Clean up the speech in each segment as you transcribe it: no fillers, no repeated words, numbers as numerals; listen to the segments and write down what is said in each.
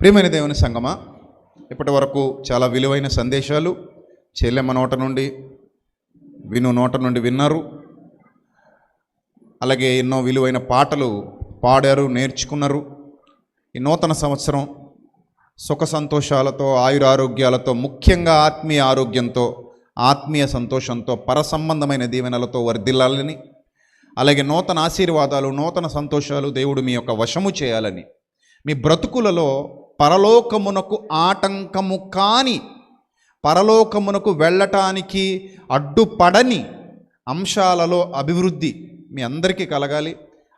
ప్రియమైన దేవుని సంగమా, ఇప్పటి వరకు చాలా విలువైన సందేశాలు చెల్లెమ్మ నోట నుండి నోట నుండి విన్నారు. అలాగే ఎన్నో విలువైన పాటలు పాడారు, నేర్చుకున్నారు. ఈ నూతన సంవత్సరం సుఖ సంతోషాలతో, ఆయురారోగ్యాలతో, ముఖ్యంగా ఆత్మీయ ఆరోగ్యంతో, ఆత్మీయ సంతోషంతో, పరసంబంధమైన దీవెనలతో వర్ధిల్లాలని, అలాగే నూతన ఆశీర్వాదాలు, నూతన సంతోషాలు దేవుడు మీ యొక్క వశము చేయాలని, మీ బ్రతుకులలో పరలోకమునకు ఆటంకము కాని, పరలోకమునకు వెళ్ళటానికి అడ్డుపడని అంశాలలో అభివృద్ధి మీ అందరికీ కలగాలి.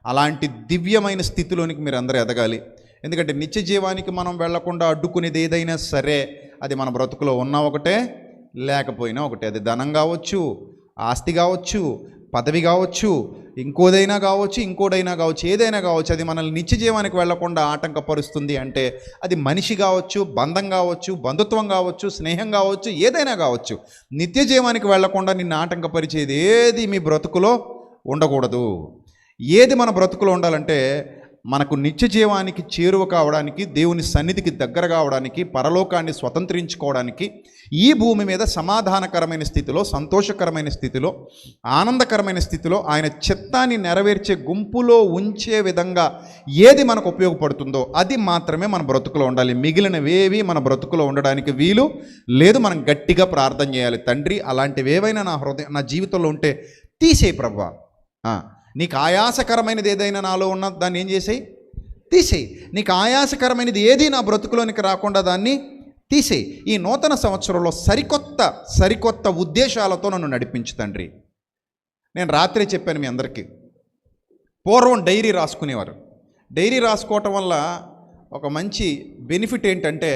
అలాంటి దివ్యమైన స్థితిలోనికి మీరు అందరూ ఎదగాలి. ఎందుకంటే నిత్య జీవానికి మనం వెళ్లకుండా అడ్డుకునేది ఏదైనా సరే అది మన బ్రతుకులో ఉన్నా ఒకటే, లేకపోయినా ఒకటే. అది ధనం కావచ్చు, ఆస్తి కావచ్చు, పదవి కావచ్చు, ఇంకోదైనా కావచ్చు, ఏదైనా కావచ్చు. అది మనల్ని నిత్య జీవానికి వెళ్లకుండా ఆటంకపరుస్తుంది అంటే అది మనిషి కావచ్చు, బంధం కావచ్చు, బంధుత్వం కావచ్చు, స్నేహం కావచ్చు, ఏదైనా కావచ్చు. నిత్య జీవానికి వెళ్లకుండా నిన్ను ఆటంకపరిచేది ఏది మీ బ్రతుకులో ఉండకూడదు. ఏది మన బ్రతుకులో ఉండాలంటే మనకు నిత్య జీవానికి చేరువ కావడానికి, దేవుని సన్నిధికి దగ్గర కావడానికి, పరలోకాన్ని స్వతంత్రించుకోవడానికి, ఈ భూమి మీద సమాధానకరమైన స్థితిలో, సంతోషకరమైన స్థితిలో, ఆనందకరమైన స్థితిలో, ఆయన చిత్తాన్ని నెరవేర్చే గుంపులో ఉంచే విధంగా ఏది మనకు ఉపయోగపడుతుందో అది మాత్రమే మన బ్రతుకులో ఉండాలి. మిగిలినవేవి మన బ్రతుకులో ఉండడానికి వీలు లేదు. మనం గట్టిగా ప్రార్థన చేయాలి. తండ్రి, అలాంటివి ఏవైనా నా జీవితంలో ఉంటే తీసేయి ప్రభువా. నీకు ఆయాసకరమైనది ఏదైనా నాలో ఉన్న దాన్ని ఏం చేసేయి? తీసేయి. నీకు ఆయాసకరమైనది ఏది నా బ్రతుకులోనికి రాకుండా దాన్ని తీసేయి. ఈ నూతన సంవత్సరంలో సరికొత్త ఉద్దేశాలతో నన్ను నడిపించు తండ్రి. నేను రాత్రి చెప్పాను మీ అందరికీ, పూర్వం డైరీ రాసుకునేవారు. డైరీ రాసుకోవటం వల్ల ఒక మంచి బెనిఫిట్ ఏంటంటే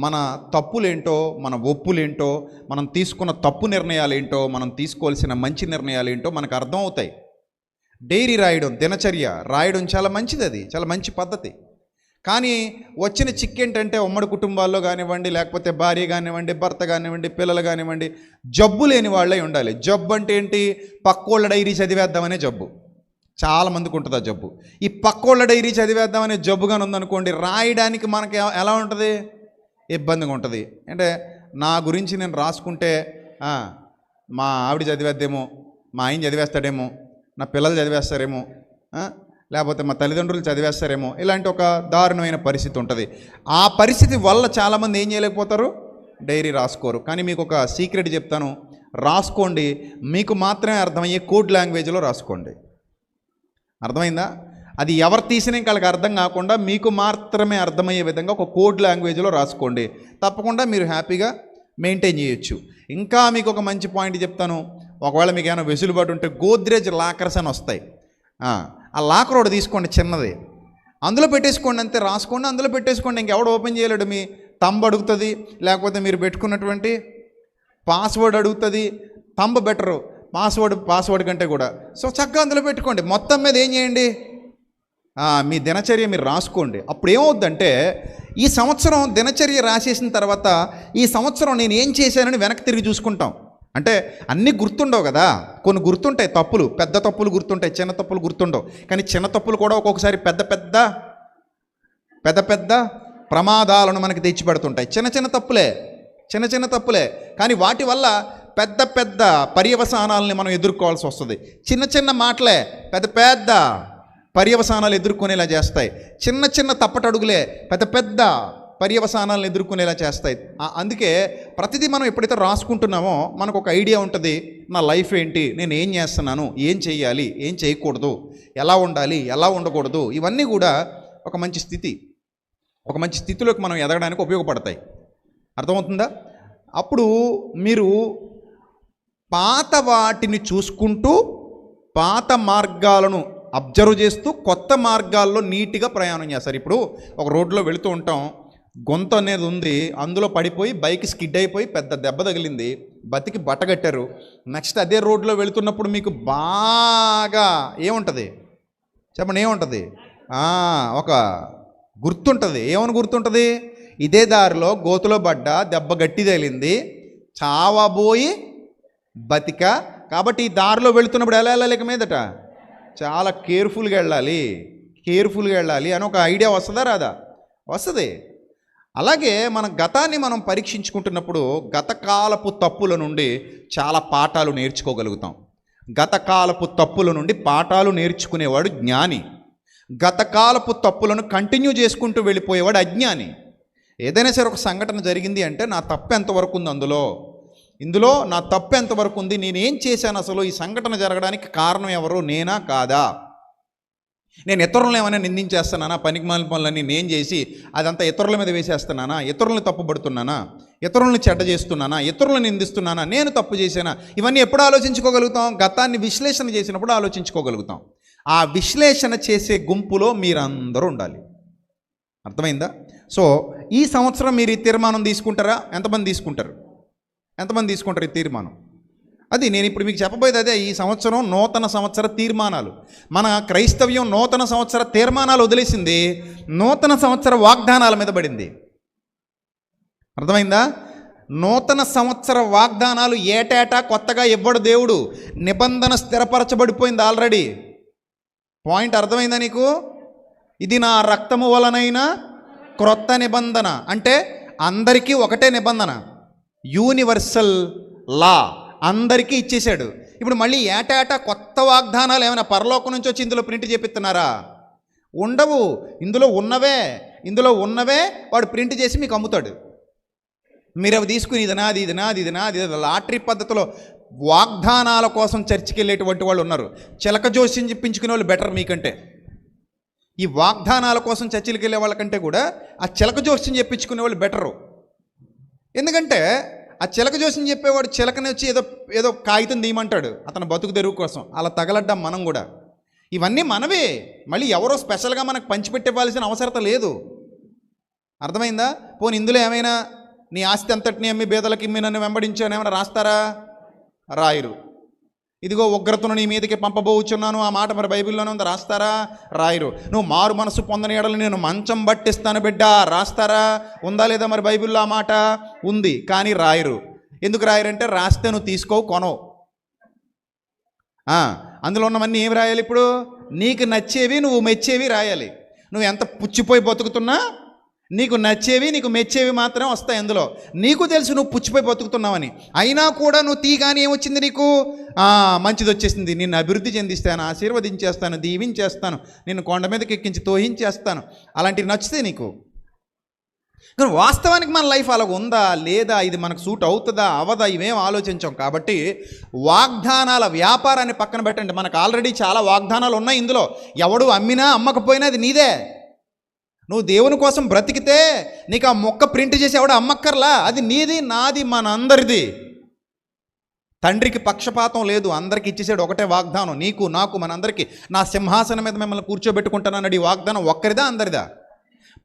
మన తప్పులేంటో, మన ఒప్పులేంటో, మనం తీసుకున్న తప్పు నిర్ణయాలేంటో, మనం తీసుకోవాల్సిన మంచి నిర్ణయాలేంటో మనకు అర్థం అవుతాయి. డైరీ రాయడం, దినచర్య రాయడం చాలా మంచిది, అది చాలా మంచి పద్ధతి. కానీ వచ్చిన చిక్కేంటంటే ఉమ్మడి కుటుంబాల్లో కానివ్వండి, లేకపోతే భార్య కానివ్వండి, భర్త కానివ్వండి, పిల్లలు కానివ్వండి, జబ్బు లేని వాళ్ళే ఉండాలి. జబ్బు అంటే ఏంటి? పక్కోళ్ళ డైరీ చదివేద్దామనే జబ్బు. చాలామందికి ఉంటుంది ఆ జబ్బు. ఈ పక్కోళ్ళ డైరీ చదివేద్దామనే జబ్బుగానే ఉందనుకోండి, రాయడానికి మనకి ఎలా ఉంటుంది? ఇబ్బందిగా ఉంటుంది. అంటే నా గురించి నేను రాసుకుంటే మా ఆవిడ చదివేద్దేమో, మా ఆయన చదివేస్తాడేమో, నా పిల్లలు చదివేస్తారేమో, లేకపోతే మా తల్లిదండ్రులు చదివేస్తారేమో, ఇలాంటి ఒక దారుణమైన పరిస్థితి ఉంటుంది. ఆ పరిస్థితి వల్ల చాలామంది ఏం చేయలేకపోతారు? డైరీ రాసుకోరు. కానీ మీకు ఒక సీక్రెట్ చెప్తాను, రాసుకోండి. మీకు మాత్రమే అర్థమయ్యే కోడ్ లాంగ్వేజ్లో రాసుకోండి. అర్థమైందా? అది ఎవరు తీసినా వాళ్ళకి అర్థం కాకుండా మీకు మాత్రమే అర్థమయ్యే విధంగా ఒక కోడ్ లాంగ్వేజ్లో రాసుకోండి. తప్పకుండా మీరు హ్యాపీగా మెయింటైన్ చేయొచ్చు. ఇంకా మీకు ఒక మంచి పాయింట్ చెప్తాను. ఒకవేళ మీకు ఏమైనా వెసులుబాటు ఉంటే గోద్రేజ్ లాకర్స్ అని వస్తాయి. ఆ లాకర్ ఒకటి తీసుకోండి, చిన్నది, అందులో పెట్టేసుకోండి. అంతే, రాసుకోండి, అందులో పెట్టేసుకోండి. ఇంకెవడు ఓపెన్ చేయలేడు. మీ తంబ్ అడుగుతుంది, లేకపోతే మీరు పెట్టుకున్నటువంటి పాస్వర్డ్ అడుగుతుంది. తంబ్ బెటరు పాస్వర్డ్ కంటే కూడా. సో చక్కగా అందులో పెట్టుకోండి. మొత్తం మీద ఏం చేయండి? మీ దినచర్య మీరు రాసుకోండి. అప్పుడు ఏమవుద్దంటే ఈ సంవత్సరం దినచర్య రాసేసిన తర్వాత ఈ సంవత్సరం నేను ఏం చేశానని వెనక్కి తిరిగి చూసుకుంటాం. అంటే అన్నీ గుర్తుండవు కదా, కొన్ని గుర్తుంటాయి తప్పులు, పెద్ద తప్పులు గుర్తుంటాయి, చిన్న తప్పులు గుర్తుండవు. కానీ చిన్న తప్పులు కూడా ఒక్కొక్కసారి పెద్ద పెద్ద ప్రమాదాలను మనకి తెచ్చిపెడుతుంటాయి. చిన్న తప్పులే కానీ వాటి వల్ల పెద్ద పర్యవసానాలని మనం ఎదుర్కోవాల్సి వస్తుంది. చిన్న మాటలే పెద్ద పర్యవసానాలు ఎదుర్కొనేలా చేస్తాయి. చిన్న తప్పటడుగులే పెద్ద పర్యవసానాలను ఎదుర్కొనేలా చేస్తాయి. అందుకే ప్రతిదీ మనం ఎప్పుడైతే రాసుకుంటున్నామో మనకు ఒక ఐడియా ఉంటుంది. నా లైఫ్ ఏంటి, నేను ఏం చేస్తున్నాను, ఏం చేయాలి, ఏం చేయకూడదు, ఎలా ఉండాలి, ఎలా ఉండకూడదు, ఇవన్నీ కూడా ఒక మంచి స్థితిలోకి మనం ఎదగడానికి ఉపయోగపడతాయి. అర్థమవుతుందా? అప్పుడు మీరు పాత వాటిని చూసుకుంటూ, పాత మార్గాలను అబ్జర్వ్ చేస్తూ, కొత్త మార్గాల్లో నీట్గా ప్రయాణం చేస్తారు. ఇప్పుడు ఒక రోడ్లో వెళుతూ ఉంటాం, గొంతు అనేది ఉంది, అందులో పడిపోయి బైక్ స్కిడ్ అయిపోయి పెద్ద దెబ్బ తగిలింది, బతికి బట్టగట్టారు. నెక్స్ట్ అదే రోడ్లో వెళుతున్నప్పుడు మీకు బాగా ఏముంటుంది చెప్పండి? ఏముంటుంది? ఒక గుర్తుంటుంది. ఏమని గుర్తుంటుంది? ఇదే దారిలో గోతులో పడ్డ, దెబ్బ గట్టి తగిలింది, చావబోయి బతిక. కాబట్టి ఈ దారిలో వెళుతున్నప్పుడు ఎలా వెళ్ళాలి? ఇక మీదట చాలా కేర్ఫుల్గా వెళ్ళాలి అని ఒక ఐడియా వస్తుందా రాదా? వస్తుంది. అలాగే మన గతాన్ని మనం పరీక్షించుకుంటున్నప్పుడు గతకాలపు తప్పుల నుండి చాలా పాఠాలు నేర్చుకోగలుగుతాం. గతకాలపు తప్పుల నుండి పాఠాలు నేర్చుకునేవాడు జ్ఞాని. గతకాలపు తప్పులను కంటిన్యూ చేసుకుంటూ వెళ్ళిపోయేవాడు అజ్ఞాని. ఏదైనా సరే ఒక సంఘటన జరిగింది అంటే నా తప్పు ఎంతవరకు ఉంది, ఇందులో నా తప్పు ఎంతవరకు ఉంది, నేనేం చేశాను, అసలు ఈ సంఘటన జరగడానికి కారణం ఎవరు, నేనా కాదా, నేను ఇతరులను ఏమైనా నిందించేస్తున్నానా, పనికిమాలిన పనులన్నీ నేను చేసి అదంతా ఇతరుల మీద వేసేస్తున్నానా, ఇతరులను తప్పుపడుతున్నానా, ఇతరులను చెడ్డ చేస్తున్నానా, ఇతరులను నిందిస్తున్నానా, నేను తప్పు చేశానా, ఇవన్నీ ఎప్పుడు ఆలోచించుకోగలుగుతాం? గతాన్ని విశ్లేషణ చేసినప్పుడు ఆలోచించుకోగలుగుతాం. ఆ విశ్లేషణ చేసే గుంపులో మీరందరూ ఉండాలి. అర్థమైందా? సో ఈ సంవత్సరం మీరు ఈ తీర్మానం తీసుకుంటారా? ఎంతమంది తీసుకుంటారు ఈ తీర్మానం? అది నేను ఇప్పుడు మీకు చెప్పబోయేది అదే. ఈ సంవత్సరం నూతన సంవత్సర తీర్మానాలు. మన క్రైస్తవ్యం నూతన సంవత్సర తీర్మానాలు వదిలేసింది, నూతన సంవత్సర వాగ్దానాల మీద పడింది. అర్థమైందా? నూతన సంవత్సర వాగ్దానాలు ఏటేటా కొత్తగా ఇవ్వడు దేవుడు. నిబంధన స్థిరపరచబడిపోయింది ఆల్రెడీ. పాయింట్ అర్థమైందా నీకు? ఇది నా రక్తము వలనైన క్రొత్త నిబంధన అంటే అందరికీ ఒకటే నిబంధన, యూనివర్సల్ లా అందరికీ ఇచ్చేశాడు. ఇప్పుడు మళ్ళీ ఏటేటా కొత్త వాగ్దానాలు ఏమైనా పరలోకం నుంచి వచ్చి ఇందులో ప్రింట్ చేపిస్తున్నారా? ఉండవు. ఇందులో ఉన్నవే వాడు ప్రింట్ చేసి మీకు అమ్ముతాడు. మీరు అవి తీసుకుని ఇది నాది లాటరీ పద్ధతిలో వాగ్దానాల కోసం చర్చికి వెళ్ళేటువంటి వాళ్ళు ఉన్నారు. చిలక జోస్యం చెప్పించుకునే వాళ్ళు బెటర్ మీకంటే. ఈ వాగ్దానాల కోసం చర్చిలకు వెళ్ళే వాళ్ళకంటే కూడా ఆ చిలక జోస్యం చెప్పించుకునే వాళ్ళు బెటరు. ఎందుకంటే ఆ చిలక జోస్యం చెప్పేవాడు చిలకని వచ్చి ఏదో కాగితం తీయమంటాడు అతను బతుకు తెరువు కోసం. అలా తగలడ్డాం మనం కూడా. ఇవన్నీ మనవే, మళ్ళీ ఎవరో స్పెషల్గా మనకు పంచిపెట్టేవాల్సిన అవసరత లేదు. అర్థమైందా? పోనీ ఇందులో ఏమైనా నీ ఆస్తి అంతటిని అమ్మి బేదలకి ఇమ్మి నన్ను వెంబడించాను ఏమైనా రాస్తారా? రాయరు. ఇదిగో ఉగ్రతను నీ మీదకి పంపబోచున్నాను ఆ మాట మరి బైబిల్లోనే ఉంది, రాస్తారా? రాయరు. నువ్వు మారు మనసు పొందని ఎడల నేను మంచం బట్టిస్తాను బిడ్డ, రాస్తారా? ఉందా లేదా మరి బైబిల్లో ఆ మాట? ఉంది, కానీ రాయరు. ఎందుకు రాయరంటే రాస్తే నువ్వు తీసుకోవు, కొనవు. అందులో ఉన్నవన్నీ ఏమి రాయాలి? ఇప్పుడు నీకు నచ్చేవి నువ్వు మెచ్చేవి రాయాలి. నువ్వు ఎంత పుచ్చిపోయి బతుకుతున్నా నీకు నచ్చేవి నీకు మెచ్చేవి మాత్రం వస్తాయి అందులో. నీకు తెలుసు నువ్వు పుచ్చిపోయి బతుకుతున్నావని, అయినా కూడా నువ్వు తీగానే ఏమొచ్చింది నీకు? మంచిది వచ్చేసింది, నిన్ను అభివృద్ధి చెందిస్తాను, ఆశీర్వదించేస్తాను, దీవించేస్తాను, నిన్ను కొండ మీదకి ఎక్కించి తోహించేస్తాను, అలాంటివి నచ్చితే నీకు. కానీ వాస్తవానికి మన లైఫ్ అలా ఉందా లేదా, ఇది మనకు సూట్ అవుతుందా అవదా, ఇవేం ఆలోచించాం. కాబట్టి వాగ్దానాల వ్యాపారాన్ని పక్కన పెట్టండి. మనకు ఆల్రెడీ చాలా వాగ్దానాలు ఉన్నాయి ఇందులో. ఎవడు అమ్మినా అమ్మకపోయినా అది నీదే. నువ్వు దేవుని కోసం బ్రతికితే నీకు ఆ మొక్క ప్రింట్ చేసి ఎవడ అమ్మక్కర్లా, అది నీది, నాది, మనందరిది. తండ్రికి పక్షపాతం లేదు, అందరికి ఇచ్చేసాడు ఒకటే వాగ్దానం, నీకు నాకు మనందరికీ. నా సింహాసనం మీద మిమ్మల్ని కూర్చోబెట్టుకుంటానన్నాడు ఈ వాగ్దానం ఒక్కరిదా అందరిదా?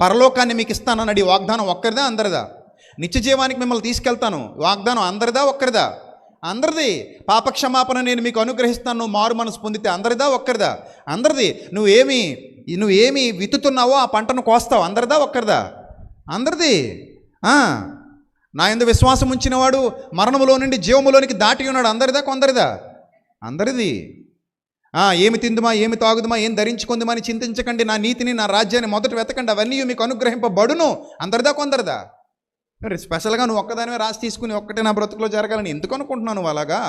పరలోకాన్ని మీకు ఇస్తానన్నాడు ఈ వాగ్దానం ఒక్కరిదా అందరిదా? నిత్య జీవానికి మిమ్మల్ని తీసుకెళ్తాను వాగ్దానం అందరిదా ఒక్కరిదా? అందరిది. పాపక్షమాపణ నేను మీకు అనుగ్రహిస్తాను, నువ్వు మారు మనసు పొందితే అందరిదా ఒక్కరిదా? అందరిది. నువ్వేమి విత్తుతున్నావో ఆ పంటను కోస్తావు, అందరిదా ఒక్కరిదా? అందరిది. నా యందు విశ్వాసం ఉంచినవాడు మరణములో నుండి జీవములోనికి దాటి ఉన్నాడు, అందరిదా కొందరిదా? అందరిది. ఏమి తిందుమా ఏమి తాగుదుమా ఏం ధరించుకుందుమా అని చింతించకండి, నా నీతిని నా రాజ్యాన్ని మొదట వెతకండి, అవన్నీ మీకు అనుగ్రహింపబడును, అందరిదా కొందరిదా? స్పెషల్గా నువ్వు ఒక్కదానివే రాసి తీసుకుని ఒక్కటే నా బ్రతుకులో జరగాలని ఎందుకు అనుకుంటున్నావు నువ్వు అలాగా?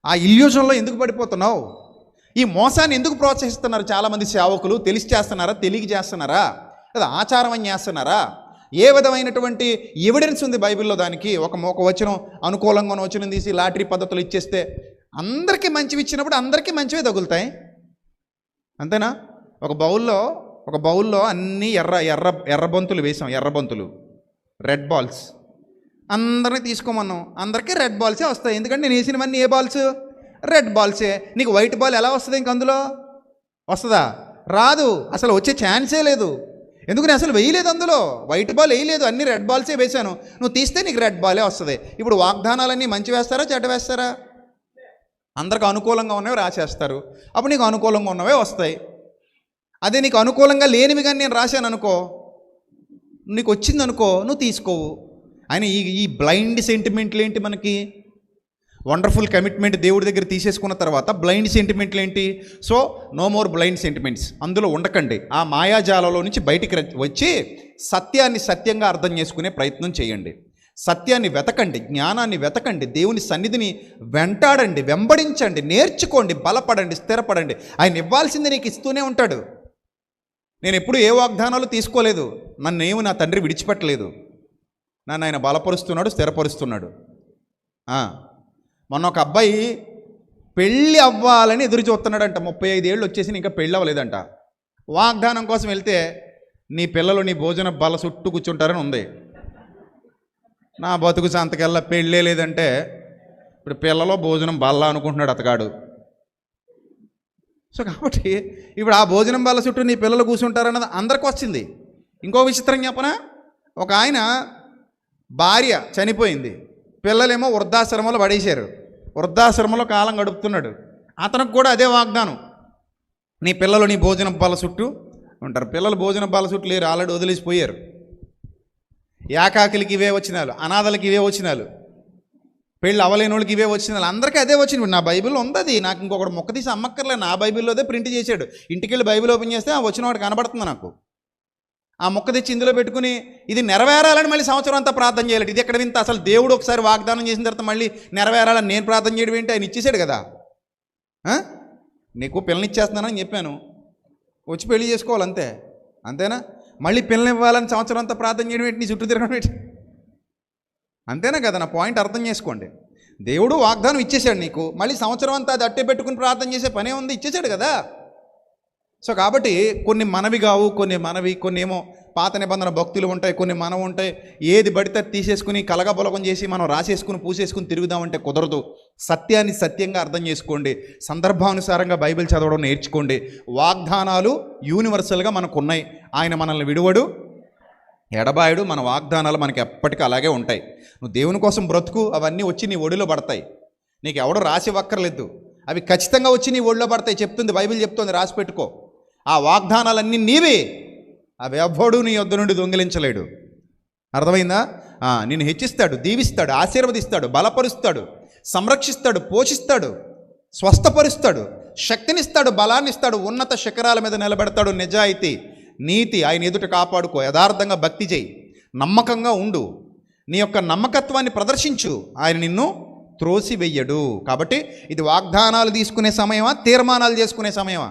ఆ ఇల్యూజన్లో ఎందుకు పడిపోతున్నావు? ఈ మోసాన్ని ఎందుకు ప్రోత్సహిస్తున్నారు చాలామంది సేవకులు? తెలిసి చేస్తున్నారా, తెలియక చేస్తున్నారా, లేదా ఆచారం అని చేస్తున్నారా? ఏ విధమైనటువంటి ఎవిడెన్స్ ఉంది బైబిల్లో దానికి? ఒక వచనం అనుకూలంగా ఉన్న వచనం తీసి లాటరీ పద్ధతులు ఇచ్చేస్తే అందరికీ మంచివి ఇచ్చినప్పుడు అందరికీ మంచివే తగులుతాయి, అంతేనా? ఒక బౌల్లో అన్నీ ఎర్రబంతులు వేసాం, ఎర్రబంతులు, రెడ్ బాల్స్. అందరినీ తీసుకోమన్నాం, అందరికీ రెడ్ బాల్సే వస్తాయి. ఎందుకంటే నేను వేసినవన్నీ ఏ బాల్స్? రెడ్ బాల్సే. నీకు వైట్ బాల్ ఎలా వస్తుంది? ఇంక అందులో వస్తుందా? రాదు, అసలు వచ్చే ఛాన్సే లేదు. ఎందుకు? నేను అసలు వేయలేదు, అందులో వైట్ బాల్ వేయలేదు, అన్ని రెడ్ బాల్సే వేశాను. నువ్వు తీస్తే నీకు రెడ్ బాలే వస్తుంది. ఇప్పుడు వాగ్దానాలన్నీ మంచి వేస్తారా చెడ్డ వేస్తారా? అందరికి అనుకూలంగా ఉన్నవి రాసేస్తారు, అప్పుడు నీకు అనుకూలంగా ఉన్నవే వస్తాయి. అదే నీకు అనుకూలంగా లేనివి కానీ నేను రాశాను అనుకో, నీకు వచ్చింది అనుకో, నువ్వు తీసుకోవు. ఆయన ఈ బ్లైండ్ సెంటిమెంట్లు ఏంటి మనకి? వండర్ఫుల్ కమిట్మెంట్ దేవుడి దగ్గర తీసేసుకున్న తర్వాత బ్లైండ్ సెంటిమెంట్లు ఏంటి? So no more blind sentiments. అందులో ఉండకండి. ఆ మాయాజాలలో నుంచి బయటికి వచ్చి సత్యాన్ని సత్యంగా అర్థం చేసుకునే ప్రయత్నం చేయండి. సత్యాన్ని వెతకండి, జ్ఞానాన్ని వెతకండి, దేవుని సన్నిధిని వెంటాడండి, వెంబడించండి, నేర్చుకోండి, బలపడండి, స్థిరపడండి. ఆయన ఇవ్వాల్సింది నీకు ఇస్తూనే ఉంటాడు. నేను ఎప్పుడు ఏ వాగ్దానాలు తీసుకోలేదు. నన్నేమి నా తండ్రి విడిచిపెట్టలేదు. నన్ను ఆయన బలపరుస్తున్నాడు, స్థిరపరుస్తున్నాడు. మొన్న ఒక అబ్బాయి పెళ్ళి అవ్వాలని ఎదురు చూస్తున్నాడంట. 35 ఏళ్ళు వచ్చేసి ఇంకా పెళ్ళి అవ్వలేదంట. వాగ్దానం కోసం వెళ్తే నీ పిల్లలు నీ భోజన బల చుట్టూ కూర్చుంటారని ఉంది. నా బతుకు సంతకెల్లా పెళ్ళే లేదంటే ఇప్పుడు పిల్లలో భోజనం బల్ల అనుకుంటున్నాడు అతగాడు. సో కాబట్టి ఇప్పుడు ఆ భోజనం బల్ల చుట్టూ నీ పిల్లలు కూర్చుంటారన్నది అందరికి వచ్చింది. ఇంకో విచిత్రం చెప్పనా, ఒక ఆయన భార్య చనిపోయింది, పిల్లలేమో వృద్ధాశ్రమంలో పడేశారు, వృద్ధాశ్రమంలో కాలం గడుపుతున్నాడు. అతనికి కూడా అదే వాగ్దానం, నీ పిల్లలు నీ భోజనం బల్ల చుట్టూ ఉంటారు. పిల్లలు భోజనం బల్ల చుట్టూ లేరు, ఆల్రెడీ వదిలేసిపోయారు. ఏకాకులకి ఇవే వచ్చినాలు, అనాథలకి ఇవే వచ్చినాలు, పెళ్ళి అవ్వలేని వాళ్ళకి ఇవే వచ్చినాలు, అందరికీ అదే వచ్చింది. నా బైబిల్లో ఉంది అది, నాకు ఇంకొకటి మొక్క తీసి అమ్మక్కర్లే, నా బైబిల్లో అదే ప్రింట్ చేశాడు. ఇంటికి వెళ్ళి బైబిల్ ఓపెన్ చేస్తే ఆ వచ్చిన వాడు కనబడుతుంది నాకు. ఆ మొక్క తెచ్చి ఇందులో పెట్టుకుని ఇది నెరవేరాలని మళ్ళీ సంవత్సరం అంతా ప్రార్థన చేయాలి. ఇది ఎక్కడ వింత? అసలు దేవుడు ఒకసారి వాగ్దానం చేసిన తర్వాత మళ్ళీ నెరవేరాలని నేను ప్రార్థన చేయడం ఏంటి? ఆయన ఇచ్చేసాడు కదా. నీకు పిల్లనిచ్చేస్తున్నానని చెప్పాను, వచ్చి పెళ్లి చేసుకోవాలి అంతే, అంతేనా? మళ్ళీ పిల్లలు ఇవ్వాలని సంవత్సరం అంతా ప్రార్థన చేయడం ఏంటి? నీ చుట్టూ తిరగడం ఏంటి? అంతేనా కదా? నా పాయింట్ అర్థం చేసుకోండి. దేవుడు వాగ్దానం ఇచ్చేసాడు నీకు, మళ్ళీ సంవత్సరం అంతా అది అట్టే పెట్టుకుని ప్రార్థన చేసే పనే ఉంది, ఇచ్చేసాడు కదా. సో కాబట్టి కొన్ని మనవి కావు, కొన్ని ఏమో పాత నిబంధన భక్తులు ఉంటాయి, కొన్ని మనం ఉంటాయి. ఏది పడితే తీసేసుకుని కలగబొలగం చేసి మనం రాసేసుకుని పూసేసుకుని తిరుగుదామంటే కుదరదు. సత్యాన్ని సత్యంగా అర్థం చేసుకోండి, సందర్భానుసారంగా బైబిల్ చదవడం నేర్చుకోండి. వాగ్దానాలు యూనివర్సల్గా మనకు ఉన్నాయి. ఆయన మనల్ని విడువడు, ఎడబాయుడు. మన వాగ్దానాలు మనకి ఎప్పటికీ అలాగే ఉంటాయి. నువ్వు దేవుని కోసం బ్రతుకు, అవన్నీ వచ్చి నీ ఒడిలో పడతాయి. నీకు ఎవడో రాసి వక్కర్లేదు, అవి ఖచ్చితంగా వచ్చి నీ ఒడిలో పడతాయి. చెప్తుంది బైబిల్, చెప్తుంది, రాసి పెట్టుకో. ఆ వాగ్దానాలన్నీ నీవి, అవి ఎవ్వడూ నీ యొద్ద నుండి దొంగిలించలేడు. అర్థమైందా? నిన్ను హెచ్చిస్తాడు, దీవిస్తాడు, ఆశీర్వదిస్తాడు, బలపరుస్తాడు, సంరక్షిస్తాడు, పోషిస్తాడు, స్వస్థపరుస్తాడు, శక్తినిస్తాడు, బలాన్ని ఇస్తాడు, ఉన్నత శిఖరాల మీద నిలబెడతాడు. నిజాయితీ, నీతి ఆయన ఎదుట కాపాడుకో, యథార్థంగా భక్తి చేయి, నమ్మకంగా ఉండు, నీ యొక్క నమ్మకత్వాన్ని ప్రదర్శించు. ఆయన నిన్ను త్రోసివెయ్యడు. కాబట్టి ఇది వాగ్దానాలు తీసుకునే సమయమా, తీర్మానాలు చేసుకునే సమయమా?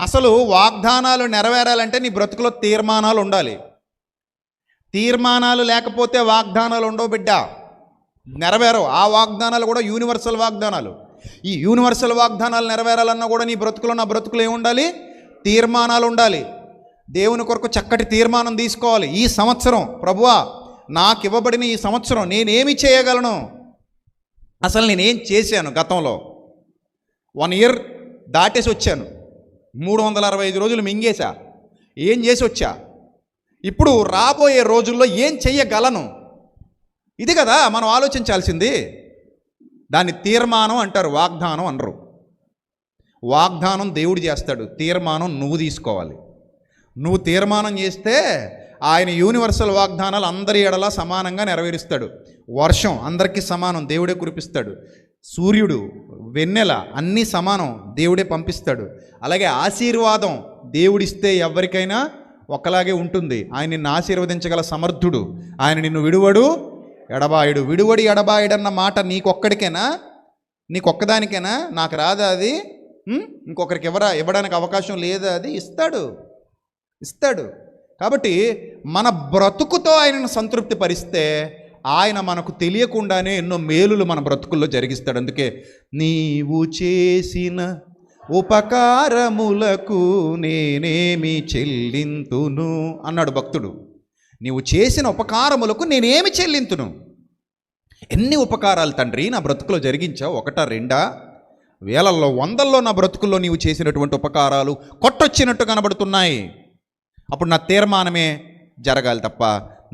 అసలు వాగ్దానాలు నెరవేరాలంటే నీ బ్రతుకులో తీర్మానాలు ఉండాలి. తీర్మానాలు లేకపోతే వాగ్దానాలు ఉండవు బిడ్డ, నెరవేరవు. ఆ వాగ్దానాలు కూడా యూనివర్సల్ వాగ్దానాలు. ఈ యూనివర్సల్ వాగ్దానాలు నెరవేరాలన్నా కూడా నీ బ్రతుకులో, నా బ్రతుకులో ఏముండాలి? తీర్మానాలు ఉండాలి. దేవుని కొరకు చక్కటి తీర్మానం తీసుకోవాలి. ఈ సంవత్సరం ప్రభువా, నాకు ఇవ్వబడిన ఈ సంవత్సరం నేనేమి చేయగలను? అసలు నేనేం చేశాను? గతంలో 1 ఇయర్ దాటేసి వచ్చాను, 365 రోజులు మింగేశా, ఏం చేసి వచ్చా? ఇప్పుడు రాబోయే రోజుల్లో ఏం చెయ్యగలను? ఇది కదా మనం ఆలోచించాల్సింది. దాన్ని తీర్మానం అంటారు, వాగ్దానం అనరు. వాగ్దానం దేవుడు చేస్తాడు, తీర్మానం నువ్వు తీసుకోవాలి. నువ్వు తీర్మానం చేస్తే ఆయన యూనివర్సల్ వాగ్దానాలు అందరి ఎడలా సమానంగా నెరవేరుస్తాడు. వర్షం అందరికీ సమానం, దేవుడే కురిపిస్తాడు. సూర్యుడు, వెన్నెల అన్నీ సమానం, దేవుడే పంపిస్తాడు. అలాగే ఆశీర్వాదం దేవుడిస్తే ఎవరికైనా ఒకలాగే ఉంటుంది. ఆయన నిన్ను ఆశీర్వదించగల సమర్థుడు. ఆయన నిన్ను విడువడు, ఎడబాయుడు. విడువడి ఎడబాయుడన్న మాట నీకొక్కడికేనా? నీకొక్కదానికేనా? నాకు రాదా అది? ఇంకొకరికి ఇవ్వడానికి అవకాశం లేదా? అది ఇస్తాడు. కాబట్టి మన బ్రతుకుతో ఆయనను సంతృప్తి పరిస్తే ఆయన మనకు తెలియకుండానే ఎన్నో మేలులు మన బ్రతుకుల్లో జరిగిస్తాడు. అందుకే నీవు చేసిన ఉపకారములకు నేనేమి చెల్లింతును అన్నాడు భక్తుడు. నీవు చేసిన ఉపకారములకు నేనేమి చెల్లింతును? ఎన్ని ఉపకారాలు తండ్రి నా బ్రతుకులో జరిగించావు? 1, 2 వేలల్లో, వందల్లో నా బ్రతుకుల్లో నీవు చేసినటువంటి ఉపకారాలు కొట్టొచ్చినట్టు కనబడుతున్నాయి. అప్పుడు నా తీర్మానమే జరగాలి తప్ప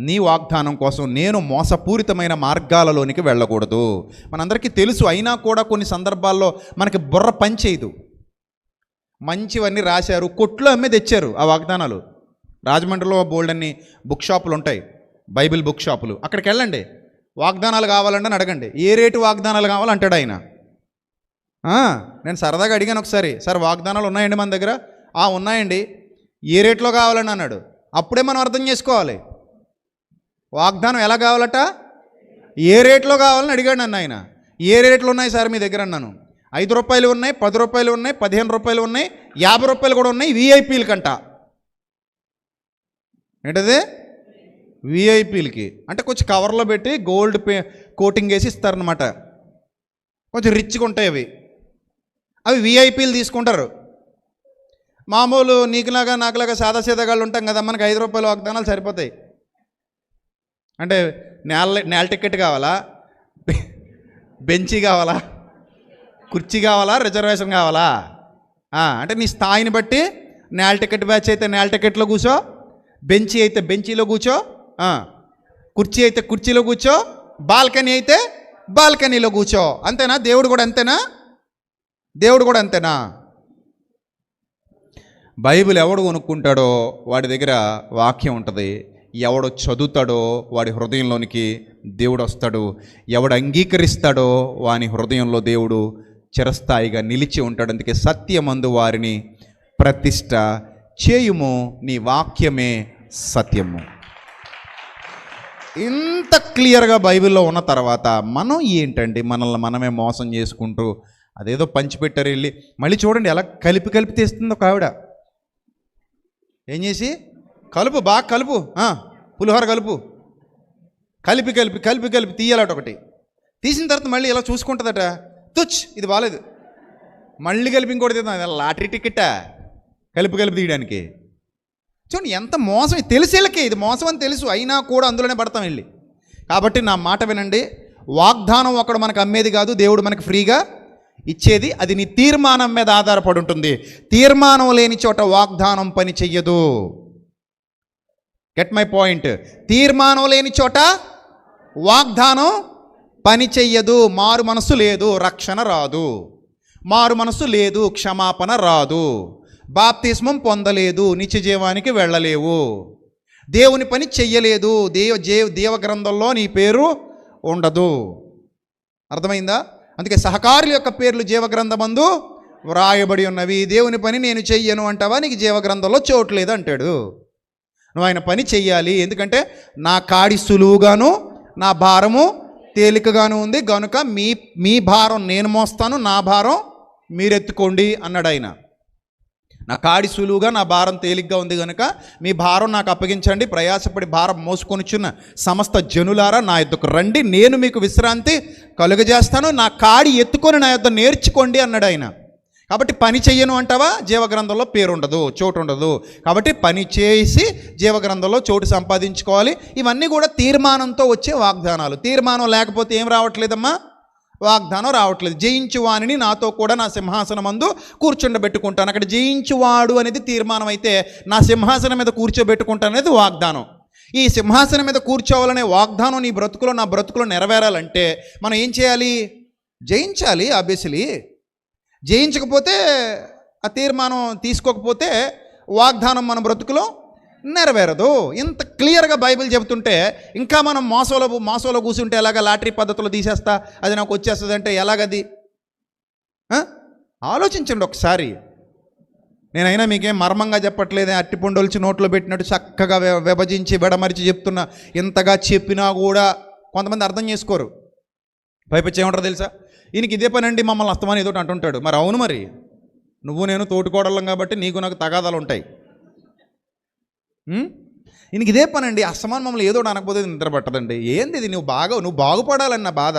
నీ వాగ్దానం కోసం నేను మోసపూరితమైన మార్గాలలోనికి వెళ్ళకూడదు. మనందరికీ తెలుసు, అయినా కూడా కొన్ని సందర్భాల్లో మనకి బుర్ర పనిచేయదు. మంచివన్నీ రాశారు, కొట్లో అమ్మే తెచ్చారు ఆ వాగ్దానాలు. రాజమండ్రిలో బోల్డ్ అన్ని బుక్ షాపులు ఉంటాయి, బైబిల్ బుక్ షాపులు. అక్కడికి వెళ్ళండి, వాగ్దానాలు కావాలంటే అని అడగండి. ఏ రేటు వాగ్దానాలు కావాలంటాడు ఆయన. నేను సరదాగా అడిగాను ఒకసారి, సార్ వాగ్దానాలు ఉన్నాయండి మన దగ్గర? ఉన్నాయండి. ఏ రేట్లో కావాలని అన్నాడు. అప్పుడే మనం అర్థం చేసుకోవాలి వాగ్దానం ఎలా కావాలట, ఏ రేట్లో కావాలని అడిగాడు నన్ను ఆయన. ఏ రేట్లు ఉన్నాయి సార్ మీ దగ్గర అన్నాను. 5 రూపాయలు ఉన్నాయి, 10 రూపాయలు ఉన్నాయి, 15 రూపాయలు ఉన్నాయి, 50 రూపాయలు కూడా ఉన్నాయి. విఐపీలకంట. ఏంటది? విఐపీలకి అంటే కొంచెం కవర్లో పెట్టి గోల్డ్ కోటింగ్ వేసి ఇస్తారనమాట. కొంచెం రిచ్గా ఉంటాయి అవి విఐపీలు తీసుకుంటారు. మామూలు నీకులాగా నాకులాగా సాదాసీదాగాళ్ళు ఉంటాం కదా, మనకి 5 రూపాయలు వాగ్దానాలు సరిపోతాయి. అంటే నేల టికెట్ కావాలా, బెంచీ కావాలా, కుర్చీ కావాలా, రిజర్వేషన్ కావాలా? అంటే నీ స్థాయిని బట్టి నేల టికెట్ బ్యాచ్ అయితే నేల టికెట్లో కూర్చో, బెంచీ అయితే బెంచీలో కూర్చో, కుర్చీ అయితే కుర్చీలో కూర్చో, బాల్కనీ అయితే బాల్కనీలో కూర్చో. అంతేనా? దేవుడు కూడా అంతేనా? దేవుడు కూడా అంతేనా? బైబిల్ ఎవడు కొనుక్కుంటాడో వాడి దగ్గర వాక్యం ఉంటుంది. ఎవడు చదువుతాడో వాడి హృదయంలోనికి దేవుడు వస్తాడు. ఎవడు అంగీకరిస్తాడో వాని హృదయంలో దేవుడు చిరస్థాయిగా నిలిచి ఉంటాడు. అందుకే సత్యమందు వారిని ప్రతిష్ట చేయుము, నీ వాక్యమే సత్యము. ఇంత క్లియర్గా బైబిల్లో ఉన్న తర్వాత మనం ఏంటండి మనల్ని మనమే మోసం చేసుకుంటూ అదేదో పంచిపెట్టారు వెళ్ళి. మళ్ళీ చూడండి ఎలా కలిపి తీస్తుంది ఒక ఆవిడ. ఏం చేసి కలుపు, బాగా కలుపు, పులిహోర కలుపు, కలిపి తీయాలట ఒకటి. తీసిన తర్వాత మళ్ళీ ఇలా చూసుకుంటుందట, తుచ్ ఇది బాగాలేదు, మళ్ళీ కలిపి ఇంకోటి తీద్దాం. లాటరీ టికెట్టా కలిపి తీయడానికి? చూడండి ఎంత మోసం. తెలిసేళ్ళకే ఇది మోసం అని తెలుసు, అయినా కూడా అందులోనే పడతాం వెళ్ళి. కాబట్టి నా మాట వినండి, వాగ్దానం ఒకడు మనకు అమ్మేది కాదు, దేవుడు మనకు ఫ్రీగా ఇచ్చేది. అది నీ తీర్మానం మీద ఆధారపడి ఉంటుంది. తీర్మానం లేని చోట వాగ్దానం పని చెయ్యదు. Get my point. తీర్మానం లేని చోట వాగ్దానం పని చెయ్యదు. మారు మనసు లేదు, రక్షణ రాదు. మారు మనసు లేదు, క్షమాపణ రాదు. బాప్తిస్మం పొందలేదు, నిత్య జీవానికి వెళ్ళలేవు. దేవుని పని చెయ్యలేదు, దేవగ్రంథంలో నీ పేరు ఉండదు. అర్థమైందా? అందుకే సహకారుల యొక్క పేర్లు జీవగ్రంథమందు వ్రాయబడి ఉన్నవి. దేవుని పని నేను చెయ్యను అంటావా, నీకు జీవగ్రంథంలో చోటు లేదు అంటాడు. నువ్వు ఆయన పని చెయ్యాలి. ఎందుకంటే నా కాడి సులువుగాను నా భారము తేలికగాను ఉంది, గనుక మీ భారం నేను మోస్తాను, నా భారం మీరెత్తుకోండి అన్నాడు ఆయన. నా కాడి సులువుగా నా భారం తేలిగ్గా ఉంది కనుక మీ భారం నాకు అప్పగించండి. ప్రయాసపడి భారం మోసుకొనిచున్న సమస్త జనులారా నా యొద్దకు రండి, నేను మీకు విశ్రాంతి కలుగజేస్తాను. నా కాడి ఎత్తుకొని నా యొద్ద నేర్చుకోండి అన్నాడు ఆయన. కాబట్టి పని చెయ్యను అంటావా, జీవగ్రంథంలో పేరు ఉండదు, చోటు ఉండదు. కాబట్టి పని చేసి జీవగ్రంథంలో చోటు సంపాదించుకోవాలి. ఇవన్నీ కూడా తీర్మానంతో వచ్చే వాగ్దానాలు. తీర్మానం లేకపోతే ఏం రావట్లేదమ్మా, వాగ్దానం రావట్లేదు. జయించువానిని నాతో కూడా నా సింహాసనమందు కూర్చుండబెట్టుకుంటాను. అక్కడ జయించువాడు అనేది తీర్మానం అయితే, నా సింహాసనం మీద కూర్చోబెట్టుకుంటాను అనేది వాగ్దానం. ఈ సింహాసనం మీద కూర్చోవాలనే వాగ్దానం నీ బ్రతుకులో నా బ్రతుకులో నెరవేరాలంటే మనం ఏం చేయాలి? జయించాలి. ఆబ్వియస్లీ జయించకపోతే, ఆ తీర్మానం తీసుకోకపోతే వాగ్దానం మన బ్రతుకులో నెరవేరదు. ఇంత క్లియర్గా బైబిల్ చెబుతుంటే ఇంకా మనం మోసంలో కూర్చుంటే ఎలాగ, లాటరీ పద్ధతిలో తీసేస్తా అది నాకు వచ్చేస్తుంది అంటే ఎలాగది? ఆలోచించండి ఒకసారి. నేనైనా మీకేం మర్మంగా చెప్పట్లేదే, అట్టిపండొలిచి నోట్లో పెట్టినట్టు చక్కగా విభజించి విడమరిచి చెప్తున్నా. ఇంతగా చెప్పినా కూడా కొంతమంది అర్థం చేసుకోరు. పైపచ్చి ఏమంటారు తెలుసా, ఈయనకి ఇదే పని అండి, మమ్మల్ని అస్తమాని ఏదో అంటుంటాడు. మరి అవును, మరి నువ్వు నేను తోటికోడళ్ళం కాబట్టి నీకు నాకు తగాదాలు ఉంటాయి. ఈయనకి ఇదే పని అండి, అస్తమానం మమ్మల్ని ఏదో అనకపోతే నిద్ర పట్టదండి. ఏంది ఇది? నువ్వు బాగుపడాలన్న బాధ,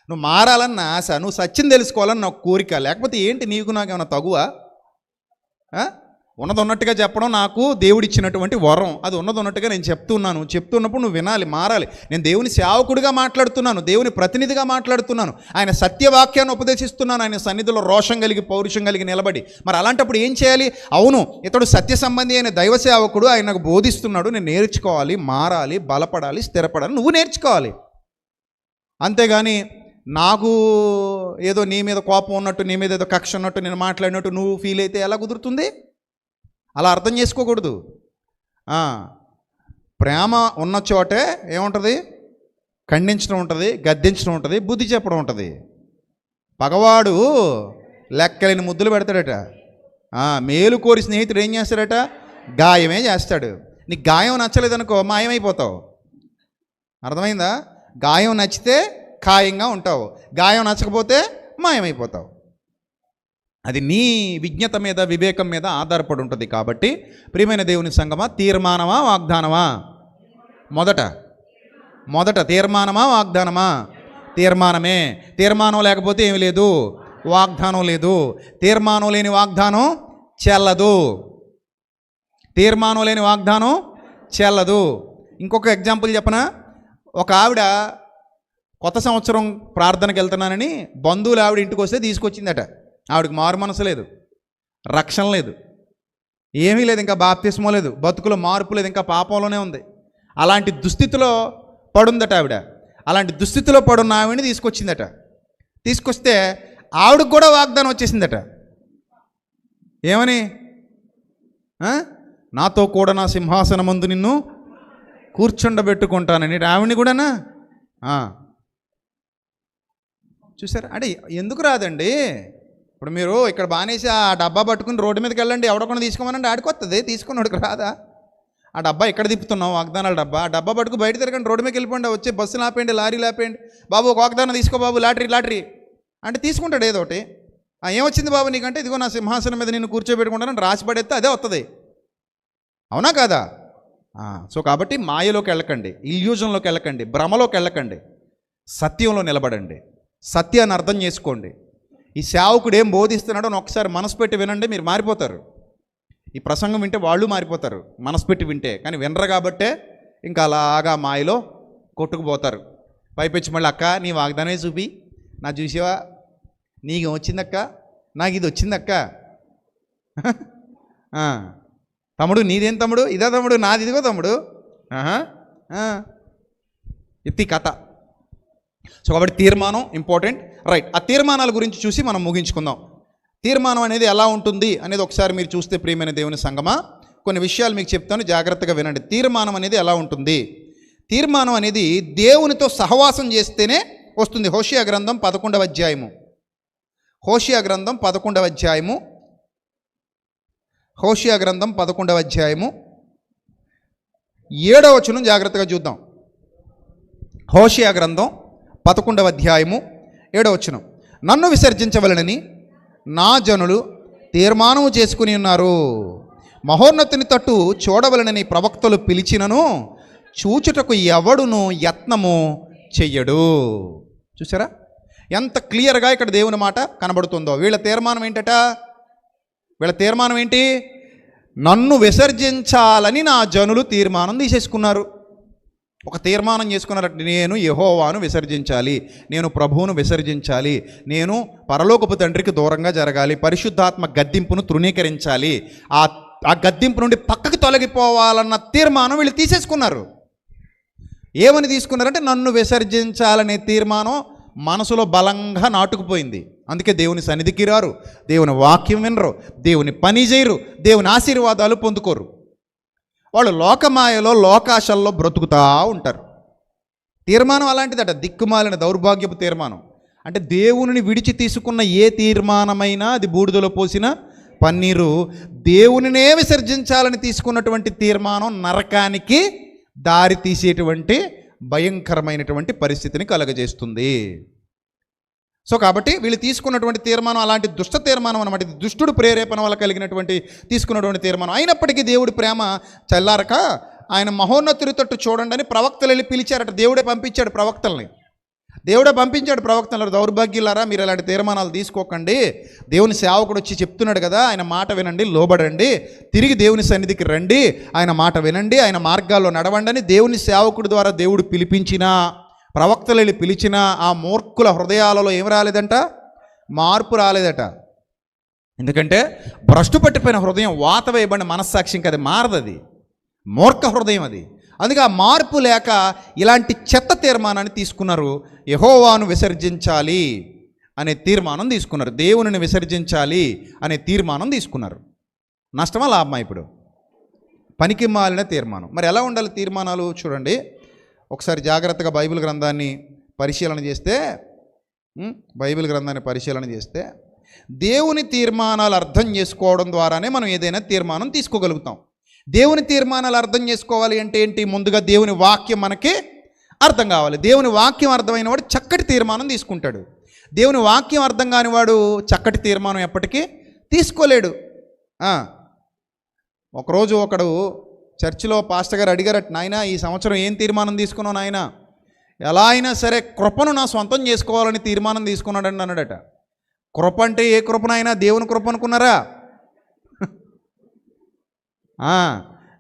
నువ్వు మారాలన్న ఆశ, నువ్వు సత్యం తెలుసుకోవాలని నాకు కోరిక. లేకపోతే ఏంటి నీకు నాకు ఏమైనా తగువా? ఉన్నదన్నట్టుగా చెప్పడం నాకు దేవుడిచ్చినటువంటి వరం. అది ఉన్నదన్నట్టుగా నేను చెప్తున్నప్పుడు నువ్వు వినాలి, మారాలి. నేను దేవుని సేవకుడిగా మాట్లాడుతున్నాను, దేవుని ప్రతినిధిగా మాట్లాడుతున్నాను, ఆయన సత్యవాక్యాన్ని ఉపదేశిస్తున్నాను, ఆయన సన్నిధిలో రోషం కలిగి పౌరుషం కలిగి నిలబడి. మరి అలాంటప్పుడు ఏం చేయాలి? అవును, ఇతడు సత్య సంబంధి అయిన దైవ సేవకుడు, ఆయన నాకు బోధిస్తున్నాడు, నేను నేర్చుకోవాలి, మారాలి, బలపడాలి, స్థిరపడాలి. నువ్వు నేర్చుకోవాలి. అంతేగాని నాకు ఏదో నీ మీద కోపం ఉన్నట్టు, నీ మీద ఏదో కక్ష ఉన్నట్టు, నేను మాట్లాడినట్టు నువ్వు ఫీల్ అయితే ఎలా కుదురుతుంది? అలా అర్థం చేసుకోకూడదు. ప్రేమ ఉన్న చోటే ఏముంటుంది? ఖండించడం ఉంటుంది, గద్దించడం ఉంటుంది, బుద్ధి చెప్పడం ఉంటుంది. పగవాడు లెక్కలేని ముద్దులు పెడతాడట. మేలు కోరి స్నేహితుడు ఏం చేస్తాడట? గాయమే చేస్తాడు. నీకు గాయం నచ్చలేదనుకో మాయమైపోతావు. అర్థమైందా? గాయం నచ్చితే ఖాయంగా ఉంటావు, గాయం నచ్చకపోతే మాయమైపోతావు. అది నీ విజ్ఞత మీద, వివేకం మీద ఆధారపడి ఉంటుంది. కాబట్టి ప్రియమైన దేవుని సంగమా, తీర్మానమా వాగ్దానమా? మొదట తీర్మానమా వాగ్దానమా? తీర్మానమే. తీర్మానం లేకపోతే ఏమి లేదు, వాగ్దానం లేదు. తీర్మానం లేని వాగ్దానం చెల్లదు. తీర్మానం లేని వాగ్దానం చెల్లదు. ఇంకొక ఎగ్జాంపుల్ చెప్పనా? ఒక ఆవిడ కొత్త సంవత్సరం ప్రార్థనకి వెళ్తున్నానని బంధువులు ఆవిడ ఇంటికి వస్తే తీసుకొచ్చిందట. ఆవిడకి మారు మనసు లేదు, రక్షణ లేదు, ఏమీ లేదు, ఇంకా బాప్తిస్మో లేదు, బతుకులో మార్పు లేదు, ఇంకా పాపంలోనే ఉంది. అలాంటి దుస్థితిలో పడుందట ఆవిడ. అలాంటి దుస్థితిలో పడున్న ఆవిడని తీసుకొచ్చిందట. తీసుకొస్తే ఆవిడకు కూడా వాగ్దానం వచ్చేసిందట. ఏమని? నాతో కూడా నా సింహాసనమందు నిన్ను కూర్చుండబెట్టుకుంటానని. ఆవిడని కూడానా? చూసారా? అంటే ఎందుకు రాదండి? ఇప్పుడు మీరు ఇక్కడ బానేసి ఆ డబ్బా పట్టుకుని రోడ్డు మీదకి వెళ్ళండి, ఎవడకుండా తీసుకోమనండి, ఆడికొస్తుంది. తీసుకున్నాడుకు రాదా? ఆ డబ్బా ఎక్కడ తిప్పుతున్నాం? వాగ్దానాల డబ్బా. ఆ డబ్బా పట్టుకు బయట తిరగండి, రోడ్డు మీదకి వెళ్ళిపోండి. వచ్చే బస్సులు ఆపేయండి, లారీలు ఆపేయండి. బాబు ఒక వాగ్దానం తీసుకో బాబు, లాటరీ అంటే తీసుకుంటాడు ఏదో ఒకటి. ఏమొచ్చింది బాబు నీకంటే, ఇదిగో నా సింహాసనం మీద నిన్ను కూర్చోబెట్టుకుంటానని రాసి పడేస్తే అదే వస్తుంది. అవునా కాదా? సో కాబట్టి మాయలోకి వెళ్ళకండి, ఇల్యూజన్లోకి వెళ్ళకండి, భ్రమలోకి వెళ్ళకండి. సత్యంలో నిలబడండి, సత్యాన్ని అర్థం చేసుకోండి. ఈ సేవకుడు ఏం బోధిస్తున్నాడో అని ఒకసారి మనసు పెట్టి వినండి, మీరు మారిపోతారు. ఈ ప్రసంగం వింటే వాళ్ళు మారిపోతారు, మనసు పెట్టి వింటే. కానీ వినరు కాబట్టే ఇంకా అలాగా మాయలో కొట్టుకుపోతారు. పైపెచ్చి మళ్ళీ అక్క నీ వాగ్దానమే చూపి, నా చూసావా, నీకు వచ్చిందక్క, నాకు ఇది వచ్చిందక్క. తమ్ముడు నీదేం తమ్ముడు, ఇదా తమ్ముడు, నాది ఇదిగో తమ్ముడు. ఎత్తి కథ. సో కాబట్టి తీర్మానం ఇంపార్టెంట్, రైట్. ఆ తీర్మానాల గురించి చూసి మనం ముగించుకుందాం. తీర్మానం అనేది ఎలా ఉంటుంది అనేది ఒకసారి మీరు చూస్తే ప్రియమైన దేవుని సంగమా, కొన్ని విషయాలు మీకు చెప్తాను, జాగ్రత్తగా వినండి. తీర్మానం అనేది ఎలా ఉంటుంది? తీర్మానం అనేది దేవునితో సహవాసం చేస్తేనే వస్తుంది. హోషియా గ్రంథం 11వ అధ్యాయము. హోషియా గ్రంథం 11వ అధ్యాయము. హోషియా గ్రంథం 11వ అధ్యాయము 7వ వచనం జాగ్రత్తగా చూద్దాం. హోషియా గ్రంథం 11వ అధ్యాయము 7వ వచనం. నన్ను విసర్జించవలనని నా జనులు తీర్మానము చేసుకుని ఉన్నారు. మహోన్నతుని తట్టు చూడవలనని ప్రవక్తలు పిలిచినను చూచుటకు ఎవడును యత్నము చెయ్యడు. చూసారా ఎంత క్లియర్గా ఇక్కడ దేవుని మాట కనబడుతుందో. వీళ్ళ తీర్మానం ఏంటట? వీళ్ళ తీర్మానం ఏంటి? నన్ను విసర్జించాలని నా జనులు తీర్మానం తీసేసుకున్నారు. ఒక తీర్మానం చేసుకున్నారట, నేను యెహోవాను విసర్జించాలి, నేను ప్రభువును విసర్జించాలి, నేను పరలోకపు తండ్రికి దూరంగా జరగాలి, పరిశుద్ధాత్మ గద్దింపును తృణీకరించాలి, ఆ గద్దింపు నుండి పక్కకి తొలగిపోవాలన్న తీర్మానం వీళ్ళు తీసేసుకున్నారు. ఏమని తీసుకున్నారంటే నన్ను విసర్జించాలనే తీర్మానం మనసులో బలంగా నాటుకుపోయింది. అందుకే దేవుని సన్నిధికి రారు, దేవుని వాక్యం వినరు, దేవుని పని చేయరు, దేవుని ఆశీర్వాదాలు పొందుకోరు. వాళ్ళు లోకమాయలో, లోకాశల్లో బ్రతుకుతూ ఉంటారు. తీర్మానం అలాంటిదట, దిక్కుమాలిన దౌర్భాగ్యపు తీర్మానం. అంటే దేవుని విడిచి తీసుకున్న ఏ తీర్మానమైనా అది బూడిదలో పోసిన పన్నీరు. దేవునినే విసర్జించాలని తీసుకున్నటువంటి తీర్మానం నరకానికి దారి తీసేటువంటి భయంకరమైనటువంటి పరిస్థితిని కలగజేస్తుంది. సో కాబట్టి వీళ్ళు తీసుకున్నటువంటి తీర్మానం అలాంటి దుష్ట తీర్మానం అన్నమాట. ఇది దుష్టుడు ప్రేరేపణ వల్ల కలిగినటువంటి తీసుకున్నటువంటి తీర్మానం. అయినప్పటికీ దేవుడి ప్రేమ చల్లారక ఆయన మహోన్నతుడి తట్టు చూడండి అని ప్రవక్తలు వెళ్ళి పిలిచారట. దేవుడే పంపించాడు ప్రవక్తల్ని, దేవుడే పంపించాడు ప్రవక్తలు. దౌర్భాగ్యులారా, మీరు ఇలాంటి తీర్మానాలు తీసుకోకండి, దేవుని సేవకుడు వచ్చి చెప్తున్నాడు కదా, ఆయన మాట వినండి, లోబడండి, తిరిగి దేవుని సన్నిధికి రండి, ఆయన మాట వినండి, ఆయన మార్గాల్లో నడవండి అని దేవుని సేవకుడి ద్వారా దేవుడు పిలిపించిన, ప్రవక్తలు వెళ్ళి పిలిచిన ఆ మూర్ఖుల హృదయాలలో ఏం రాలేదంట? మార్పు రాలేదట. ఎందుకంటే భ్రష్టు పట్టిపోయిన హృదయం, వాత వేయబడిన మనస్సాక్షి, ఇంకా అది మారదు, అది మూర్ఖ హృదయం అది. అందుకే ఆ మార్పు లేక ఇలాంటి చెత్త తీర్మానాన్ని తీసుకున్నారు. యెహోవాను విసర్జించాలి అనే తీర్మానం తీసుకున్నారు, దేవునిని విసర్జించాలి అనే తీర్మానం తీసుకున్నారు. నష్టమా లాభమా? ఇప్పుడు పనికి మాలిన తీర్మానం. మరి ఎలా ఉండాలి తీర్మానాలు? చూడండి ఒకసారి జాగ్రత్తగా బైబిల్ గ్రంథాన్ని పరిశీలన చేస్తే దేవుని తీర్మానాలు అర్థం చేసుకోవడం ద్వారానే మనం ఏదైనా తీర్మానం తీసుకోగలుగుతాం. దేవుని తీర్మానాలు అర్థం చేసుకోవాలి అంటే ఏంటి? ముందుగా దేవుని వాక్యం మనకి అర్థం కావాలి. దేవుని వాక్యం అర్థమైన వాడు చక్కటి తీర్మానం తీసుకుంటాడు. దేవుని వాక్యం అర్థం కానివాడు చక్కటి తీర్మానం ఎప్పటికీ తీసుకోలేడు. ఒకరోజు ఒకడు చర్చిలో పాస్టర్ గారు అడిగారట, నాయన ఈ సంవత్సరం ఏం తీర్మానం తీసుకున్నావు నాయన? ఎలా అయినా సరే కృపను నా సొంతం చేసుకోవాలని తీర్మానం తీసుకున్నాడని అన్నాడట. కృప అంటే ఏ కృపనైనా దేవుని కృప అనుకున్నారా?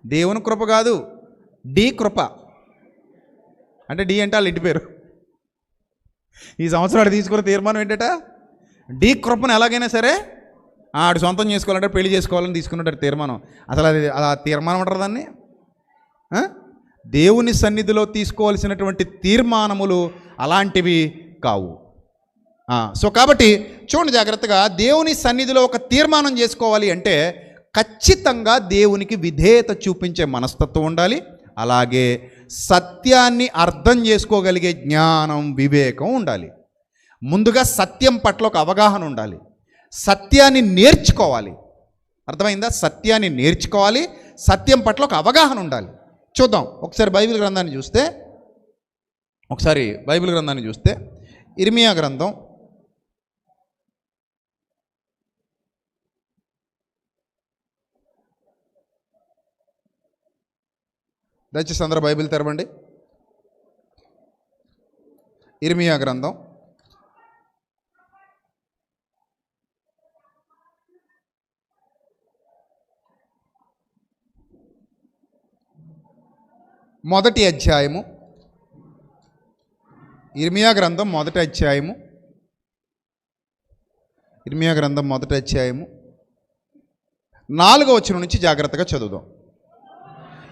దేవుని కృప కాదు, డి కృప. అంటే డి అంటే వాళ్ళ ఇంటి పేరు. ఈ సంవత్సరం ఆడు తీసుకున్న తీర్మానం ఏంటట? డి కృపను ఎలాగైనా సరే ఆడు సొంతం చేసుకోవాలంటే పెళ్లి చేసుకోవాలని తీసుకున్నట్టు తీర్మానం. అసలు అది అలా తీర్మానం అంటారు దాన్ని? దేవుని సన్నిధిలో తీసుకోవాల్సినటువంటి తీర్మానములు అలాంటివి కావు. సో కాబట్టి చూడండి జాగ్రత్తగా, దేవుని సన్నిధిలో ఒక తీర్మానం చేసుకోవాలి అంటే ఖచ్చితంగా దేవునికి విధేయత చూపించే మనస్తత్వం ఉండాలి. అలాగే సత్యాన్ని అర్థం చేసుకోగలిగే జ్ఞానం, వివేకం ఉండాలి. ముందుగా సత్యం పట్ల ఒక అవగాహన ఉండాలి. సత్యాన్ని నేర్చుకోవాలి. అర్థమైందా? సత్యాన్ని నేర్చుకోవాలి, సత్యం పట్ల ఒక అవగాహన ఉండాలి. చూద్దాం ఒకసారి బైబిల్ గ్రంథాన్ని చూస్తే ఇర్మియా గ్రంథం దయచేసి అందరూ బైబిల్ తెరవండి. ఇర్మియా గ్రంథం 1వ అధ్యాయము. ఇర్మియా గ్రంథం 1వ అధ్యాయము. 4వ వచనం నుంచి జాగ్రత్తగా చదువుదాం.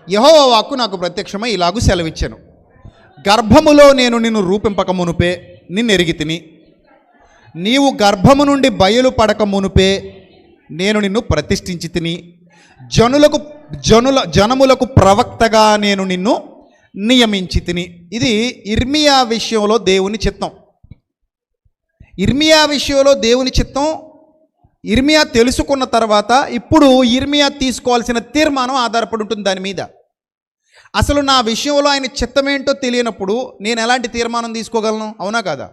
యెహోవా వాక్కు నాకు ప్రత్యక్షమై ఇలాగూ సెలవిచ్చెను. గర్భములో నేను నిన్ను రూపింపక మునుపే నిన్ను ఎరిగితిని. నీవు గర్భము నుండి బయలుపడక మునుపే నేను నిన్ను ప్రతిష్ఠించి తిని. జనములకు ప్రవక్తగా నేను నిన్ను నియమించి తిని. ఇది ఇర్మియా విషయంలో దేవుని చిత్తం. ఇర్మియా తెలుసుకున్న తర్వాత ఇప్పుడు ఇర్మియా తీసుకోవాల్సిన తీర్మానం ఆధారపడి ఉంటుంది దాని మీద. అసలు నా విషయంలో ఆయన చిత్తమేంటో తెలియనప్పుడు నేను ఎలాంటి తీర్మానం తీసుకోగలను? అవునా కాదా?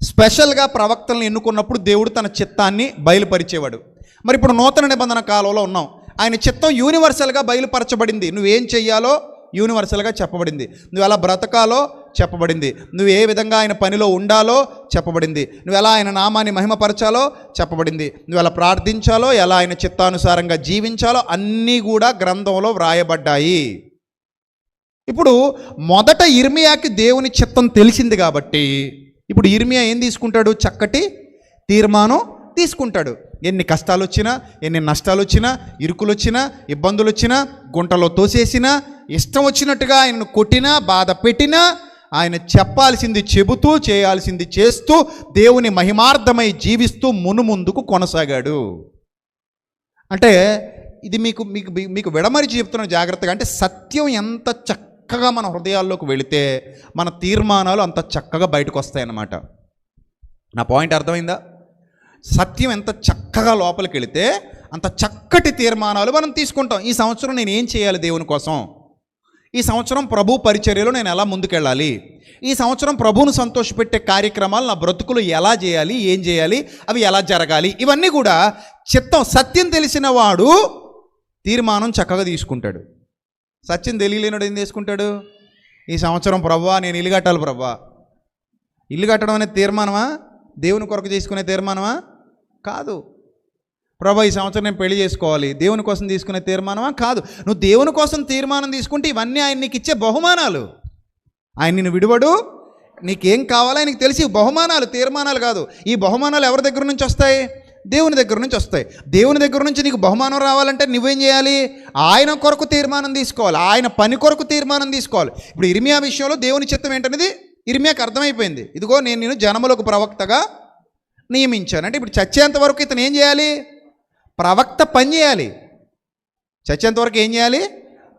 స్పెషల్గా ప్రవక్తలను ఎన్నుకున్నప్పుడు దేవుడు తన చిత్తాన్ని బయలుపరిచేవాడు. మరి ఇప్పుడు నూతన నిబంధన కాలంలో ఉన్నాం. ఆయన చిత్తం యూనివర్సల్గా బయలుపరచబడింది. నువ్వేం చెయ్యాలో యూనివర్సల్గా చెప్పబడింది. నువ్వు ఎలా బ్రతకాలో చెప్పబడింది. నువ్వు ఏ విధంగా ఆయన పనిలో ఉండాలో చెప్పబడింది. నువ్వు ఎలా ఆయన నామాన్ని మహిమపరచాలో చెప్పబడింది. నువ్వు ఎలా ప్రార్థించాలో, ఎలా ఆయన చిత్తానుసారంగా జీవించాలో అన్నీ కూడా గ్రంథంలో వ్రాయబడ్డాయి. ఇప్పుడు మొదట ఇర్మియాకి దేవుని చిత్తం తెలిసింది కాబట్టి ఇప్పుడు ఇర్మియా ఏం తీసుకుంటాడు? చక్కటి తీర్మానం తీసుకుంటాడు. ఎన్ని కష్టాలు వచ్చినా, ఎన్ని నష్టాలు వచ్చినా, ఇరుకులు వచ్చినా, ఇబ్బందులు వచ్చినా, గుంటలో తోసేసినా, ఇష్టం వచ్చినట్టుగా ఆయనను కొట్టినా, బాధ పెట్టినా, ఆయన చెప్పాల్సింది చెబుతూ, చేయాల్సింది చేస్తూ, దేవుని మహిమార్థమై జీవిస్తూ ముందుకు కొనసాగాడు. అంటే ఇది మీకు మీకు మీకు విడమరిచి చెప్తున్నాను జాగ్రత్తగా. అంటే సత్యం ఎంత చక్కగా మన హృదయాల్లోకి వెళితే మన తీర్మానాలు అంత చక్కగా బయటకు వస్తాయన్నమాట. నా పాయింట్ అర్థమైందా? సత్యం ఎంత చక్కగా లోపలికి వెళితే అంత చక్కటి తీర్మానాలు మనం తీసుకుంటాం. ఈ సంవత్సరం నేను ఏం చేయాలి దేవుని కోసం? ఈ సంవత్సరం ప్రభు పరిచర్యలో నేను ఎలా ముందుకెళ్ళాలి? ఈ సంవత్సరం ప్రభువును సంతోషపెట్టే కార్యక్రమాలు నా బ్రతుకులు ఎలా చేయాలి, ఏం చేయాలి, అవి ఎలా జరగాలి? ఇవన్నీ కూడా సత్యం తెలిసిన వాడు తీర్మానం చక్కగా తీసుకుంటాడు. సత్యం తెలియలేనాడు ఏం తీసుకుంటాడు? ఈ సంవత్సరం ప్రభువా నేను ఇల్లు కట్టాలి ప్రభువా. ఇల్లు కట్టడం అనే తీర్మానమా? దేవుని కొరకు చేసుకునే తీర్మానమా? కాదు. ప్రభా ఈ సంవత్సరం నేను పెళ్లి చేసుకోవాలి, దేవుని కోసం తీసుకునే తీర్మానమా? కాదు. నువ్వు దేవుని కోసం తీర్మానం తీసుకుంటే ఇవన్నీ ఆయన నీకు ఇచ్చే బహుమానాలు. ఆయన నిన్ను విడువడు, నీకేం కావాలో ఆయనకి తెలిసి బహుమానాలు, తీర్మానాలు కాదు. ఈ బహుమానాలు ఎవరి దగ్గర నుంచి వస్తాయి? దేవుని దగ్గర నుంచి వస్తాయి. దేవుని దగ్గర నుంచి నీకు బహుమానం రావాలంటే నువ్వేం చేయాలి? ఆయన కొరకు తీర్మానం తీసుకోవాలి, ఆయన పని కొరకు తీర్మానం తీసుకోవాలి. ఇప్పుడు ఇర్మియా విషయంలో దేవుని చిత్తం ఏంటనేది ఇర్మియాకి అర్థమైపోయింది. ఇదిగో నేను నిన్ను జనములకు ప్రవక్తగా నియమించాను. అంటే ఇప్పుడు చచ్చేంత వరకు ఇతను ఏం చేయాలి? ప్రవక్త పని చేయాలి. చచ్చేంత వరకు ఏం చేయాలి?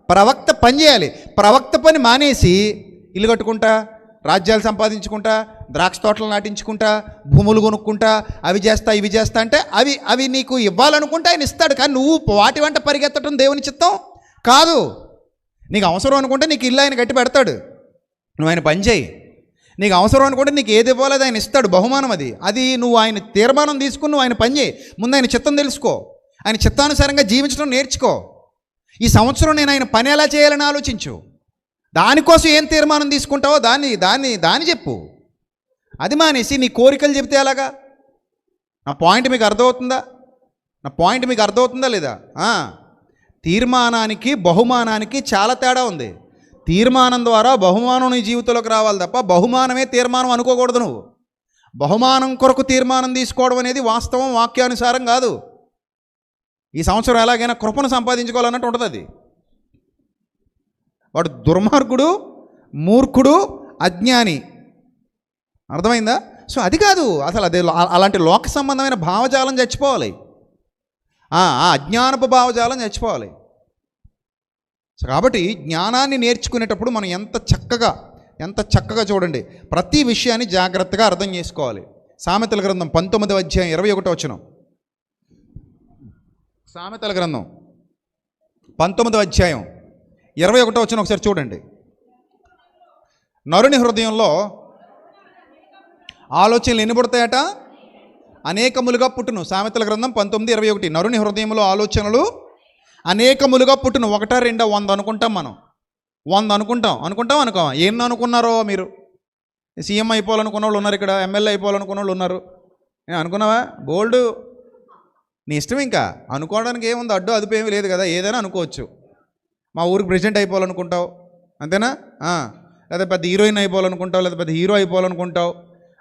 ప్రవక్త పని చేయాలి. ప్రవక్త పని మానేసి ఇల్లు కట్టుకుంటా, రాజ్యాలు సంపాదించుకుంటా, ద్రాక్ష తోటలు నాటించుకుంటా, భూములు కొనుక్కుంటా, అవి చేస్తా ఇవి చేస్తా అంటే అవి నీకు ఇవ్వాలనుకుంటే ఆయన ఇస్తాడు. కానీ నువ్వు వాటి వెంట పరిగెత్తడం దేవుని చిత్తం కాదు. నీకు అవసరం అనుకుంటే నీకు ఇల్లు ఆయన కట్టి పెడతాడు, నువ్వు ఆయన పని చేయి. నీకు అవసరం అనుకుంటే నీకు ఏది ఇవ్వాలో ఆయన ఇస్తాడు, బహుమానం అది నువ్వు ఆయన తీర్మానం తీసుకుని నువ్వు ఆయన పని చేయి. ముందు ఆయన చిత్తం తెలుసుకో, ఆయన చిత్తానుసారంగా జీవించడం నేర్చుకో. ఈ సంవత్సరం నేను ఆయన పని ఎలా చేయాలని ఆలోచించు. దానికోసం ఏం తీర్మానం తీసుకుంటావో దాన్ని చెప్పు. అది మానేసి నీ కోరికలు చెబితే ఎలాగా? నా పాయింట్ మీకు అర్థమవుతుందా లేదా? తీర్మానానికి బహుమానానికి చాలా తేడా ఉంది. తీర్మానం ద్వారా బహుమానం నీ జీవితంలోకి రావాలి తప్ప బహుమానమే తీర్మానం అనుకోకూడదు. నువ్వు బహుమానం కొరకు తీర్మానం తీసుకోవడం అనేది వాస్తవం, వాక్యానుసారం కాదు. ఈ సంవత్సరం ఎలాగైనా కృపను సంపాదించుకోవాలన్నట్టు ఉంటుంది. అది వాడు దుర్మార్గుడు, మూర్ఖుడు, అజ్ఞాని. అర్థమైందా? సో అది కాదు అసలు. అదే అలాంటి లోక సంబంధమైన భావజాలం చచ్చిపోవాలి, ఆ అజ్ఞానపు భావజాలం చచ్చిపోవాలి. సో కాబట్టి జ్ఞానాన్ని నేర్చుకునేటప్పుడు మనం ఎంత చక్కగా చూడండి, ప్రతి విషయాన్ని జాగ్రత్తగా అర్థం చేసుకోవాలి. సామెతల గ్రంథం 19వ అధ్యాయం 21వ వచనం. సామెతల గ్రంథం 19వ అధ్యాయం 21వ వచనం ఒకసారి చూడండి. నరుని హృదయంలో ఆలోచనలు ఎన్ని పుడతాయట? అనేకములుగా పుట్టును. సామెతల గ్రంథం 19:21. నరుని హృదయంలో ఆలోచనలు అనేకములుగా పుట్టును. 1, 2, 100 అనుకుంటాం మనం. 100 అనుకుంటాం. ఏం అనుకున్నారో మీరు? సీఎం అయిపోవాలనుకున్న వాళ్ళు ఉన్నారు ఇక్కడ, ఎమ్మెల్యే అయిపోవాలనుకున్న వాళ్ళు ఉన్నారు. అనుకున్నావా? బోల్డ్ నీ ఇష్టం. ఇంకా అనుకోవడానికి ఏముంది, అడ్డు అదుపు ఏమీ లేదు కదా, ఏదైనా అనుకోవచ్చు. మా ఊరికి ప్రెసిడెంట్ అయిపోవాలనుకుంటావు, అంతేనా? లేదా పెద్ద హీరోయిన్ అయిపోవాలనుకుంటావు, లేదా పెద్ద హీరో అయిపోవాలనుకుంటావు.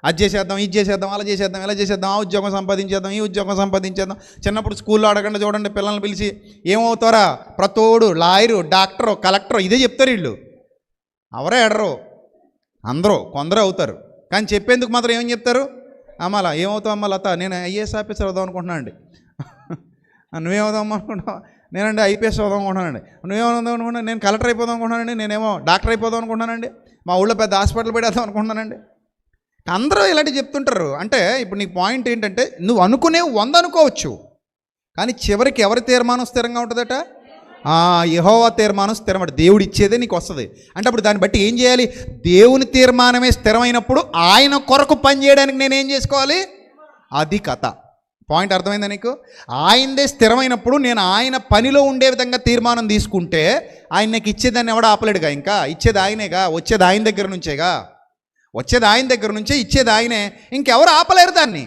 అది చేసేద్దాం, ఇది చేసేద్దాం, అలా చేసేద్దాం, ఇలా చేసేద్దాం, ఆ ఉద్యోగం సంపాదించేద్దాం, ఈ ఉద్యోగం సంపాదించేద్దాం. చిన్నప్పుడు స్కూల్లో అడగండి చూడండి, పిల్లల్ని పిలిచి ఏమవుతారా? ప్రతోడు లాయరు, డాక్టరు, కలెక్టరు ఇదే చెప్తారు వీళ్ళు. ఎవరే ఎడరు, అందరూ కొందరు అవుతారు. కానీ చెప్పేందుకు మాత్రం ఏమని చెప్తారు? అమ్మాలా ఏమవుతావు అమ్మ లత? నేను ఐఏఎస్ ఆఫీసర్ అవుదాం అనుకుంటున్నాను అండి. నువ్వేమవుదాం అనుకుంటున్నావు? నేనండి ఐపీఎస్ అవుదాం అనుకుంటున్నానండి. నువ్వేమవుదాం అనుకుంటున్నా? నేను కలెక్టర్ అయిపోదాం అనుకుంటున్నానండి. నేనేమో డాక్టర్ అయిపోదాం అనుకుంటున్నానండి. మా ఊళ్ళో పెద్ద హాస్పిటల్ పెడేద్దాం అనుకుంటున్నానండి. అందరూ ఇలాంటివి చెప్తుంటారు. అంటే ఇప్పుడు నీ పాయింట్ ఏంటంటే, నువ్వు అనుకునే 100 అనుకోవచ్చు, కానీ చివరికి ఎవరి తీర్మానం స్థిరంగా ఉంటుందట? యెహోవా తీర్మానం స్థిరమట. దేవుడు ఇచ్చేదే నీకు వస్తుంది. అంటే అప్పుడు దాన్ని బట్టి ఏం చేయాలి? దేవుని తీర్మానమే స్థిరమైనప్పుడు ఆయన కొరకు పని చేయడానికి నేనేం చేసుకోవాలి? అది కథ. పాయింట్ అర్థమైందా నీకు? ఆయనదే స్థిరమైనప్పుడు నేను ఆయన పనిలో ఉండే విధంగా తీర్మానం తీసుకుంటే ఆయన నాకు ఇచ్చేదాన్ని ఎవడ ఆపలేడుగా. ఇంకా ఇచ్చేది ఆయనేగా, వచ్చేది ఆయన దగ్గర నుంచేగా, వచ్చేది ఆయన దగ్గర నుంచే, ఇచ్చేది ఆయనే, ఇంకెవరు ఆపలేరు దాన్ని.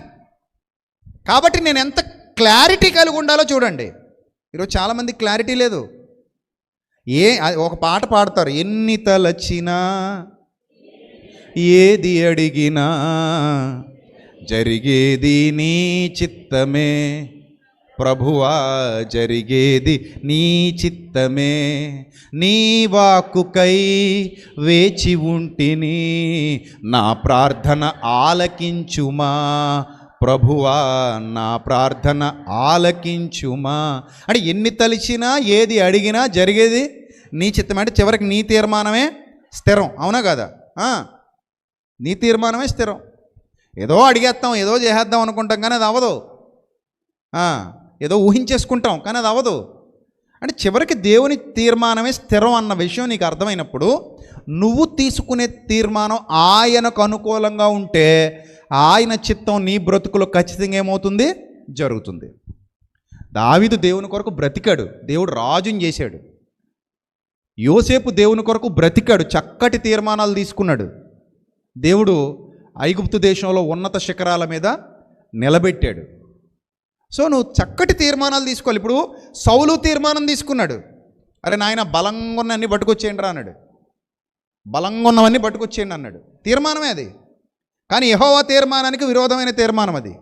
కాబట్టి నేను ఎంత క్లారిటీ కలిగి ఉండాలో చూడండి. ఈరోజు చాలామంది క్లారిటీ లేదు. ఒక పాట పాడతారు, ఎన్ని తలచినా ఏది అడిగినా జరిగేది నీ చిత్తమే ప్రభువా, జరిగేది నీ చిత్తమే. నీ వాక్కుకై వేచి ఉంటిని, నా ప్రార్థన ఆలకించుమా ప్రభువా, నా ప్రార్థన ఆలకించుమా. అంటే ఎన్ని తలిచినా ఏది అడిగినా జరిగేది నీ చిత్తం. అంటే చివరికి నీ తీర్మానమే స్థిరం. అవునా కదా? నీ తీర్మానమే స్థిరం. ఏదో అడిగేస్తాం, ఏదో చేసేద్దాం అనుకుంటాం, కానీ అది అవ్వదు. ఏదో ఊహించేసుకుంటాం, కానీ అది అవ్వదు. అంటే చివరికి దేవుని తీర్మానమే స్థిరం అన్న విషయం నీకు అర్థమైనప్పుడు, నువ్వు తీసుకునే తీర్మానం ఆయనకు అనుకూలంగా ఉంటే ఆయన చిత్తం నీ బ్రతుకులో ఖచ్చితంగా ఏమవుతుంది? జరుగుతుంది. దావీదు దేవుని కొరకు బ్రతికాడు, దేవుడు రాజుని చేశాడు. యోసేపు దేవుని కొరకు బ్రతికాడు, చక్కటి తీర్మానాలు తీసుకున్నాడు. దేవుడు ఐగుప్తు దేశంలో ఉన్నత శిఖరాల మీద నిలబెట్టాడు. సో నువ్వు చక్కటి తీర్మానాలు తీసుకోవాలి. ఇప్పుడు సౌలు తీర్మానం తీసుకున్నాడు, అరే నాయన బలంగా ఉన్నవన్నీ పట్టుకొచ్చేయండి రా అన్నాడు. బలంగా ఉన్నవన్నీ పట్టుకొచ్చేయండి అన్నాడు. తీర్మానమే అది. కానీ యెహోవా తీర్మానానికి విరోధమైన తీర్మానం అది.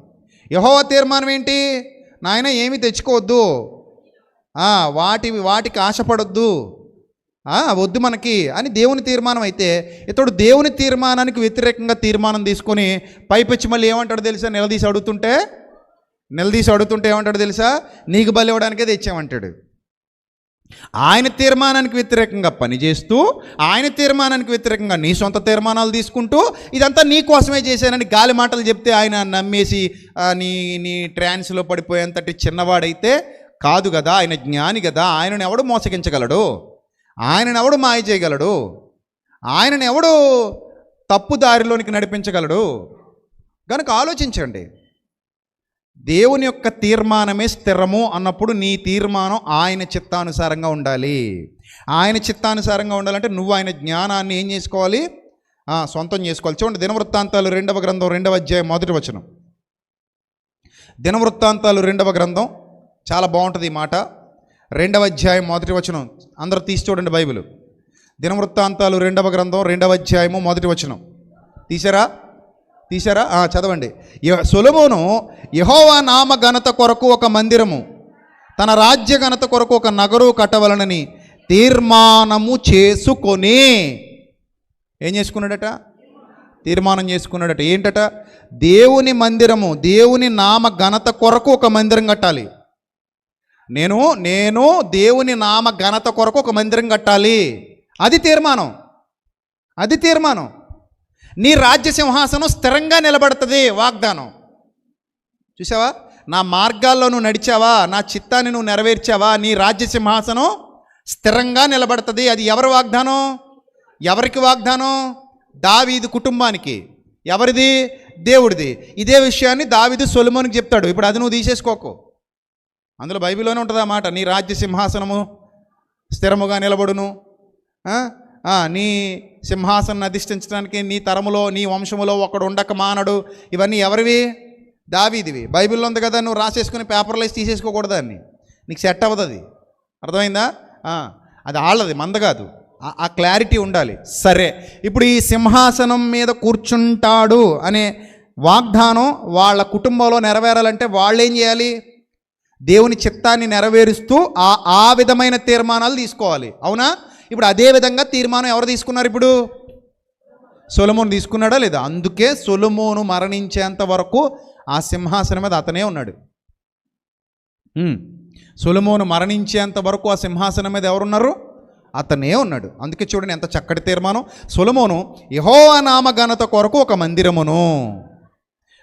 యెహోవా తీర్మానం ఏంటి? నాయన ఏమీ తెచ్చుకోవద్దు, వాటికి ఆశపడొద్దు, వద్దు మనకి అని దేవుని తీర్మానం. అయితే ఇతడు దేవుని తీర్మానానికి వ్యతిరేకంగా తీర్మానం తీసుకొని పైపెచ్చి మళ్ళీ ఏమంటాడు తెలుసా? నిలదీసి అడుగుతుంటే ఏమంటాడు తెలుసా? నీకు బలి ఇవ్వడానికే తెచ్చామంటాడు. ఆయన తీర్మానానికి వ్యతిరేకంగా పనిచేస్తూ, ఆయన తీర్మానానికి వ్యతిరేకంగా నీ సొంత తీర్మానాలు తీసుకుంటూ, ఇదంతా నీ కోసమే చేశానని గాలి మాటలు చెప్తే ఆయన నమ్మేసి నీ నీ ట్రాన్స్లో పడిపోయేంతటి చిన్నవాడైతే కాదు కదా. ఆయన జ్ఞాని కదా. ఆయనను ఎవడు మోసగించగలడు? ఆయనను ఎవడు మాయ చేయగలడు? ఆయనను ఎవడు తప్పు దారిలోనికి నడిపించగలడు? కనుక ఆలోచించండి. దేవుని యొక్క తీర్మానమే స్థిరము అన్నప్పుడు నీ తీర్మానం ఆయన చిత్తానుసారంగా ఉండాలి. ఆయన చిత్తానుసారంగా ఉండాలంటే నువ్వు ఆయన జ్ఞానాన్ని ఏం చేసుకోవాలి? సొంతం చేసుకోవాలి. చూడండి, దినవృత్తాంతాలు 2వ గ్రంథం 2వ అధ్యాయం 1వ వచనం. దినవృత్తాంతాలు 2వ గ్రంథం చాలా బాగుంటుంది ఈ మాట. 2వ అధ్యాయం 1వ వచనం. అందరూ తీసి చూడండి బైబిల్. దినవృత్తాంతాలు 2వ గ్రంథం 2వ అధ్యాయము 1వ వచనం. తీసారా? చదవండి. సొలొమోను యెహోవా నామ ఘనత కొరకు ఒక మందిరము, తన రాజ్య ఘనత కొరకు ఒక నగరు కట్టవలనని తీర్మానము చేసుకొని ఏం చేసుకున్నాడట? తీర్మానం చేసుకున్నాడట. ఏంటట? దేవుని మందిరము, దేవుని నామ ఘనత కొరకు ఒక మందిరం కట్టాలి. నేను దేవుని నామ ఘనత కొరకు ఒక మందిరం కట్టాలి. అది తీర్మానం. నీ రాజ్య సింహాసనం స్థిరంగా నిలబడుతుంది. వాగ్దానం. చూసావా? నా మార్గాల్లో నువ్వు నడిచావా, నా చిత్తాన్ని నువ్వు నెరవేర్చావా, నీ రాజ్య సింహాసనం స్థిరంగా నిలబడుతుంది. అది ఎవరి వాగ్దానం? ఎవరికి వాగ్దానం? దావీదు కుటుంబానికి. ఎవరిది? దేవుడిది. ఇదే విషయాన్ని దావీదు సొలొమోనుకి చెప్తాడు. ఇప్పుడు అది నువ్వు తీసేసుకోకు. అందులో బైబిల్లోనే ఉంటుంది ఆ మాట. నీ రాజ్య సింహాసనము స్థిరముగా నిలబడును, నీ సింహాసనం అధిష్ఠించడానికి నీ తరములో, నీ వంశములో ఒకడు ఉండక మానడు. ఇవన్నీ ఎవరివి? దావీదివి. బైబిల్లో ఉంది కదా. నువ్వు రాసేసుకుని పేపర్లో వేసి తీసేసుకోకూడదు. దాన్ని నీకు సెట్ అవ్వదు. అది అర్థమైందా? అది ఆళ్ళది, మంద కాదు. ఆ క్లారిటీ ఉండాలి. సరే, ఇప్పుడు ఈ సింహాసనం మీద కూర్చుంటాడు అనే వాగ్దానం వాళ్ళ కుటుంబంలో నెరవేరాలంటే వాళ్ళు ఏం చేయాలి? దేవుని చిత్తాన్ని నెరవేరుస్తూ ఆ విధమైన తీర్మానాలు తీసుకోవాలి. అవునా? ఇప్పుడు అదే విధంగా తీర్మానం ఎవరు తీసుకున్నారు? ఇప్పుడు సొలొమోను తీసుకున్నాడా లేదా? అందుకే సొలొమోను మరణించేంత వరకు ఆ సింహాసనం మీద అతనే ఉన్నాడు. సొలొమోను మరణించేంత వరకు ఆ సింహాసనం మీద ఎవరున్నారు? అతనే ఉన్నాడు. అందుకే చూడండి ఎంత చక్కటి తీర్మానం. సొలొమోను యెహోవా నామ ఘనత కొరకు ఒక మందిరమును,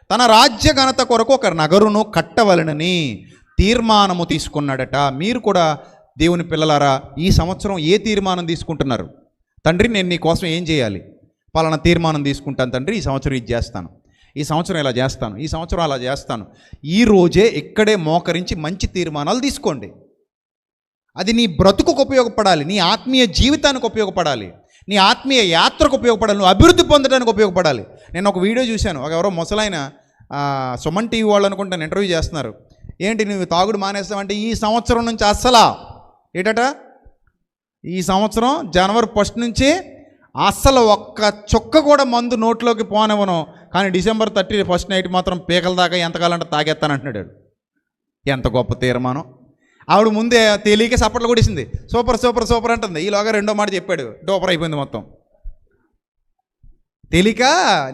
తన రాజ్య ఘనత కొరకు ఒక నగరును కట్టవలనని తీర్మానము తీసుకున్నాడట. మీరు కూడా దేవుని పిల్లలారా, ఈ సంవత్సరం ఏ తీర్మానం తీసుకుంటున్నారు? తండ్రి, నేను నీ కోసం ఏం చేయాలి? పలానా తీర్మానం తీసుకుంటాను తండ్రి. ఈ సంవత్సరం ఇది చేస్తాను, ఈ సంవత్సరం ఇలా చేస్తాను, ఈ సంవత్సరం అలా చేస్తాను. ఈ రోజే ఇక్కడే మోకరించి మంచి తీర్మానాలు తీసుకోండి. అది నీ బ్రతుకుకు ఉపయోగపడాలి, నీ ఆత్మీయ జీవితానికి ఉపయోగపడాలి, నీ ఆత్మీయ యాత్రకు ఉపయోగపడాలి, నువ్వు అభివృద్ధి పొందడానికి ఉపయోగపడాలి. నేను ఒక వీడియో చూశాను. ఎవరో ముసలైన సుమన్ టీవీ వాళ్ళు అనుకుంటాను ఇంటర్వ్యూ చేస్తున్నారు. ఏంటి నువ్వు తాగుడు మానేస్తావంటే, ఈ సంవత్సరం నుంచి అస్సలా ఏంటట, ఈ సంవత్సరం జనవరి 1 నుంచి అస్సలు ఒక్క చుక్క కూడా మందు నోట్లోకి పోనివ్వను, కానీ డిసెంబర్ 31 నైట్ మాత్రం పీకల దాకా ఎంతకాలంటే తాగేస్తానంటున్నాడు. ఎంత గొప్ప తీర్మానం. ఆవిడ ముందే తెలియక సప్పట్లు కొట్టేసింది. సూపర్ సూపర్ సూపర్ అంటుంది. ఈలోగా రెండో మాట చెప్పాడు, డోపర్ అయిపోయింది మొత్తం. తెలియక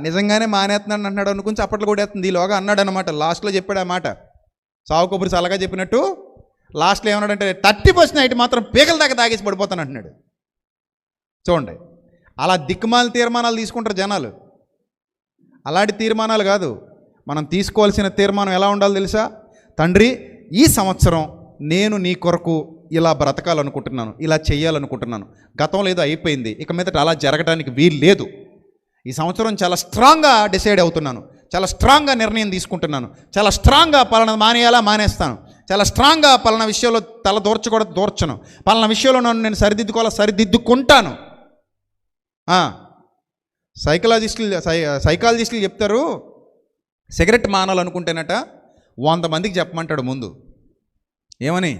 నిజంగానే మానేస్తున్నాడు అంటున్నాడు అనుకుని చప్పట్లు కొట్టేస్తుంది. ఈలోగా అన్నాడు అనమాట. లాస్ట్లో చెప్పాడు ఆ మాట. సావు కొబ్బరి చల్లగా చెప్పినట్టు లాస్ట్లో ఏమన్నాడంటే 31 నైట్ మాత్రం పీకల దాకా తాగేసి పడిపోతాను అంటున్నాడు. చూడండి, అలా దిక్కుమాల తీర్మానాలు తీసుకుంటారు జనాలు. అలాంటి తీర్మానాలు కాదు. మనం తీసుకోవాల్సిన తీర్మానం ఎలా ఉండాలో తెలుసా? తండ్రి, ఈ సంవత్సరం నేను నీ కొరకు ఇలా బ్రతకాలనుకుంటున్నాను, ఇలా చేయాలనుకుంటున్నాను. గతంలో ఏదో అయిపోయింది, ఇక మీదట అలా జరగడానికి వీలు లేదు. ఈ సంవత్సరం చాలా స్ట్రాంగ్గా డిసైడ్ అవుతున్నాను, చాలా స్ట్రాంగ్గా నిర్ణయం తీసుకుంటున్నాను, చాలా స్ట్రాంగ్గా పలానా మానేయాలా మానేస్తాను, చాలా స్ట్రాంగ్గా పలానా విషయంలో తల దూర్చకూడదు దూర్చను, పలానా విషయంలో నన్ను నేను సరిదిద్దుకోవాలా సరిదిద్దుకుంటాను. సైకాలజిస్టులు చెప్తారు, సిగరెట్ మానాలనుకుంటేనట 100 మందికి చెప్పమంటాడు ముందు. ఏమని?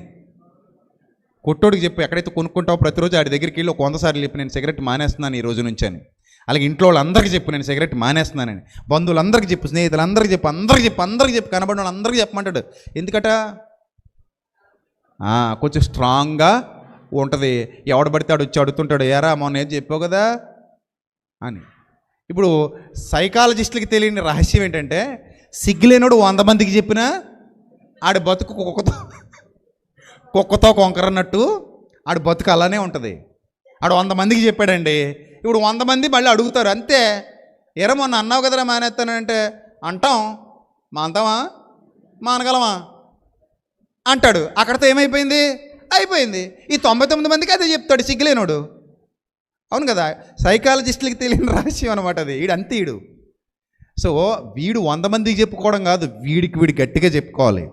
కొట్టోడికి చెప్పు, ఎక్కడైతే కొనుక్కుంటావో ప్రతిరోజు ఆడి దగ్గరికి వెళ్ళి 100 సార్లు చెప్పి నేను సిగరెట్ మానేస్తున్నాను ఈ రోజు నుంచి అని. అలాగే ఇంట్లో వాళ్ళందరికీ చెప్పు నేను సిగరెట్ మానేస్తున్నానని, బంధువులందరికీ చెప్పు, స్నేహితులందరికీ చెప్పు, అందరికీ చెప్పు, కనబడిన వాళ్ళందరికీ చెప్పమంటాడు. ఎందుకట? కొంచెం స్ట్రాంగ్గా ఉంటుంది. ఎవడు పడితే ఆడు వచ్చి అడుగుతుంటాడు, ఏరా మొన్న ఏది చెప్పావు కదా అని. ఇప్పుడు సైకాలజిస్టులకి తెలియని రహస్యం ఏంటంటే, సిగ్గులేనోడు 100 మందికి చెప్పినా ఆడి బతుకు కుక్కతో కొంకరన్నట్టు ఆడు బతుకు అలానే ఉంటుంది. ఆడు 100 మందికి చెప్పాడండి, ఇప్పుడు 100 మంది మళ్ళీ అడుగుతారు అంతే. మొన్న అన్నావు కదరా మానేస్తానంటే అంటాం, మానతామా మానగలమా అంటాడు. అక్కడితో ఏమైపోయింది, అయిపోయింది. ఈ 99 మందికి అదే చెప్తాడు సిగ్గులేనోడు. అవును కదా, సైకాలజిస్టులకి తెలియని రహస్యం అనమాట అది. వీడు అంతే వీడు. సో వీడు 100 మందికి చెప్పుకోవడం కాదు, వీడికి గట్టిగా చెప్పుకోవాలి.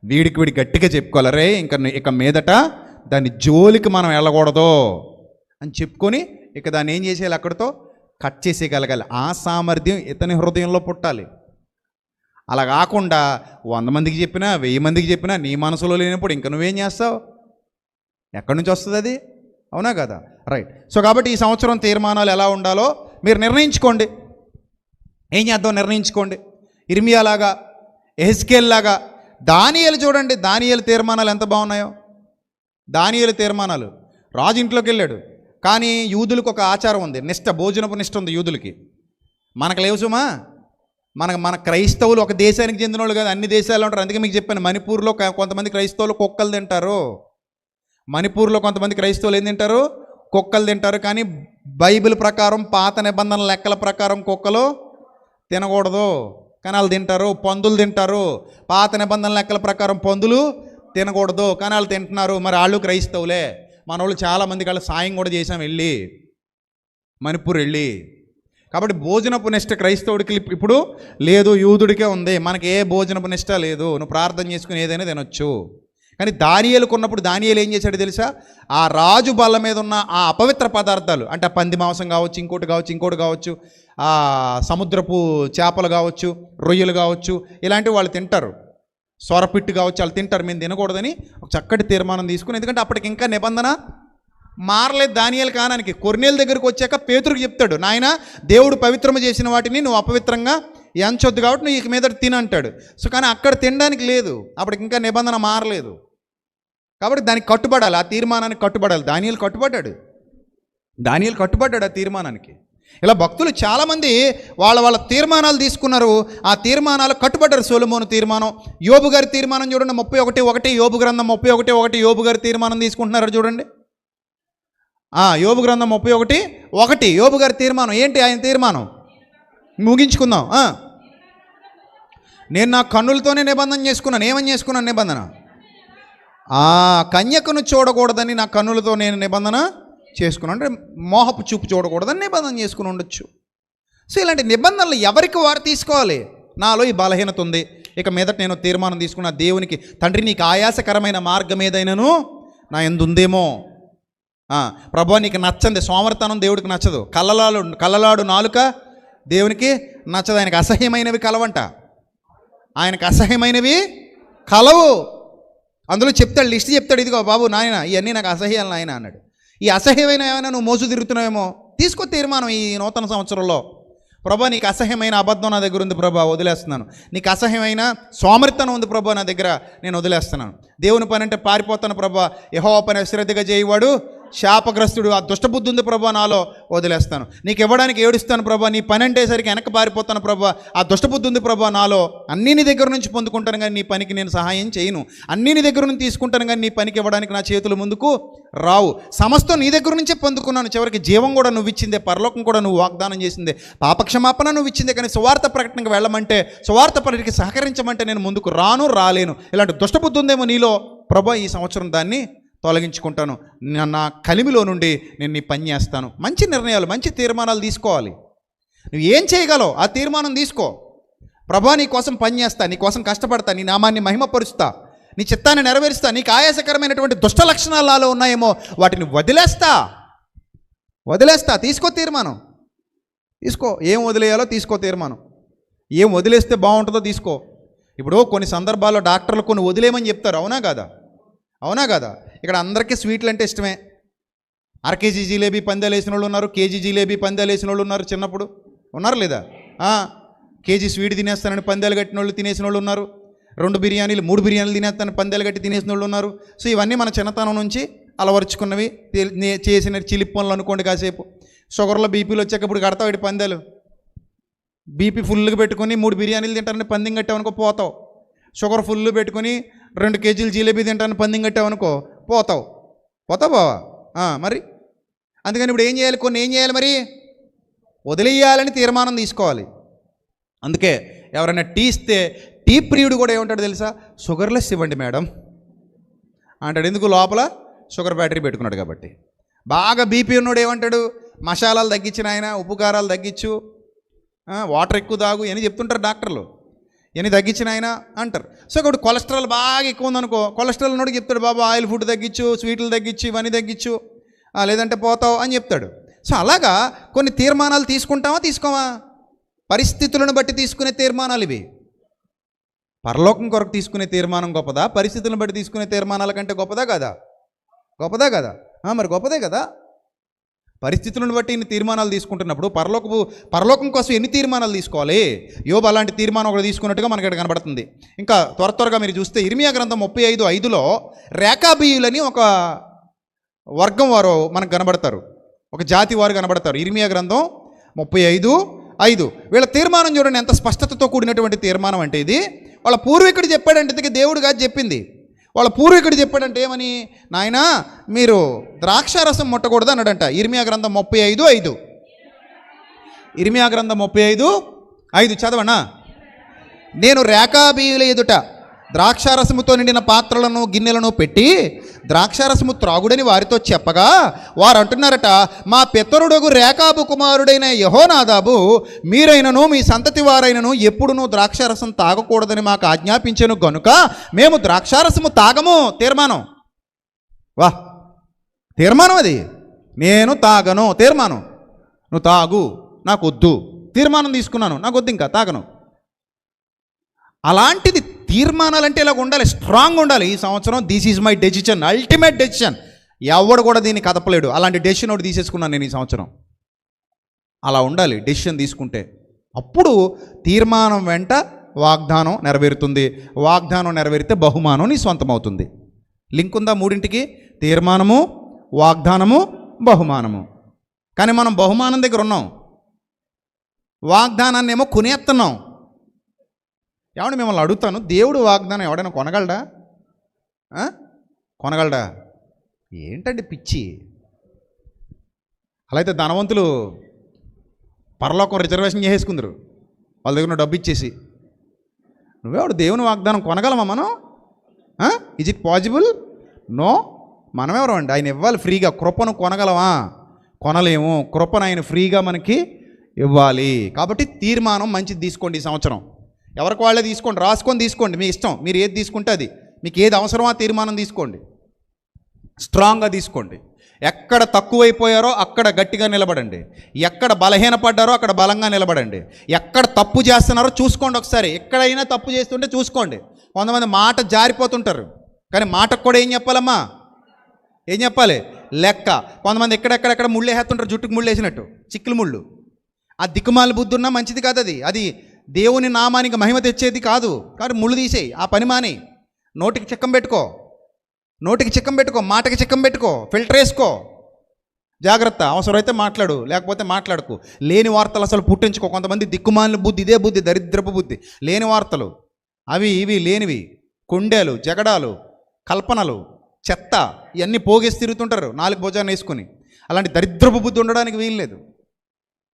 వీడికి గట్టిగా చెప్పుకోవాలి, రే ఇక మీదట దాని జోలికి మనం వెళ్ళకూడదు అని చెప్పుకొని ఇక దాన్ని ఏం చేసేయాలి, అక్కడితో కట్ చేసేయగలగాలి. ఆ సామర్థ్యం ఇతని హృదయంలో పుట్టాలి. అలా కాకుండా 100 మందికి చెప్పినా 1000 మందికి చెప్పినా నీ మనసులో లేనప్పుడు ఇంకా నువ్వేం చేస్తావు? ఎక్కడి నుంచి వస్తుంది అది? అవునా కదా? రైట్. సో కాబట్టి ఈ సంవత్సరం తీర్మానాలు ఎలా ఉండాలో మీరు నిర్ణయించుకోండి. ఏం చేద్దాం నిర్ణయించుకోండి. ఇర్మియాలాగా, ఎహెజ్కేల్ లాగా, దానియేలు చూడండి, దానియేలు తీర్మానాలు ఎంత బాగున్నాయో. దానియేలు తీర్మానాలు, రాజు ఇంట్లోకి వెళ్ళాడు. కానీ యూదులకు ఒక ఆచారం ఉంది, నిష్ట, భోజనపు నిష్ట ఉంది యూదులకి. మనకు లేవు సుమా. మన క్రైస్తవులు ఒక దేశానికి చెందిన వాళ్ళు కాదు, అన్ని దేశాల్లో ఉంటారు. అందుకే మీకు చెప్పాను, మణిపూర్లో కొంతమంది క్రైస్తవులు కుక్కలు తింటారు. మణిపూర్లో కొంతమంది క్రైస్తవులు ఏం తింటారు? కుక్కలు తింటారు. కానీ బైబిల్ ప్రకారం, పాత నిబంధనల లెక్కల ప్రకారం కుక్కలు తినకూడదు, కానీ వాళ్ళు తింటారు. పందులు తింటారు, పాత నిబంధనల లెక్కల ప్రకారం పందులు తినకూడదు, కానీ వాళ్ళు తింటున్నారు. మరి వాళ్ళు క్రైస్తవులే. మన వాళ్ళు చాలామందికి వాళ్ళు సాయం కూడా చేసాం వెళ్ళి, మణిపూర్ వెళ్ళి. కాబట్టి భోజనపు నిష్ట క్రైస్తవుడికి ఇప్పుడు లేదు, యూదుడికే ఉంది. మనకి ఏ భోజనపు నిష్ట లేదు. నువ్వు ప్రార్థన చేసుకుని ఏదైనా తినొచ్చు. కానీ దానియేలుకు ఉన్నప్పుడు దానియేలు ఏం చేశాడు తెలుసా? ఆ రాజు బల్ల మీద ఉన్న ఆ అపవిత్ర పదార్థాలు, అంటే ఆ పంది మాంసం కావచ్చు, ఇంకోటి కావచ్చు, ఆ సముద్రపు చేపలు కావచ్చు, రొయ్యలు కావచ్చు, ఇలాంటివి వాళ్ళు తింటారు. సొరపిట్టు కావచ్చు, వాళ్ళు తింటారు. మేము తినకూడదని ఒక చక్కటి తీర్మానం తీసుకుని, ఎందుకంటే అప్పటికి ఇంకా నిబంధన మారలేదు దానియేలు కానానికి. కొర్నేలు దగ్గరికి వచ్చాక పేతురుకి చెప్తాడు, నాయన దేవుడు పవిత్రము చేసిన వాటిని నువ్వు అపవిత్రంగా ఎంచొద్దు కాబట్టి నువ్వు ఇక మీద తినంటాడు. సో కానీ అక్కడ తినడానికి లేదు, అప్పటికి ఇంకా నిబంధన మారలేదు. కాబట్టి దానికి కట్టుబడాలి, ఆ తీర్మానానికి కట్టుబడాలి. దానియేలు కట్టుబడ్డాడు ఆ తీర్మానానికి. ఇలా భక్తులు చాలామంది వాళ్ళ తీర్మానాలు తీసుకున్నారు, ఆ తీర్మానాలు కట్టుబడ్డారు. సొలొమోను తీర్మానం, యోబు గారి తీర్మానం చూడండి, 31:1, యోబు గ్రంథం 31:1, యోబు గారి తీర్మానం తీసుకుంటున్నారు చూడండి. యోబు గ్రంథం 31:1, యోబు గారి తీర్మానం ఏంటి? ఆయన తీర్మానం ముగించుకుందాం. నేను నా కన్నులతోనే నిబంధన చేసుకున్నాను. ఏమని చేసుకున్నాను నిబంధన? కన్యకను చూడకూడదని నా కన్నులతో నేను నిబంధన చేసుకున్నాను. అంటే మోహపు చూపు చూడకూడదని నిబంధన చేసుకుని ఉండొచ్చు. సో ఇలాంటి నిబంధనలు ఎవరికి వారు తీసుకోవాలి. నాలో ఈ బలహీనత ఉంది, ఇక మీదట నేను తీర్మానం తీసుకున్న దేవునికి, తండ్రి నీకు ఆయాసకరమైన మార్గం ఏదైనాను నా యందు ఉందేమో, ప్రభువా నీకు నచ్చంది. సోమరితనం దేవుడికి నచ్చదు. కళ్ళలాడు నాలుక దేవునికి నచ్చదు. ఆయనకు అసహ్యమైనవి కలవంట, ఆయనకు అసహ్యమైనవి కలవు. అందులో చెప్తాడు, లిస్ట్ చెప్తాడు, ఇదిగో బాబు నాయన ఇవన్నీ నాకు అసహ్యాలు నాయన అన్నాడు. ఈ అసహ్యమైన ఏమైనా నువ్వు మోసు తిరుగుతున్నావేమో, తీసుకో తీర్మానం ఈ నూతన సంవత్సరంలో. ప్రభా నీకు అసహ్యమైన అబద్ధం నా దగ్గర ఉంది ప్రభా, వదిలేస్తున్నాను. నీకు అసహ్యమైన సోమరితనం ఉంది ప్రభా నా దగ్గర, నేను వదిలేస్తున్నాను. దేవుని పని అంటే పారిపోతాను ప్రభా, యెహోవా పని అశ్రద్ధగా చేయవాడు శాపగ్రస్తుడు. ఆ దుష్టబుద్ధి ఉంది ప్రభా నాలో, వదిలేస్తాను. నీకు ఇవ్వడానికి ఏడుస్తాను ప్రభా, నీ పని అంటేసరికి వెనక్కి పారిపోతాను ప్రభా, ఆ దుష్టబుద్ధి ఉంది ప్రభా నాలో. అన్నీ నీ దగ్గర నుంచి పొందుకుంటాను కానీ నీ పనికి నేను సహాయం చేయను. అన్నీ నీ దగ్గర నుంచి తీసుకుంటాను కానీ నీ పనికి ఇవ్వడానికి నా చేతులు ముందుకు రావు. సమస్తం నీ దగ్గర నుంచే పొందుకున్నాను. చివరికి జీవం కూడా నువ్వు ఇచ్చిందే, పరలోకం కూడా నువ్వు వాగ్దానం చేసిందే, పాపక్షమాపణ నువ్వు ఇచ్చిందే. కానీ సువార్త ప్రకటనకు వెళ్ళమంటే, సువార్త పరిధికి సహకరించమంటే నేను ముందుకు రాలేను. ఇలాంటి దుష్టబుద్ధి ఉందేమో నీలో ప్రభా, ఈ సంవత్సరం దాన్ని తొలగించుకుంటాను. నా కలిమిలో నుండి నేను నీ పని చేస్తాను. మంచి నిర్ణయాలు, మంచి తీర్మానాలు తీసుకోవాలి. నువ్వు ఏం చేయగలవు ఆ తీర్మానం తీసుకో. ప్రభా నీ కోసం పని చేస్తా, నీ కోసం కష్టపడతా, నీ నామాన్ని మహిమపరుస్తా, నీ చిత్తాన్ని నెరవేరుస్తా. నీకు ఆయాసకరమైనటువంటి దుష్ట లక్షణాలు నాలో ఉన్నాయేమో వాటిని వదిలేస్తా. తీసుకో తీర్మానం, తీసుకో. ఏం వదిలేయాలో తీసుకో తీర్మానం. ఏం వదిలేస్తే బాగుంటుందో తీసుకో. ఇప్పుడు కొన్ని సందర్భాల్లో డాక్టర్లు కొన్ని వదిలేయమని చెప్తారు, అవునా కదా? ఇక్కడ అందరికీ స్వీట్లు అంటే ఇష్టమే. అర కేజీ జిలేబీ పందాలు వేసిన వాళ్ళు ఉన్నారు, కేజీ జిలేబీ పందాలు వేసిన వాళ్ళు ఉన్నారు. చిన్నప్పుడు ఉన్నారు లేదా? కేజీ స్వీట్ తినేస్తానని పందాలు కట్టిన వాళ్ళు తినేసిన వాళ్ళు ఉన్నారు. 2 బిర్యానీలు 3 బిర్యానీలు తినేస్తానని పందాలు కట్టి తినేసిన వాళ్ళు ఉన్నారు. సో ఇవన్నీ మన చిన్నతనం నుంచి అలవరుచుకున్నవి, చేసిన చిలిప్ పనులు అనుకోండి. కాసేపు షుగర్లో బీపీలు వచ్చాక ఇప్పుడు కడతావు ఇటు పందాలు. బీపీ ఫుల్గా పెట్టుకొని 3 బిర్యానీలు తింటారని పందెం కట్టావనుకో పోతావు. షుగర్ ఫుల్ పెట్టుకొని 2 కేజీలు జిలేబీ తింటారని పందెం కట్టావనుకో పోతావు. పోతావా మరి అందుకని ఇప్పుడు ఏం చేయాలి, కొన్ని ఏం చేయాలి మరి, వదిలేయాలని తీర్మానం తీసుకోవాలి. అందుకే ఎవరైనా టీ ఇస్తే టీ ప్రియుడు కూడా ఏమంటాడు తెలుసా, షుగర్లెస్ ఇవ్వండి మేడం అంటాడు. ఎందుకు, లోపల షుగర్ బ్యాటరీ పెట్టుకున్నాడు కాబట్టి. బాగా బీపీ ఉన్నాడు ఏమంటాడు, మసాలాలు తగ్గించిన ఆయన, ఉప్పు కారాలు తగ్గించు, వాటర్ ఎక్కువ తాగు అని చెప్తుంటారు డాక్టర్లు. ఇవన్నీ తగ్గించిన ఆయన అంటారు. సో ఇప్పుడు కొలెస్ట్రాల్ బాగా ఎక్కువ ఉందనుకో, కొలెస్ట్రాల్ ఉన్నోడు చెప్తాడు, బాబా ఆయిల్ ఫుడ్ తగ్గించు, స్వీట్లు తగ్గించు, ఇవన్నీ తగ్గించు, లేదంటే పోతావు అని చెప్తాడు. సో అలాగా కొన్ని తీర్మానాలు తీసుకుంటామా తీసుకోమా, పరిస్థితులను బట్టి తీసుకునే తీర్మానాలు ఇవి. పరలోకం కొరకు తీసుకునే తీర్మానం గొప్పదా, పరిస్థితులను బట్టి తీసుకునే తీర్మానాల కంటే గొప్పదా కదా? గొప్పదా కదా? మరి గొప్పదే కదా. పరిస్థితులను బట్టి ఇన్ని తీర్మానాలు తీసుకుంటున్నప్పుడు పరలోకం కోసం ఎన్ని తీర్మానాలు తీసుకోవాలి? యోబు అలాంటి తీర్మానం ఒకటి తీసుకున్నట్టుగా మనకి ఇక్కడ కనబడుతుంది. ఇంకా త్వరగా మీరు చూస్తే ఇర్మియా గ్రంథం 35:5లో రేకాబీయులని ఒక వర్గం వారు మనకు కనబడతారు, ఒక జాతి వారు కనబడతారు. ఇర్మియా గ్రంథం 35:5 వీళ్ళ తీర్మానం చూడండి, ఎంత స్పష్టతతో కూడినటువంటి తీర్మానం అంటే ఇది. వాళ్ళ పూర్వీకుడు చెప్పాడంటే, ఇంతకీ దేవుడు కాదు చెప్పింది, వాళ్ళ పూర్వీకుడు చెప్పాడంటే ఏమని, నాయనా మీరు ద్రాక్షారసం ముట్టకూడదు అన్నాడంట. ఇర్మియా గ్రంథం 35:5, ఇర్మియా గ్రంథం 35:5 చదవనా. నేను రేకాబీయుల ఎదుట ద్రాక్షారసముతో నిండిన పాత్రలను గిన్నెలను పెట్టి ద్రాక్షారసము త్రాగుడని వారితో చెప్పగా వారు అంటున్నారట, మా పితరుడగు రేకాబు కుమారుడైన యెహోనాదాబు మీరైనను మీ సంతతి వారైనను ఎప్పుడునూ ద్రాక్షారసం తాగకూడదని మాకు ఆజ్ఞాపించెను గనుక మేము ద్రాక్షారసము తాగము. తీర్మానం, తీర్మానం అది. నేను తాగను, తీర్మానం. నువ్వు తాగు, నాకు వద్దు, తీర్మానం తీసుకున్నాను, నాకు వద్దు, ఇంకా తాగను. అలాంటిది తీర్మానాలంటే ఇలాగ ఉండాలి, స్ట్రాంగ్ ఉండాలి. ఈ సంవత్సరం this is my decision, ultimate decision, ఎవడు కూడా దీన్ని కదపలేడు. అలాంటి డెసిషన్ ఒకటి తీసేసుకున్నాను నేను ఈ సంవత్సరం. అలా ఉండాలి డెసిషన్ తీసుకుంటే. అప్పుడు తీర్మానం వెంట వాగ్దానం నెరవేరుతుంది, వాగ్దానం నెరవేరితే బహుమానం నీ సొంతం అవుతుంది. లింక్ ఉందా మూడింటికి, తీర్మానము, వాగ్దానము, బహుమానము. కానీ మనం బహుమానం దగ్గర ఉన్నాం, వాగ్దానాన్ని ఏమో కొనేస్తున్నాం. ఏమంటే మిమ్మల్ని అడుగుతాను, దేవుడు వాగ్దానం ఎవడైనా కొనగలడా? కొనగలడా? ఏంటండి పిచ్చి. అలా అయితే ధనవంతులు పరలోకం రిజర్వేషన్ చేసేసుకుందరు వాళ్ళ దగ్గర డబ్బు ఇచ్చేసి. నువ్వెవడు దేవుని వాగ్దానం కొనగలమా మనం? Is it possible? నో. మనమెవరు అండి, ఆయన ఇవ్వాలి ఫ్రీగా. కృపను కొనగలమా? కొనలేము. కృపను ఆయన ఫ్రీగా మనకి ఇవ్వాలి. కాబట్టి తీర్మానం మంచిది తీసుకోండి ఈ సంవత్సరం. ఎవరికి వాళ్ళే తీసుకోండి, రాసుకొని తీసుకోండి, మీ ఇష్టం. మీరు ఏది తీసుకుంటే అది, మీకు ఏది అవసరమో ఆ తీర్మానం తీసుకోండి, స్ట్రాంగ్గా తీసుకోండి. ఎక్కడ తక్కువైపోయారో అక్కడ గట్టిగా నిలబడండి, ఎక్కడ బలహీనపడ్డారో అక్కడ బలంగా నిలబడండి, ఎక్కడ తప్పు చేస్తున్నారో చూసుకోండి. ఒకసారి ఎక్కడైనా తప్పు చేస్తుంటే చూసుకోండి. కొంతమంది మాట జారిపోతుంటారు, కానీ మాటకు కూడా ఏం చెప్పాలమ్మా, ఏం చెప్పాలి, లెక్క. కొంతమంది ఎక్కడెక్కడెక్కడ ముళ్ళు వేసేస్తుంటారు, జుట్టుకు ముళ్ళు వేసినట్టు, చిక్కులు ముళ్ళు. ఆ దిక్కుమాల బుద్ధి ఉన్నా మంచిది కాదు, అది దేవుని నామానికి మహిమ తెచ్చేది కాదు. కాబట్టి ముళ్ళు తీసేయి, ఆ పని మాని. నోటికి చిక్కం పెట్టుకో, నోటికి చిక్కం పెట్టుకో, మాటకి చిక్కం పెట్టుకో, ఫిల్టర్ వేసుకో. జాగ్రత్త. అవసరమైతే మాట్లాడు, లేకపోతే మాట్లాడుకో. లేని వార్తలు అసలు పుట్టించుకో. కొంతమంది దిక్కుమాలిన బుద్ధి, ఇదే బుద్ధి, దరిద్రపు బుద్ధి. లేని వార్తలు, అవి ఇవి లేనివి, కొండేలు, జగడాలు, కల్పనలు, చెత్త, ఇవన్నీ పోగేసి తిరుగుతుంటారు 4 భుజాన్ని వేసుకొని. అలాంటి దరిద్రపు బుద్ధి ఉండడానికి వీల్లేదు.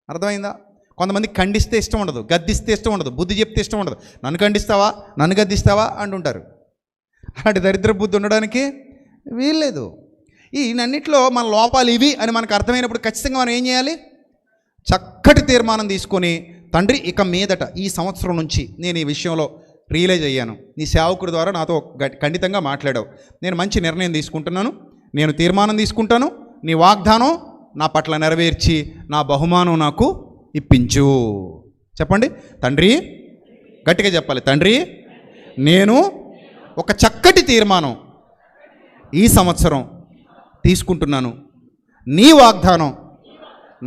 అర్థమైందా? కొంతమంది ఖండిస్తే ఇష్టం ఉండదు, గద్దిస్తే ఇష్టం ఉండదు, బుద్ధి చెప్తే ఇష్టం ఉండదు. నన్ను ఖండిస్తావా, నన్ను గద్దిస్తావా అంటుంటారు. అలాంటి దరిద్ర బుద్ధి ఉండడానికి వీల్లేదు. ఈయనన్నింటిలో మన లోపాలు ఇవి అని మనకు అర్థమైనప్పుడు ఖచ్చితంగా మనం ఏం చేయాలి? చక్కటి తీర్మానం తీసుకొని, తండ్రి ఇక మీదట ఈ సంవత్సరం నుంచి నేను ఈ విషయంలో రియలైజ్ అయ్యాను, నీ సేవకుడి ద్వారా నాతో ఖండితంగా మాట్లాడావు, నేను మంచి నిర్ణయం తీసుకుంటున్నాను, నేను తీర్మానం తీసుకుంటాను, నీ వాగ్దానం నా పట్ల నెరవేర్చి నా బహుమానం నాకు ఇప్పించు. చెప్పండి, తండ్రి. గట్టిగా చెప్పాలి, తండ్రి నేను ఒక చక్కటి తీర్మానం ఈ సంవత్సరం తీసుకుంటున్నాను, నీ వాగ్దానం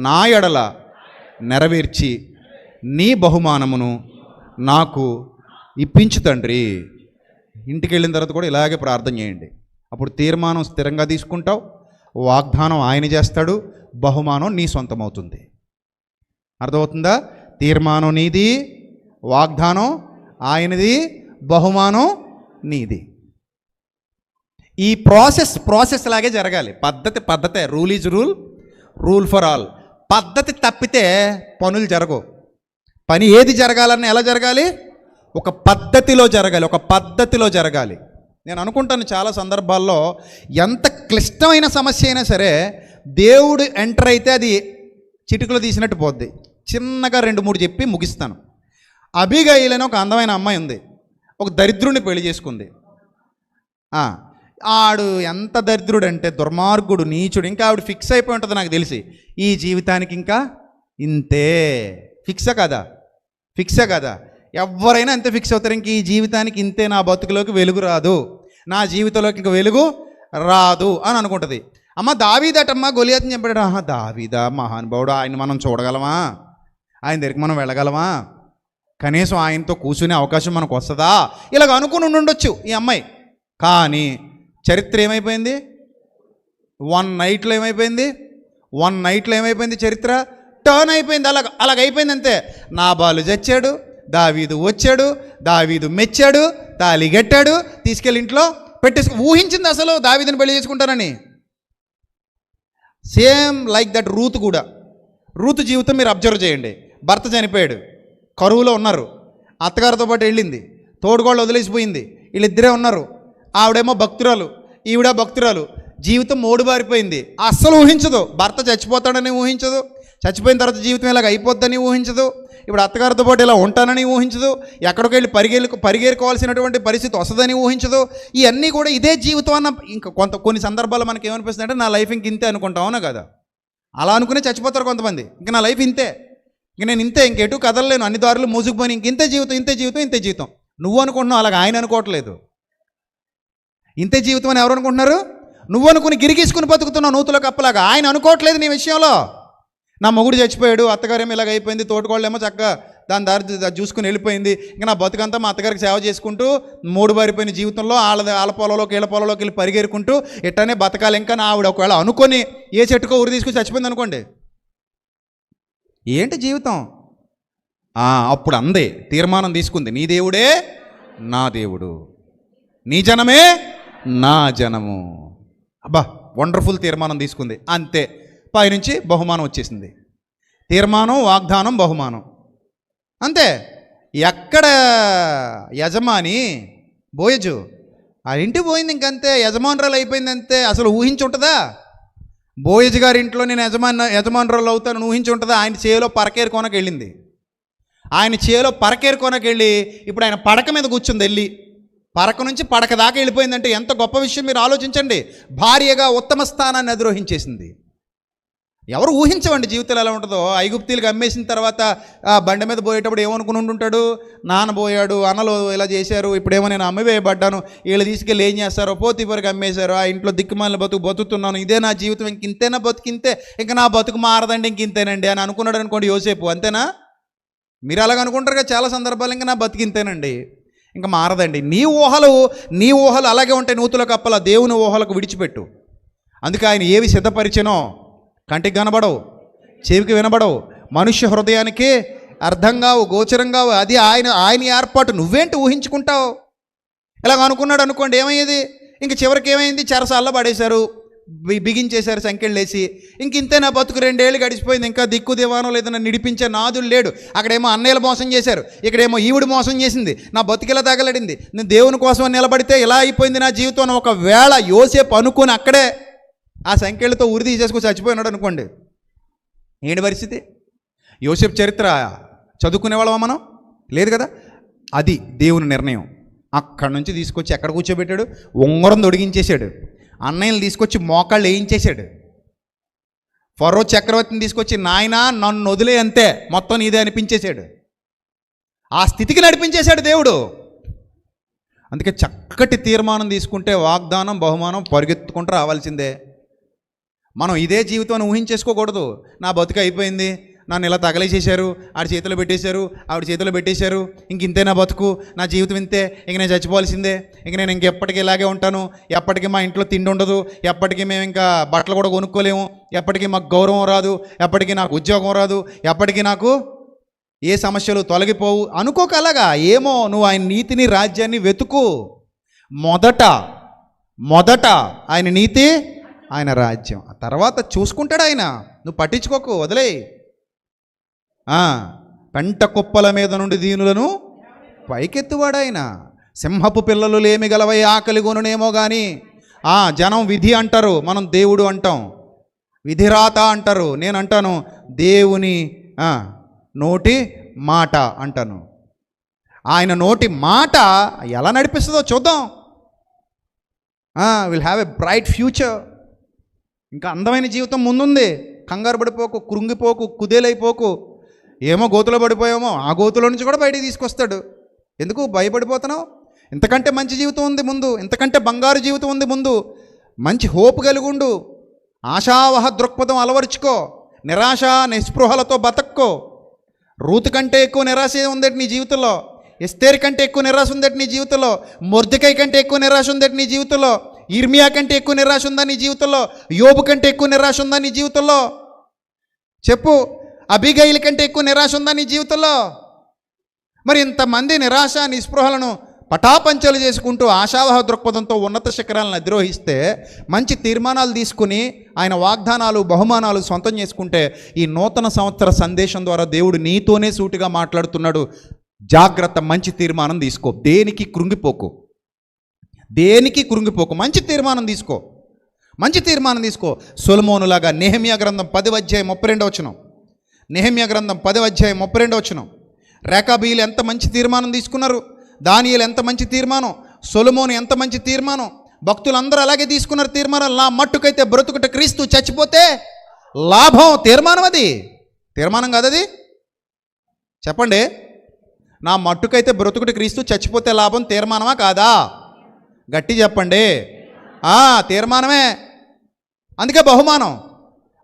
నా ఎడల నెరవేర్చి నీ బహుమానమును నాకు ఇప్పించు తండ్రి. ఇంటికి వెళ్ళిన తర్వాత కూడా ఇలాగే ప్రార్థన చేయండి. అప్పుడు తీర్మానం స్థిరంగా తీసుకుంటావు, వాగ్దానం ఆయన చేస్తాడు, బహుమానం నీ సొంతం అవుతుంది. అర్థమవుతుందా? తీర్మానం నీది, వాగ్దానం ఆయనది, బహుమానం నీది. ఈ ప్రాసెస్ లాగే జరగాలి. పద్ధతే. Rule is rule for all. పద్ధతి తప్పితే పనులు జరగవు. పని ఏది జరగాలన్నా ఎలా జరగాలి? ఒక పద్ధతిలో జరగాలి. నేను అనుకుంటాను చాలా సందర్భాల్లో ఎంత క్లిష్టమైన సమస్య అయినా సరే దేవుడు ఎంటర్ అయితే అది చిటికలో తీసినట్టు పోద్ది. చిన్నగా 2-3 చెప్పి ముగిస్తాను. అబీగయిల్ అని ఒక అందమైన అమ్మాయి ఉంది. ఒక దరిద్రుడిని పెళ్లి చేసుకుంది. ఆడు ఎంత దరిద్రుడు అంటే దుర్మార్గుడు, నీచుడు. ఇంకా ఆవిడ ఫిక్స్ అయిపోయి ఉంటుంది నాకు తెలిసి, ఈ జీవితానికి ఇంకా ఇంతే. ఫిక్సే కదా? ఎవరైనా అంతే ఫిక్స్ అవుతారు. ఇంక ఈ జీవితానికి ఇంతే, నా బతుకులోకి వెలుగు రాదు, నా జీవితంలోకి ఇంక వెలుగు రాదు అని అనుకుంటుంది. అమ్మ దావీదటమ్మ గొలియాతుని చంపాడు. దావీదా మహానుభావుడు, ఆయన మనం చూడగలమా? ఆయన దగ్గరికి మనం వెళ్ళగలమా? కనీసం ఆయనతో కూర్చునే అవకాశం మనకు వస్తుందా? ఇలాగ అనుకుని ఉండొచ్చు ఈ అమ్మాయి. కానీ చరిత్ర ఏమైపోయింది? వన్ నైట్లో ఏమైపోయింది? చరిత్ర టర్న్ అయిపోయింది. అలాగైపోయింది అంతే. నాబాలు చచ్చాడు, దావీదు వచ్చాడు, దావీదు మెచ్చాడు, తాళి కట్టాడు, తీసుకెళ్ళి ఇంట్లో ఊహించింది అసలు దావీదుని పెళ్లి చేసుకుంటానని. సేమ్ లైక్ దట్ రూతు జీవితం మీరు అబ్జర్వ్ చేయండి. భర్త చనిపోయాడు, కరువులో ఉన్నారు, అత్తగారితో పాటు వెళ్ళింది, తోడుగోళ్ళు వదిలేసిపోయింది, వీళ్ళిద్దరే ఉన్నారు. ఆవిడేమో భక్తురాలు, ఈవిడ భక్తురాలు. జీవితం మోడుబారిపోయింది. అస్సలు ఊహించదు. భర్త చచ్చిపోతాడని ఊహించదు, చచ్చిపోయిన తర్వాత జీవితం ఇలాగ అయిపోద్దని ఊహించదు, ఇప్పుడు అత్తగారితో పాటు ఇలా ఉంటానని ఊహించదు, ఎక్కడికి వెళ్ళి పరిగెరుకోవాల్సినటువంటి పరిస్థితి వస్తుందని ఊహించదు. ఇవన్నీ కూడా ఇదే జీవితం అన్న ఇంకా కొన్ని సందర్భాల్లో మనకి ఏమనిపిస్తుంది అంటే నా లైఫ్ ఇంక ఇంతే అనుకుంటాం. అవునా కదా? అలా అనుకునే చచ్చిపోతారు కొంతమంది. ఇంక నా లైఫ్ ఇంతే, ఇంక నేను ఇంతే, ఇంకెటు కదలలేను, అన్ని దారులు మూసుకుపోయి ఇంక ఇంతే జీవితం. నువ్వు అనుకుంటున్నావు, అలాగ ఆయన అనుకోవట్లేదు. ఇంతే జీవితం అని ఎవరు అనుకుంటున్నారు? నువ్వు అనుకుని గిరిగీసుకుని బతుకుతున్నావు నూతులో కప్పలాగా. ఆయన అనుకోవట్లేదు నీ విషయంలో. నా మొగుడు చచ్చిపోయాడు, అత్తగారేమో ఇలాగ అయిపోయింది, తోటకోళ్ళేమో చక్కగా దాని దారి చూసుకుని వెళ్ళిపోయింది, ఇంకా నా బతుకంతా మా అత్తగారికి సేవ చేసుకుంటూ మూడు బారిపోయిన జీవితంలో వాళ్ళ పొలంలోకి వీళ్ళ పొలంలోకి వెళ్ళి పరిగెరుకుంటూ ఇట్టనే బతకాలి. ఇంకా నా ఆవిడ ఒకవేళ అనుకొని ఏ చెట్టుకో ఊరి తీసుకుని చచ్చిపోయింది అనుకోండి, ఏంటి జీవితం? అప్పుడు అందే తీర్మానం తీసుకుంది, నీ దేవుడే నా దేవుడు, నీ జనమే నా జనము. అబ్బా వండర్ఫుల్ తీర్మానం తీసుకుంది. అంతే, పైనుంచి బహుమానం వచ్చేసింది. తీర్మానం, వాగ్దానం, బహుమానం, అంతే. ఎక్కడ యజమాని బోయజు ఆ ఇంటికి పోయింది, ఇంకంతే. యజమానురాలు అయిపోయింది, అంతే. అసలు ఊహించి ఉంటుందా? బోయజు గారి ఇంట్లో నేను యజమానురాలు అవుతాను ఊహించి ఉంటుందా? ఆయన చేలో పరకేరు కొనకు వెళ్ళింది. ఆయన చేలో పరకేరు కొనకు వెళ్ళి ఇప్పుడు ఆయన పడక మీద కూర్చుంది. వెళ్ళి పరక నుంచి పడక దాకా వెళ్ళిపోయిందంటే ఎంత గొప్ప విషయం మీరు ఆలోచించండి. భార్యగా ఉత్తమ స్థానాన్ని అధిరోహించేసింది. ఎవరు ఊహించవండి జీవితంలో ఎలా ఉంటుందో. ఐగుప్తీలకు అమ్మేసిన తర్వాత బండి మీద పోయేటప్పుడు ఏమనుకుని ఉంటుంటాడు, నానబోయాడు, అన్నలు ఇలా చేశారు, ఇప్పుడేమో నేను అమ్మివేయబడ్డాను, వీళ్ళు తీసుకెళ్ళి ఏం చేస్తారో, పోతీపరికి అమ్మేశారు, ఆ ఇంట్లో దిక్కుమాలిన బతుకుతున్నాను, ఇదే నా జీవితం, ఇంతేనా బతుకింతే, ఇంకా నా బతుకు మారదండి, ఇంకింతేనండి అని అనుకున్నాడు అనుకోండి యోసేపు. అంతేనా? మీరు అలాగ అనుకుంటారు కదా చాలా సందర్భాలు, ఇంకా నా బతికింతేనండి, ఇంకా మారదండి. నీ ఊహలు అలాగే ఉంటాయి. నూతుల కప్పల దేవుని ఊహలకు విడిచిపెట్టు. అందుకే ఆయన ఏవి సిద్ధపరిచినో కంటికి కనబడవు, చెవికి వినబడవు, మనుష్య హృదయానికి అర్థం కావు, గోచరం కావు. అది ఆయన ఏర్పాటు. నువ్వేంటి ఊహించుకుంటావు? ఇలాగ అనుకున్నాడు అనుకోండి, ఏమయ్యేది? ఇంక చివరికి ఏమైంది? చెరసాల్లో పడేశారు, బిగించేశారు సంకెళ్ళేసి. ఇంక ఇంతే నా బతుకు, 2 ఏళ్ళు గడిచిపోయింది, ఇంకా దిక్కు దివానం లేదన్నా నిడిపించే నాదులు లేడు. అక్కడేమో అన్నయ్యలు మోసం చేశారు, ఇక్కడేమో ఈవిడ మోసం చేసింది, నా బతుకిలా తగలడింది, నేను దేవుని కోసం నిలబడితే ఇలా అయిపోయింది నా జీవితం అని ఒకవేళ యోసేపు అనుకుని అక్కడే ఆ సంఖ్యలతో ఉరి తీసేసుకుని చచ్చిపోయినాడు అనుకోండి, ఏంటి పరిస్థితి? యోసేపు చరిత్ర చదువుకునేవాళ్ళమా మనం? లేదు కదా. అది దేవుని నిర్ణయం. అక్కడి నుంచి తీసుకొచ్చి ఎక్కడ కూర్చోబెట్టాడు? ఉంగరం తొడిగించేశాడు. అన్నయ్యలు తీసుకొచ్చి మోకాళ్ళు వేయించేశాడు. ఫరో చక్రవర్తిని తీసుకొచ్చి నాయనా నన్ను వదిలే, అంతే, మొత్తం నీదే అనిపించేశాడు. ఆ స్థితికి నడిపించేశాడు దేవుడు. అందుకే చక్కటి తీర్మానం తీసుకుంటే వాగ్దానం, బహుమానం పరిగెత్తుకుంటూ రావాల్సిందే. మనం ఇదే జీవితాన్ని ఊహించేసుకోకూడదు. నా బతుకు అయిపోయింది, నన్ను ఇలా తగలేసేశారు, ఆడి చేతిలో పెట్టేశారు, ఆవిడ చేతిలో పెట్టేశారు, ఇంక ఇంతే నా బతుకు, నా జీవితం ఇంతే, ఇంక నేను చచ్చిపోవాల్సిందే, ఇంక నేను ఇంకెప్పటికీ ఇలాగే ఉంటాను, ఎప్పటికీ మా ఇంట్లో తిండి ఉండదు, ఎప్పటికీ మేము ఇంకా బట్టలు కూడా కొనుక్కోలేము, ఎప్పటికీ మాకు గౌరవం రాదు, ఎప్పటికీ నాకు ఉద్యోగం రాదు, ఎప్పటికీ నాకు ఏ సమస్యలు తొలగిపోవు అనుకోక అలాగా. ఏమో, నువ్వు ఆయన నీతిని, రాజ్యాన్ని వెతుకు. మొదట ఆయన నీతి, ఆయన రాజ్యం. ఆ తర్వాత చూసుకుంటాడు ఆయన. నువ్వు పట్టించుకోకు, వదిలే. పెంట కుప్పల మీద నుండి దీనులను పైకెత్తువాడు ఆయన. సింహపు పిల్లలు లేమి గలవై ఆకలి కొనునేమో కానీ జనం విధి అంటారు, మనం దేవుడు అంటాం. విధిరాత అంటారు, నేను అంటాను దేవుని నోటి మాట అంటాను. ఆయన నోటి మాట ఎలా నడిపిస్తుందో చూద్దాం. Will have a bright future. ఇంకా అందమైన జీవితం ముందుంది. కంగారు పడిపోకు, కృంగిపోకు, కుదేలైపోకు. ఏమో గోతులో పడిపోయామో, ఆ గోతులో నుంచి కూడా బయటికి తీసుకొస్తాడు. ఎందుకు భయపడిపోతున్నావు? ఇంతకంటే మంచి జీవితం ఉంది ముందు, ఇంతకంటే బంగారు జీవితం ఉంది ముందు. మంచి హోప్ కలిగుండు, ఆశావహ దృక్పథం అలవరుచుకో, నిరాశ నిస్పృహలతో బతక్కో. రూతు కంటే ఎక్కువ నిరాశ ఉందట నీ జీవితంలో, ఎస్తేరు కంటే ఎక్కువ నిరాశ ఉందట నీ జీవితంలో, మొర్దెకై కంటే ఎక్కువ నిరాశ ఉందట నీ జీవితంలో, ఇర్మియా కంటే ఎక్కువ నిరాశ ఉందా నీ జీవితంలో, యోబు కంటే ఎక్కువ నిరాశ ఉందా నీ జీవితంలో? చెప్పు. అబిగయిల్ కంటే ఎక్కువ నిరాశ ఉందా నీ జీవితంలో? మరి ఇంతమంది నిరాశ నిస్పృహలను పటాపంచలు చేసుకుంటూ ఆశావహ దృక్పథంతో ఉన్నత శిఖరాలను అధిరోహిస్తే, మంచి తీర్మానాలు తీసుకుని ఆయన వాగ్దానాలు బహుమానాలు సొంతం చేసుకుంటే, ఈ నూతన సంవత్సర సందేశం ద్వారా దేవుడు నీతోనే సూటిగా మాట్లాడుతున్నాడు. జాగ్రత్త, మంచి తీర్మానం తీసుకో. దేనికి కృంగిపోకు, దేనికి కృంగిపోకు. మంచి తీర్మానం తీసుకో, మంచి తీర్మానం తీసుకో. సొలొమోనులాగా. నెహెమ్యా గ్రంథం 10:32 నెహెమ్యా గ్రంథం 10:32 రేకాబీలు ఎంత మంచి తీర్మానం తీసుకున్నారు, దానియేలు ఎంత మంచి తీర్మానం, సొలొమోను ఎంత మంచి తీర్మానం, భక్తులందరూ అలాగే తీసుకున్నారు తీర్మానం. నా మట్టుకైతే బ్రతుకుట క్రీస్తు, చచ్చిపోతే లాభం. తీర్మానం అది, తీర్మానం కాదు అది. చెప్పండి, నా మట్టుకైతే బ్రతుకుట క్రీస్తు, చచ్చిపోతే లాభం తీర్మానమా కాదా? గట్టి చెప్పండి. తీర్మానమే. అందుకే బహుమానం.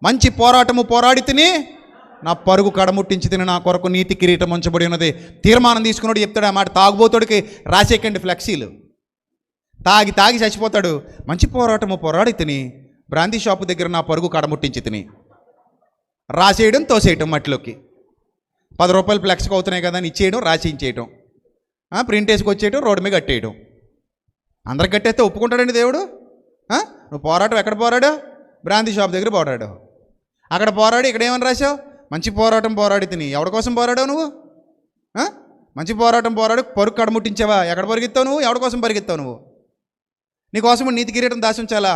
మంచి పోరాటము పోరాడి తిని నా పరుగు కడముట్టించి తిని నా కొరకు నీతి కిరీటం ఉంచబడి ఉన్నది. తీర్మానం తీసుకున్నాడు చెప్తాడు ఆ మాట. తాగుబోతుడికి రాసేకండి ఫ్లెక్సీలు. తాగి తాగి చచ్చిపోతాడు. మంచి పోరాటము పోరాడి తిని బ్రాందీ షాపు దగ్గర నా పరుగు కడముట్టించి తిని రాసేయడం, తోసేయటం మట్టిలోకి. 10 రూపాయలు ఫ్లెక్స్కి అవుతున్నాయి కదా అని ఇచ్చేయడం, రాసియించేయటం, ప్రింట్ వేసుకొచ్చేయటం, రోడ్డు మీద కట్టేయడం. అందరికి కట్టేస్తే ఒప్పుకుంటాడండి దేవుడు? నువ్వు పోరాటం ఎక్కడ పోరాడు? బ్రాందీ షాప్ దగ్గర పోరాడు. అక్కడ పోరాడి ఇక్కడ ఏమని రాశావు? మంచి పోరాటం పోరాడి తిని. ఎవరి కోసం పోరాడావు నువ్వు? మంచి పోరాటం పోరాడు పరుగు కడముట్టించావా? ఎక్కడ పరిగెత్తావు నువ్వు? ఎవరి కోసం పరిగెత్తావు నువ్వు? నీకోసం నీతి కిరీటం దాచి ఉంచాలా?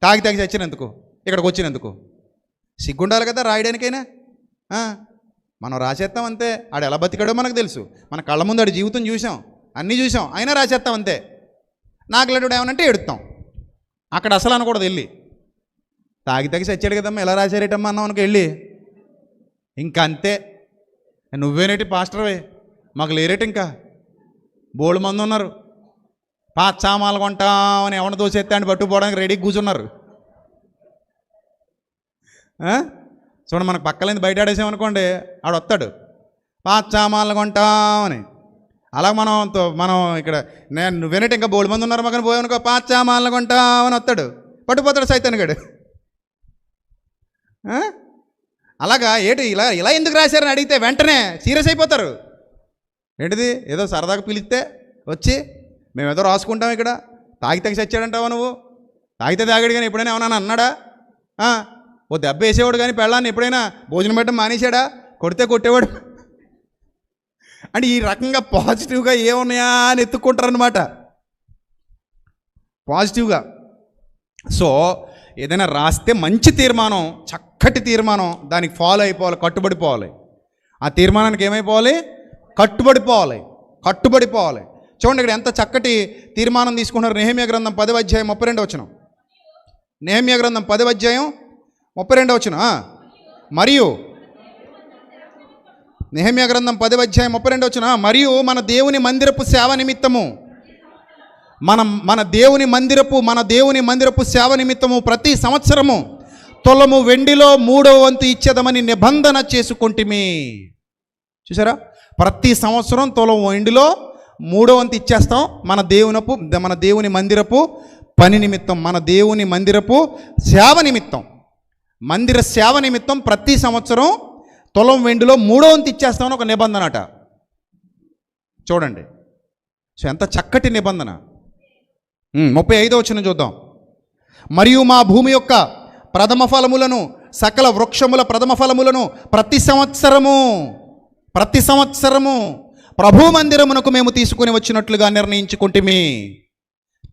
తాగి తాగి చచ్చినందుకు, ఇక్కడికి వచ్చినందుకు సిగ్గుండాలి కదా రాయడానికైనా. మనం రాసేస్తాం అంతే. ఆడు ఎలా బతికాడో మనకు తెలుసు. మన కళ్ళ ముందు ఆడి జీవితం చూసాం, అన్నీ చూసాం, అయినా రాసేస్తాం అంతే. నాకు లేడు ఏమనంటే ఎడుతాం. అక్కడ అసలు అనకూడదు. వెళ్ళి తాగి తాగి చచ్చాడు కదమ్మా, ఎలా రాశారేటమ్మా అన్నాం అనుకో వెళ్ళి. ఇంకా అంతే. నువ్వేనేటి పాస్టర్వే, మాకు లేరేటి ఇంకా బోల్డ్ మంది ఉన్నారు. పాచామాలు కొంటామని ఎవరిని దోసేస్తే అని పట్టుకుపోవడానికి రెడీ కూర్చున్నారు. చూడండి, మనకు పక్కలేంది బయట ఆడేసామనుకోండి, ఆడు వస్తాడు పాచామాలు కొంటామని. అలా మనం ఇక్కడ నువ్వేనేటి ఇంకా బోల్డ్ మంది ఉన్నారు మాకు పోయానుకో, పాచామాలు కొంటామని వస్తాడు, పట్టుకుపోతాడు సైతానిగాడు. అలాగా ఏటి ఇలా ఇలా ఎందుకు రాశారని అడిగితే వెంటనే సీరియస్ అయిపోతారు. ఏంటిది ఏదో సరదాగా పిలిస్తే వచ్చి మేమేదో రాసుకుంటాం ఇక్కడ, తాగి తాగి చచ్చాడంటావా నువ్వు? తాగితే తాగాడు కానీ ఎప్పుడైనా ఏమన్నా అన్నాడా? ఓ దెబ్బ వేసేవాడు కానీ పెళ్ళాన్ని ఎప్పుడైనా భోజనం పెట్టడం మానేశాడా? కొడితే కొట్టేవాడు. అంటే ఈ రకంగా పాజిటివ్గా ఏమున్నాయా అని ఎత్తుక్కుంటారనమాట, పాజిటివ్గా. సో ఏదైనా రాస్తే మంచి తీర్మానం, చక్కటి తీర్మానం, దానికి ఫాలో అయిపోవాలి, కట్టుబడిపోవాలి. ఆ తీర్మానానికి ఏమైపోవాలి? కట్టుబడిపోవాలి, కట్టుబడిపోవాలి. చూడండి ఇక్కడ ఎంత చక్కటి తీర్మానం తీసుకున్నారు. నెహెమ్యా గ్రంథం 10:32 నెహెమ్యా గ్రంథం 10:32 మరియు నెహెమ్యా గ్రంథం 10:32 మరియు మన దేవుని మందిరపు సేవ నిమిత్తము మన దేవుని మందిరపు సేవ నిమిత్తము ప్రతి సంవత్సరము తులము వెండిలో 3వ వంతు ఇచ్చేదమని నిబంధన చేసుకుంటిమి. చూసారా? ప్రతి సంవత్సరం తులం వెండిలో 3వ వంతు ఇచ్చేస్తాం మన దేవుని మందిరపు పని నిమిత్తం, మన దేవుని మందిరపు సేవ నిమిత్తం, మందిర సేవ నిమిత్తం ప్రతి సంవత్సరం తులం వెండిలో 3వ వంతు ఇచ్చేస్తామని ఒక నిబంధన అట. చూడండి, సో ఎంత చక్కటి నిబంధన. 35వ వచనం చూద్దాం. మరియు మా భూమి యొక్క ప్రథమ ఫలములను, సకల వృక్షముల ప్రథమ ఫలములను ప్రతి సంవత్సరము ప్రభు మందిరమునకు మేము తీసుకుని వచ్చినట్లుగా నిర్ణయించుకుంటుమి.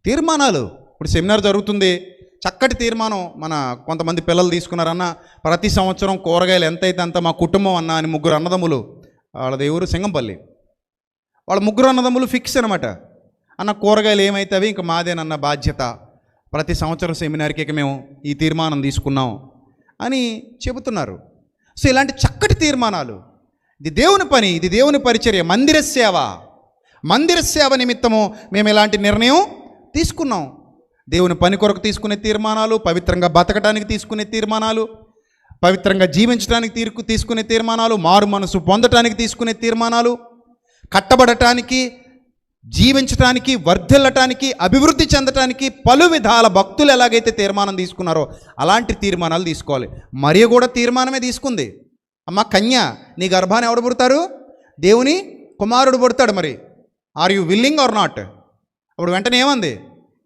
తీర్మానాలు. ఇప్పుడు సెమినార్ జరుగుతుంది, చక్కటి తీర్మానం. మన కొంతమంది పిల్లలు తీసుకున్నారన్న, ప్రతి సంవత్సరం కూరగాయలు ఎంతైతే అంత మా కుటుంబం అన్న అని 3 అన్నదమ్ములు, వాళ్ళది ఊరు సింగంపల్లి, వాళ్ళ 3 అన్నదమ్ములు ఫిక్స్ అనమాట. అన్న కూరగాయలు ఏమైతే అవి ఇంకా మాదేనన్న బాధ్యత, ప్రతి సంవత్సరం సెమినార్కి మేము ఈ తీర్మానం తీసుకున్నాం అని చెబుతున్నారు. సో ఇలాంటి చక్కటి తీర్మానాలు, ఇది దేవుని పని, ఇది దేవుని పరిచర్య. మందిర సేవ నిమిత్తము మేము ఇలాంటి నిర్ణయం తీసుకున్నాం. దేవుని పని కొరకు తీసుకునే తీర్మానాలు, పవిత్రంగా బతకడానికి తీసుకునే తీర్మానాలు, పవిత్రంగా జీవించడానికి తీసుకునే తీర్మానాలు, మారు మనసు పొందటానికి తీసుకునే తీర్మానాలు, కట్టబడటానికి, జీవించటానికి, వర్ధిల్లటానికి, అభివృద్ధి చెందటానికి పలు విధాల భక్తులు ఎలాగైతే తీర్మానం తీసుకున్నారో అలాంటి తీర్మానాలు తీసుకోవాలి. మరియ కూడా తీర్మానమే తీసుకుంది. అమ్మ కన్య, నీ గర్భాన్ని ఎవడు పుడతారు? దేవుని కుమారుడు పుడతాడు. మరి are you willing or not? అప్పుడు వెంటనే ఏమంది?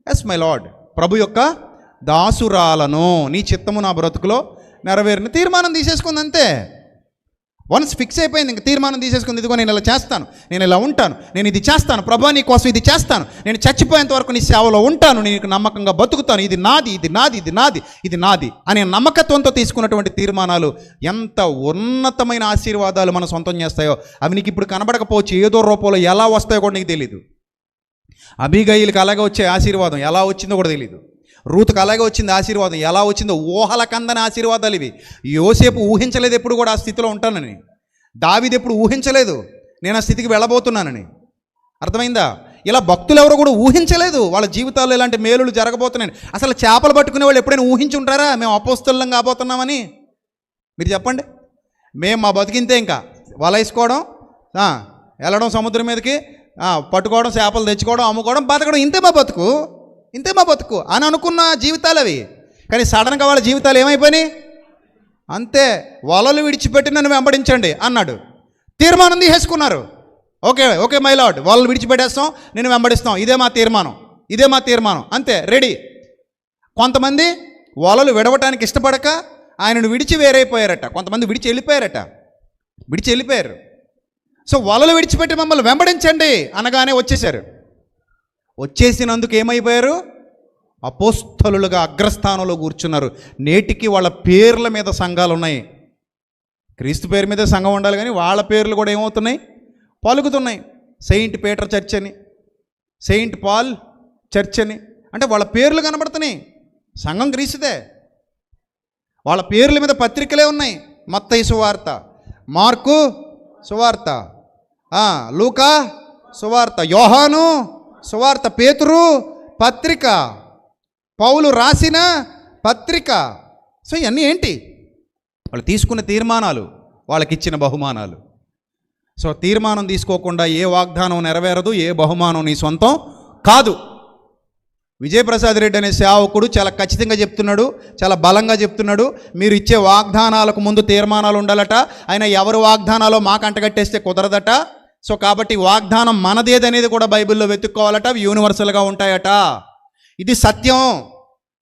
ఎస్ మై లార్డ్, ప్రభు యొక్క దాసురాలను, నీ చిత్తము నా బ్రతుకులో నెరవేరిన తీర్మానం తీసేసుకుంది. అంతే, వన్స్ ఫిక్స్ అయిపోయింది. ఇంక తీర్మానం తీసేసుకుంది. ఇదిగో నేను ఇలా చేస్తాను, నేను ఇలా ఉంటాను, నేను ఇది చేస్తాను, ప్రభు నీ కోసం ఇది చేస్తాను, నేను చచ్చిపోయేంత వరకు నీ సేవలో ఉంటాను, నీకు నమ్మకంగా బతుకుతాను, ఇది నాది, ఇది నాది, ఇది నాది, ఇది నాది అనే నమ్మకత్వంతో తీసుకున్నటువంటి తీర్మానాలు ఎంత ఉన్నతమైన ఆశీర్వాదాలు మనం సొంతం చేస్తాయో అవి నీకు ఇప్పుడు కనబడకపోవచ్చు. ఏదో రూపంలో ఎలా వస్తాయో కూడా నీకు తెలియదు. అబీగయీలకు అలాగే వచ్చే ఆశీర్వాదం ఎలా వచ్చిందో కూడా తెలియదు. రూతుకు అలాగే వచ్చింది ఆశీర్వాదం, ఎలా వచ్చిందో ఊహల కందని ఆశీర్వాదాలు ఇవి. యోసేపు ఊహించలేదు ఎప్పుడు కూడా ఆ స్థితిలో ఉంటానని. దావీదు ఎప్పుడు ఊహించలేదు నేను ఆ స్థితికి వెళ్ళబోతున్నానని. అర్థమైందా? ఇలా భక్తులు ఎవరు కూడా ఊహించలేదు వాళ్ళ జీవితాల్లో ఇలాంటి మేలులు జరగబోతున్నాయని. అసలు చేపలు పట్టుకునే వాళ్ళు ఎప్పుడైనా ఊహించి ఉంటారా మేము అపోస్తలులం కాబోతున్నామని? మీరు చెప్పండి. మేము మా బతికింతే, ఇంకా వల వేసుకోవడం, వెళ్ళడం సముద్రం మీదకి, పట్టుకోవడం, చేపలు తెచ్చుకోవడం, అమ్ముకోవడం, బతకడం, ఇంతే మా బతుకు అని అనుకున్న జీవితాలు అవి. కానీ సడన్గా వాళ్ళ జీవితాలు ఏమైపోయినాయి? అంతే, వలలు విడిచిపెట్టి నన్ను వెంబడించండి అన్నాడు. తీర్మానం తీసేసుకున్నారు. ఓకే మై లార్డ్, వలలు విడిచిపెట్టేస్తాం, నేను వెంబడిస్తాం, ఇదే మా తీర్మానం, అంతే, రెడీ. కొంతమంది వలలు విడవటానికి ఇష్టపడక ఆయనను విడిచి వేరైపోయారట. కొంతమంది విడిచి వెళ్ళిపోయారు. సో వలలు విడిచిపెట్టి మమ్మల్ని వెంబడించండి అనగానే వచ్చేసినందుకు ఏమైపోయారు? అపోస్తలులుగా అగ్రస్థానంలో కూర్చున్నారు. నేటికి వాళ్ళ పేర్ల మీద సంఘాలు ఉన్నాయి. క్రీస్తు పేరు మీద సంఘం ఉండాలి, కానీ వాళ్ళ పేర్లు కూడా ఏమవుతున్నాయి? పలుకుతున్నాయి. సెయింట్ పీటర్ చర్చ్ అని, సెయింట్ పాల్ చర్చ్ అని, అంటే వాళ్ళ పేర్లు కనబడుతున్నాయి. సంఘం క్రీస్తుదే, వాళ్ళ పేర్ల మీద పత్రికలే ఉన్నాయి. మత్తయి సువార్త, మార్కు సువార్త, లూకా సువార్త, యోహాను సువార్త, పేతురు పత్రిక, పౌలు రాసిన పత్రిక. సో ఇవన్నీ ఏంటి? వాళ్ళు తీసుకున్న తీర్మానాలు, వాళ్ళకిచ్చిన బహుమానాలు. సో తీర్మానం తీసుకోకుండా ఏ వాగ్దానం నెరవేరదు, ఏ బహుమానం నీ సొంతం కాదు. విజయప్రసాద్ రెడ్డి అనే సేవకుడు చాలా ఖచ్చితంగా చెప్తున్నాడు, చాలా బలంగా చెప్తున్నాడు, మీరు ఇచ్చే వాగ్దానాలకు ముందు తీర్మానాలు ఉండాలట. ఆయన ఎవరు వాగ్దానాలో మాకు అంటగట్టేస్తే కుదరదట. సో కాబట్టి వాగ్దానం మనదేదనేది కూడా బైబిల్లో వెతుక్కోవాలట. అవి యూనివర్సల్గా ఉంటాయట. ఇది సత్యం,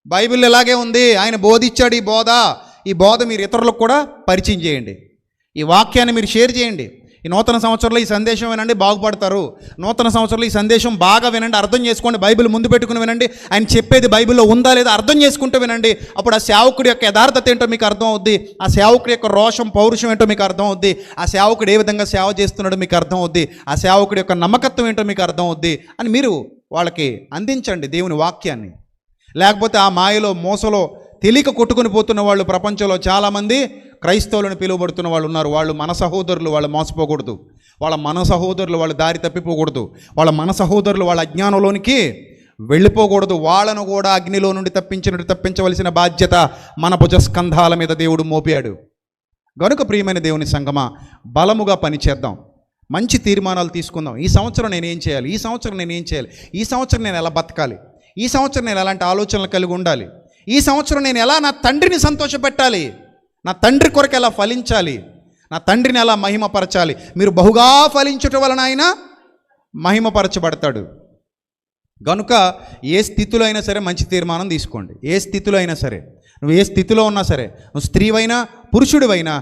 బైబిల్ ఇలాగే ఉంది. ఆయన బోధించాడు ఈ బోధ మీరు ఇతరులకు కూడా పరిచయం చేయండి. ఈ వాక్యాన్ని మీరు షేర్ చేయండి. ఈ నూతన సంవత్సరంలో ఈ సందేశం వినండి, బాగుపడతారు. నూతన సంవత్సరంలో ఈ సందేశం బాగా వినండి, అర్థం చేసుకోండి, బైబిల్ ముందు పెట్టుకుని వినండి. ఆయన చెప్పేది బైబిల్లో ఉందా లేదా అర్థం చేసుకుంటూ వినండి. అప్పుడు ఆ సేవకుడి యొక్క యథార్థత ఏంటో మీకు అర్థం అవుద్ది. ఆ సేవకుడి యొక్క రోషం, పౌరుషం ఏంటో మీకు అర్థం అవుద్ది. ఆ సేవకుడు ఏ విధంగా సేవ చేస్తున్నాడో మీకు అర్థం అవుద్ది. ఆ సేవకుడి యొక్క నమ్మకత్వం ఏంటో మీకు అర్థం అవుద్ది అని మీరు వాళ్ళకి అందించండి దేవుని వాక్యాన్ని. లేకపోతే ఆ మాయలో, మోసలో తెలియక కొట్టుకుని పోతున్న వాళ్ళు ప్రపంచంలో చాలామంది క్రైస్తవులను పిలువబడుతున్న వాళ్ళు ఉన్నారు. వాళ్ళు మన సహోదరులు, వాళ్ళు మోసపోకూడదు. మన సహోదరులు వాళ్ళు దారి తప్పిపోకూడదు. మన సహోదరులు వాళ్ళ అజ్ఞానంలోనికి వెళ్ళిపోకూడదు. వాళ్ళను కూడా అగ్నిలో నుండి తప్పించవలసిన బాధ్యత మన భుజస్కంధాల మీద దేవుడు మోపాడు. గనుక ప్రియమైన దేవుని సంగమా, బలముగా పనిచేద్దాం, మంచి తీర్మానాలు తీసుకుందాం. ఈ సంవత్సరం నేనేం చేయాలి, ఈ సంవత్సరం నేను ఎలా బతకాలి, ఈ సంవత్సరం నేను ఎలాంటి ఆలోచనలు కలిగి ఉండాలి, ఈ సంవత్సరం నేను ఎలా నా తండ్రిని సంతోషపెట్టాలి, నా తండ్రి కొరకు ఎలా ఫలించాలి, నా తండ్రిని ఎలా మహిమపరచాలి. మీరు బహుగా ఫలించుట వలన ఆయన మహిమపరచబడతాడు. గనుక ఏ స్థితిలో అయినా సరే మంచి తీర్మానం తీసుకోండి. ఏ స్థితిలో అయినా సరే, నువ్వు ఏ స్థితిలో ఉన్నా సరే, నువ్వు స్త్రీవైనా పురుషుడివైనా,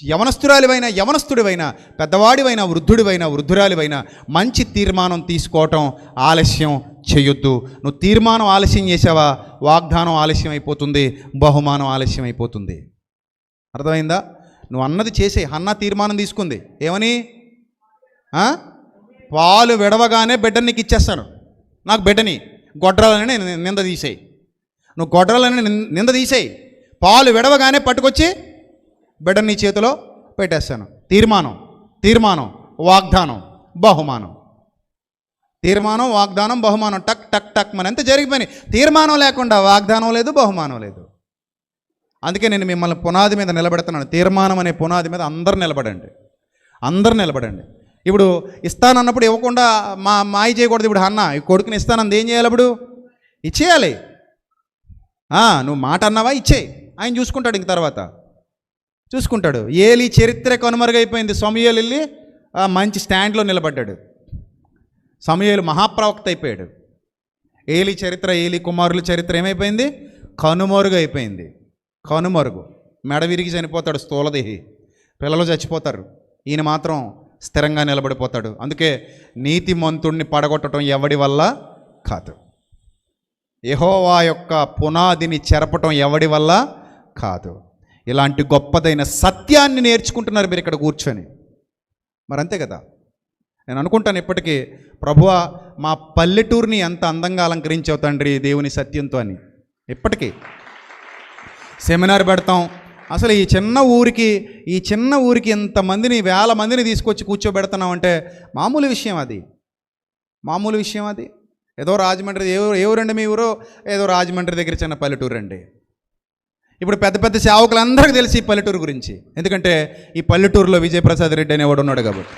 యవనస్తురాలివైనా యవనస్తుడివైనా, పెద్దవాడివైనా వృద్ధుడివైనా వృద్ధురాలివైనా మంచి తీర్మానం తీసుకోవటం ఆలస్యం చేయొద్దు. నువ్వు తీర్మానం ఆలస్యం చేసావా, వాగ్దానం ఆలస్యం అయిపోతుంది, బహుమానం ఆలస్యం అయిపోతుంది. అర్థమైందా? నువ్వు అన్నది చేసే. హన్నా తీర్మానం తీసుకుంది ఏమని? పాలు విడవగానే బిడ్డని నీకు ఇచ్చేస్తాను, నాకు బిడ్డని, గొడ్రాలని నింద తీసేయి. నువ్వు గొడ్రాలని నింద తీసేయి, పాలు విడవగానే పట్టుకొచ్చి బిడ్డని నీ చేతిలో పెట్టేస్తాను. తీర్మానం, తీర్మానం, వాగ్దానం, బహుమానం. తీర్మానం, వాగ్దానం, బహుమానం, టక్ టక్ టక్ మన ఎంత జరిగిపోయినాయి. తీర్మానం లేకుండా వాగ్దానం లేదు, బహుమానం లేదు. అందుకే నేను మిమ్మల్ని పునాది మీద నిలబెడుతున్నాను. తీర్మానం అనే పునాది మీద అందరు నిలబడండి, అందరు నిలబడండి. ఇప్పుడు ఇస్తానన్నప్పుడు ఇవ్వకుండా మాయ చేయకూడదు. ఇప్పుడు అన్న ఈ కొడుకుని ఇస్తానంది ఏం చేయాలి? ఇప్పుడు ఇచ్చేయాలి. నువ్వు మాట అన్నావా, ఇచ్చేయి, ఆయన చూసుకుంటాడు. ఇంక తర్వాత చూసుకుంటాడు. ఏలి చరిత్ర కనుమరుగైపోయింది. సమూయేలు వెళ్ళి మంచి స్టాండ్లో నిలబడ్డాడు. సమూయేలు మహాప్రవక్త అయిపోయాడు. ఏలి చరిత్ర, ఏలి కుమారుల చరిత్ర ఏమైపోయింది? కనుమరుగైపోయింది. కనుమరుగు. మెడ విరిగి చనిపోతాడు స్థూలదేహి, పిల్లలు చచ్చిపోతారు, ఈయన మాత్రం స్థిరంగా నిలబడిపోతాడు. అందుకే నీతిమంతుణ్ణి పడగొట్టడం ఎవడి వల్ల కాదు, యెహోవా యొక్క పునాదిని చెరపటం ఎవడి వల్ల కాదు. ఇలాంటి గొప్పదైన సత్యాన్ని నేర్చుకుంటున్నారు మీరు ఇక్కడ కూర్చొని. మరి అంతే కదా. నేను అనుకుంటాను ఇప్పటికీ, ప్రభువా మా పల్లెటూరిని ఎంత అందంగా అలంకరించావు తండ్రి దేవుని సత్యంతో అని. ఇప్పటికీ సెమినార్ పెడతాం. అసలు ఈ చిన్న ఊరికి ఇంతమందిని, వేల మందిని తీసుకొచ్చి కూర్చోబెడుతున్నాం అంటే మామూలు విషయం అది, మామూలు విషయం అది. ఏదో రాజమండ్రి, ఎవరండి మీ ఊరో? ఏదో రాజమండ్రి దగ్గర చిన్న పల్లెటూరు అండి. ఇప్పుడు పెద్ద పెద్ద సేవకులందరికీ తెలిసి ఈ పల్లెటూరు గురించి, ఎందుకంటే ఈ పల్లెటూరులో విజయప్రసాద్ రెడ్డి అనేవాడు ఉన్నాడు కాబట్టి.